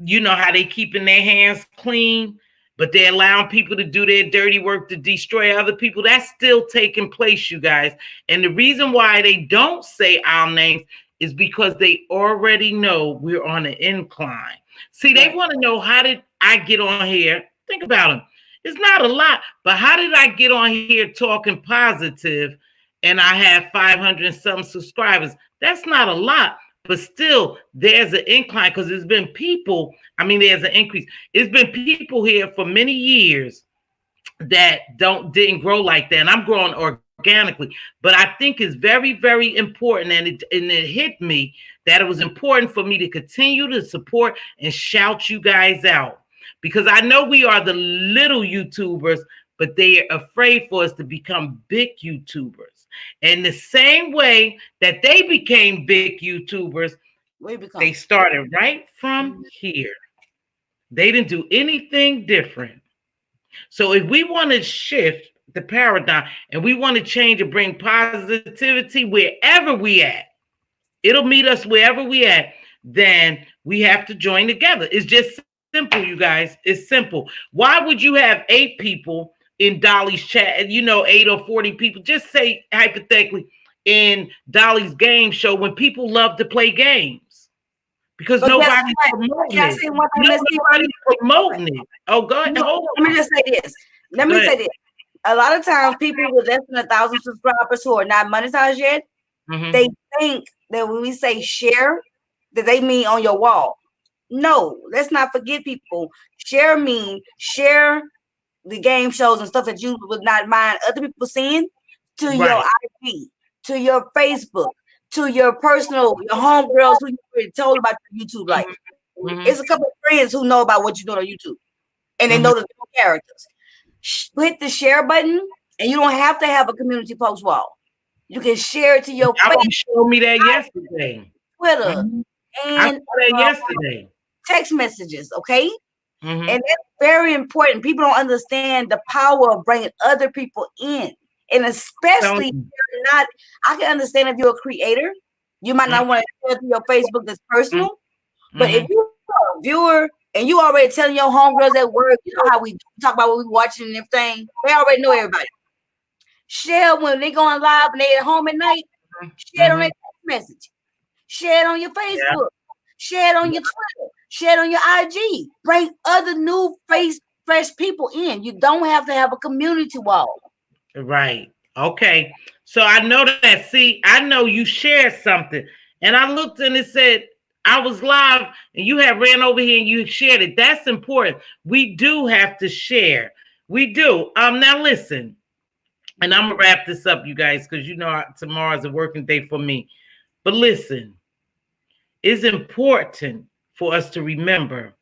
You know how they keeping their hands clean, but they're allowing people to do their dirty work to destroy other people. That's still taking place, you guys. And the reason why they don't say our names is because they already know we're on an incline. See, they want to know, how did I get on here? Think about them. It's not a lot, but how did I get on here talking positive and I have 500 and some subscribers? That's not a lot. But still, there's an incline, because there's been people. I mean, there's an increase. It's been people here for many years that didn't grow like that, and I'm growing organically. But I think it's very, very important, and it hit me that it was important for me to continue to support and shout you guys out, because I know we are the little YouTubers, but they are afraid for us to become big YouTubers. And the same way that they became big YouTubers, they started right from here. They didn't do anything different. So if we want to shift the paradigm and we want to change and bring positivity wherever we at, it'll meet us wherever we at, then we have to join together. It's just simple, you guys. It's simple. Why would you have 8 people in Dolly's chat, 8 or 40 people, just say hypothetically, in Dolly's game show, when people love to play games? Because nobody's promoting it. Nobody's promoting it. Oh, go ahead. Let me just say this. A lot of times people with less than 1,000 subscribers who are not monetized yet, they think that when we say share, that they mean on your wall. No, let's not forget, people. Share mean share the game shows and stuff that you would not mind other people seeing to your IG, to your Facebook, to your personal, your homegirls who you already told about your YouTube life. It's a couple of friends who know about what you're doing on YouTube, and they know the characters. Hit the share button, and you don't have to have a community post wall. You can share it to your Facebook. You showed me that yesterday. Twitter, and I saw that yesterday. Text messages, okay? And that's very important. People don't understand the power of bringing other people in. And especially if you're not, I can understand if you're a creator, you might not want to share to your Facebook that's personal. But if you're a viewer and you already telling your homegirls at work, you know how we talk about what we watching and everything, they already know everybody. Share when they going live and they at home at night, share it on their text message. Share it on your Facebook. Share it on your Twitter. Share it on your IG. Bring other new fresh people in. You don't have to have a community wall. Right. Okay. So I know that. See, I know you shared something. And I looked and it said, I was live and you had ran over here and you shared it. That's important. We do have to share. We do. Now listen, and I'm gonna wrap this up, you guys, because tomorrow's a working day for me. But listen, it's important for us to remember,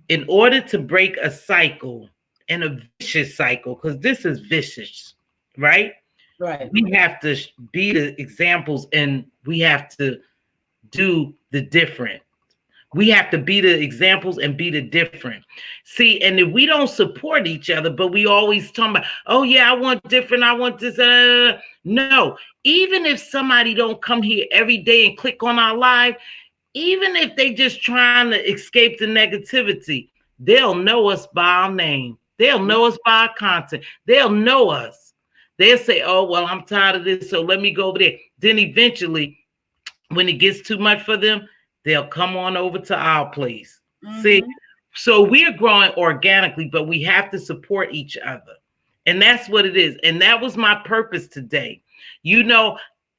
in order to break a cycle, and a vicious cycle, because this is vicious, right? Right. We have to be the examples, and we have to do the different. We have to be the examples and be the different. See, and if we don't support each other, but we always talk about, oh yeah, I want different, I want this. No, even if somebody don't come here every day and click on our live, even if they just trying to escape the negativity, they'll know us by our name. They'll know us by our content. They'll know us. They'll say, oh, well, I'm tired of this, so let me go over there. Then eventually, when it gets too much for them, they'll come on over to our place. See, so we're growing organically, but we have to support each other. And that's what it is. And that was my purpose today.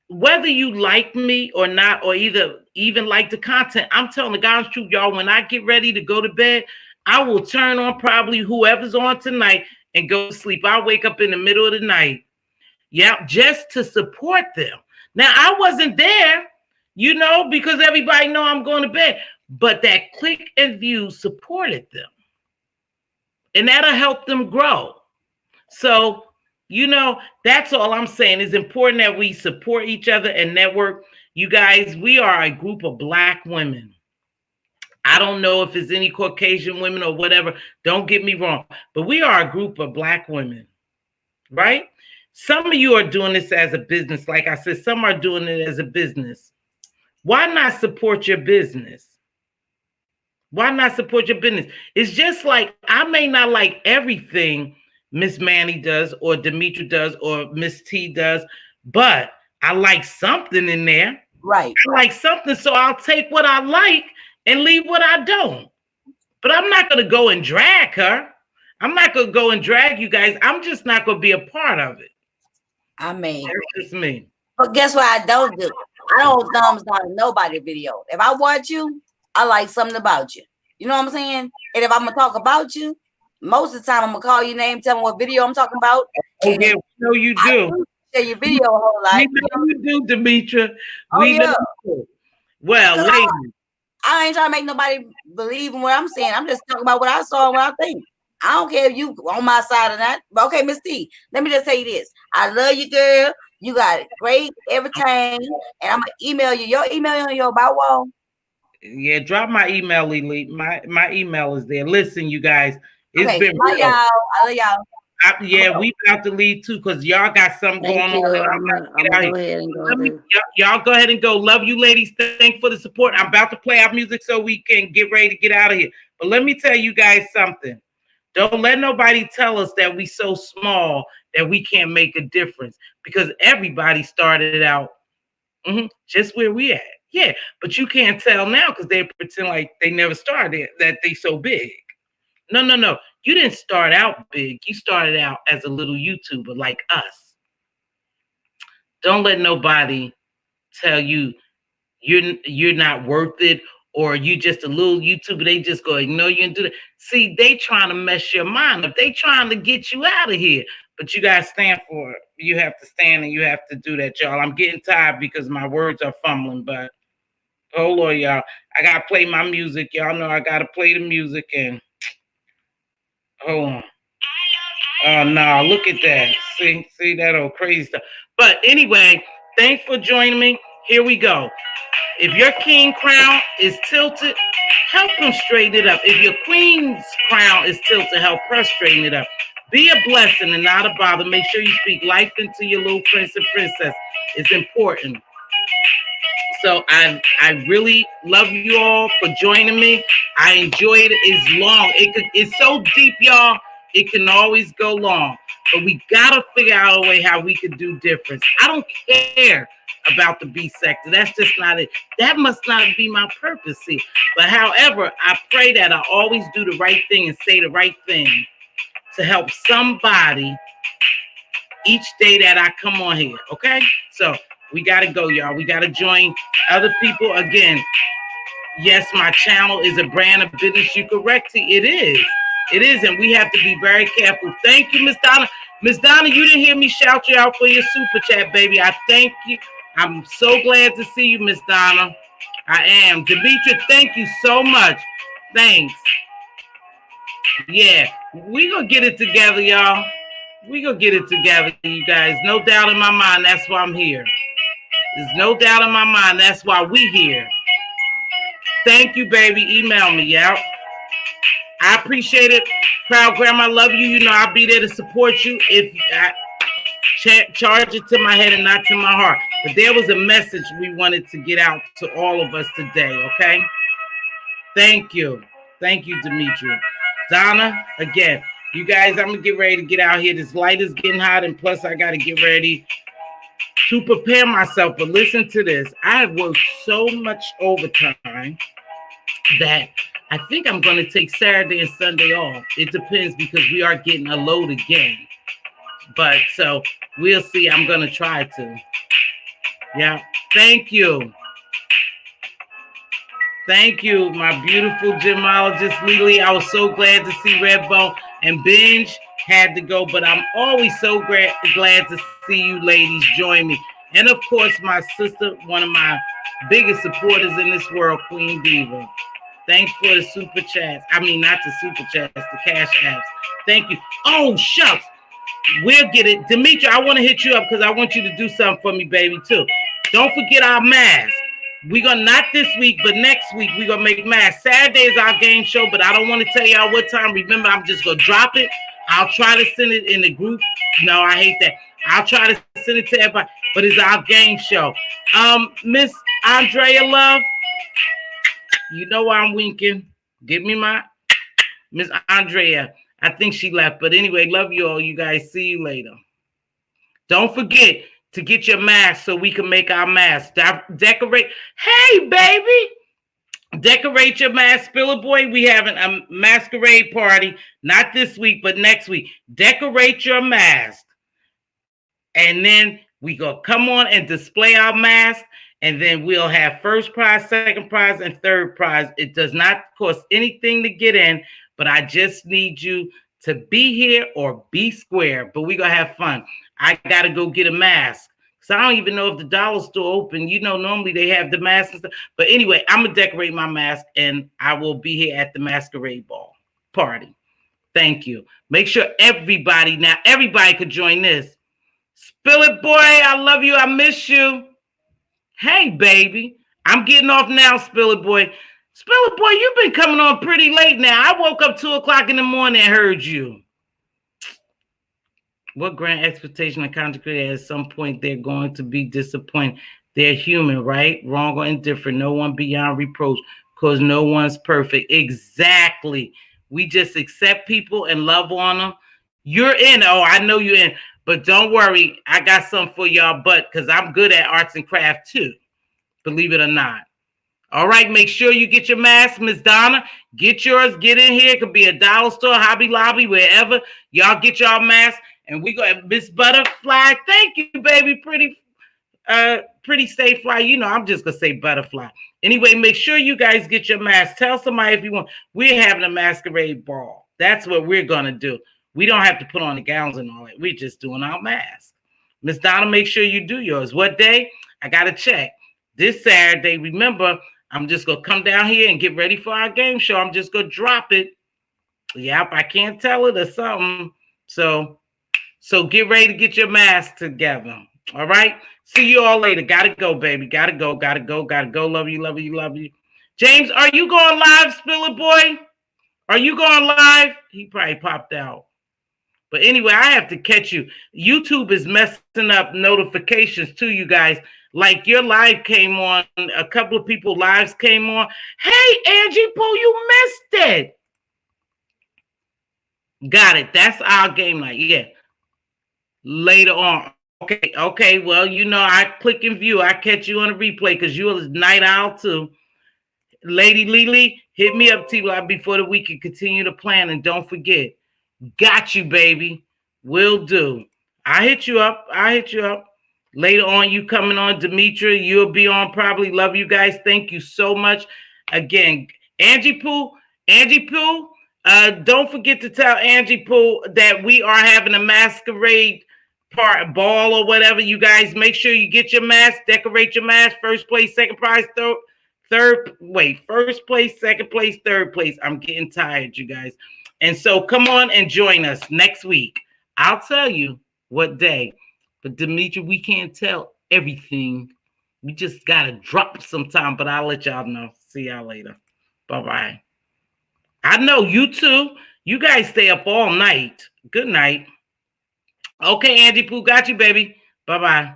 whether you like me or not, or either even like the content, I'm telling the God's truth, y'all. When I get ready to go to bed, I will turn on probably whoever's on tonight and go to sleep. I'll wake up in the middle of the night. Yeah, just to support them. Now I wasn't there, because everybody know I'm going to bed. But that click and view supported them. And that'll help them grow. So, that's all I'm saying. It's important that we support each other and network. You guys, we are a group of Black women. I don't know if it's any Caucasian women or whatever. Don't get me wrong. But we are a group of Black women, right? Some of you are doing this as a business. Like I said, some are doing it as a business. Why not support your business? Why not support your business? It's just like I may not like everything Miss Manny does or Demetra does or Miss T does, but I like something in there. Right. I like something, so I'll take what I like and leave what I don't. But I'm not going to go and drag her. I'm not going to go and drag you guys. I'm just not going to be a part of it. I mean, that's just me. But guess what I don't do? I don't thumbs down nobody video. If I watch you, I like something about you. You know what I'm saying? And if I'm gonna talk about you, most of the time I'm gonna call your name, tell me what video I'm talking about. Oh, yeah, we know you do. Share your video a whole lot. We know you do, Demetra. Oh, we yeah. know you do. Well, ladies. I ain't trying to make nobody believe in what I'm saying. I'm just talking about what I saw and what I think. I don't care if you on my side or not. But okay, Miss T, let me just tell you this. I love you, girl. You got great everything. And I'm gonna email you. Your email on your about wall. Yeah, drop my email, Elite. My email is there. Listen, you guys, it's okay, been bye, y'all. I love y'all. We about to leave too because y'all got something going on. I'm gonna go ahead and go. Y'all go ahead and go. Love you, ladies. Thanks for the support. I'm about to play our music so we can get ready to get out of here. But let me tell you guys something. Don't let nobody tell us that we so small that we can't make a difference because everybody started out just where we at. Yeah, but you can't tell now because they pretend like they never started, that they so big. No. You didn't start out big. You started out as a little YouTuber like us. Don't let nobody tell you you're not worth it or you just a little YouTuber. They just go ignore you and do that. See, they trying to mess your mind up. They trying to get you out of here. But you got to stand for it. You have to stand and you have to do that, y'all. I'm getting tired because my words are fumbling, but hold on, y'all. I got to play my music. Y'all know I got to play the music and hold on. Oh, no, look at that. See that old crazy stuff. But anyway, thanks for joining me. Here we go. If your king crown is tilted, help him straighten it up. If your queen's crown is tilted, help her straighten it up. Be a blessing and not a bother. Make sure you speak life into your little prince and princess. It's important. So I really love you all for joining me. I enjoyed it. It's long. It's so deep, y'all. It can always go long. But we gotta figure out a way how we could do difference. I don't care about the B sector. That's just not it. That must not be my purpose here. But however, I pray that I always do the right thing and say the right thing to help somebody each day that I come on here. Okay? So we got to go, y'all. We got to join other people. Again, yes, my channel is a brand of business you can wreck. It is. It is, and we have to be very careful. Thank you, Miss Donna. Miss Donna, you didn't hear me shout you out for your super chat, baby. I thank you. I'm so glad to see you, Miss Donna. I am. Demetra, thank you so much. Thanks. Yeah, we gonna get it together, y'all. We gonna get it together, you guys. No doubt in my mind, that's why I'm here. There's no doubt in my mind, that's why we here. Thank you, baby. Email me, yeah. I appreciate it. Proud grandma, I love you. You know I'll be there to support you if I charge it to my head and not to my heart. But there was a message we wanted to get out to all of us today, okay? Thank you. Thank you, Demetria. Donna, again, you guys, I'm going to get ready to get out here. This light is getting hot, and plus I got to get ready to prepare myself. But listen to this. I have worked so much overtime that I think I'm going to take Saturday and Sunday off. It depends because we are getting a load again. But so we'll see. I'm going to try to. Yeah. Thank you. Thank you, my beautiful gemologist Lily. I was so glad to see Redbone and Binge had to go, but I'm always so glad to see you ladies join me. And of course, my sister, one of my biggest supporters in this world, Queen Diva. Thanks for the super chats. I mean, not the super chats, the cash apps. Thank you. Oh, shucks. We'll get it. Demetri, I want to hit you up because I want you to do something for me, baby, too. Don't forget our mask. We're going to, not this week, but next week, we're going to make masks. Saturday is our game show, but I don't want to tell y'all what time. Remember, I'm just going to drop it. I'll try to send it in the group. No, I hate that. I'll try to send it to everybody, but it's our game show. Miss Andrea Love, you know why I'm winking. Give me my Miss Andrea. I think she left. But anyway, love you all. You guys, see you later. Don't forget to get your mask so we can make our masks. Decorate. Hey, baby. Decorate your mask. Spiller Boy, we having a masquerade party. Not this week, but next week. Decorate your mask. And then we go come on and display our mask. And then we'll have first prize, second prize, and third prize. It does not cost anything to get in, but I just need you to be here or be square. But we're going to have fun. I got to go get a mask. So I don't even know if the dollar store open. You know, normally they have the masks and stuff. But anyway, I'm going to decorate my mask, and I will be here at the masquerade ball party. Thank you. Make sure everybody could join this. Spill it, boy. I love you. I miss you. Hey, baby. I'm getting off now, Spill it, boy. Spill it, boy, you've been coming on pretty late now. I woke up 2 o'clock in the morning and heard you. What grand expectation of content creator at some point they're going to be disappointed. They're human, right? Wrong or indifferent. No one beyond reproach because no one's perfect. Exactly. We just accept people and love on them. You're in. Oh, I know you're in. But don't worry. I got something for y'all, because I'm good at arts and craft too. Believe it or not. All right, make sure you get your mask, Miss Donna. Get yours. Get in here. It could be a dollar store, Hobby Lobby, wherever. Y'all get y'all masks. And we go, Miss Butterfly. Thank you, baby. Pretty Stay Fly. You know, I'm just gonna say Butterfly. Anyway, make sure you guys get your mask. Tell somebody if you want. We're having a masquerade ball. That's what we're gonna do. We don't have to put on the gowns and all that. We're just doing our mask. Miss Donna, make sure you do yours. What day? I gotta check. This Saturday. Remember, I'm just gonna come down here and get ready for our game show. I'm just gonna drop it. Yep, I can't tell it or something. So get ready to get your mask together. All right. See you all later. Gotta go, baby. Gotta go. Love you. James, are you going live, Spiller Boy? Are you going live? He probably popped out. But anyway, I have to catch you. YouTube is messing up notifications to you guys. Like your live came on. A couple of people lives came on. Hey, Angie Pooh, you missed it. Got it. That's our game night. Yeah. Later on. Okay. Well, you know, I click and view. I catch you on a replay because you're a night owl too. Lady Lily, hit me up, T-Block, before the week can continue to plan. And don't forget, got you, baby. Will do. I hit you up. Later on, you coming on, Demetria. You'll be on probably. Love you guys. Thank you so much. Again, Angie Pooh. Don't forget to tell Angie Pooh that we are having a masquerade ball or whatever. You guys make sure you get your mask, decorate your mask. First place, second prize, first place, second place, third place. I'm getting tired, you guys. And so come on and join us next week. I'll tell you what day. But Demetri, we can't tell everything. We just got to drop sometime, but I'll let y'all know. See y'all later. Bye-bye. I know you too. You guys stay up all night. Good night. Okay, Angie Pooh, got you, baby. Bye-bye.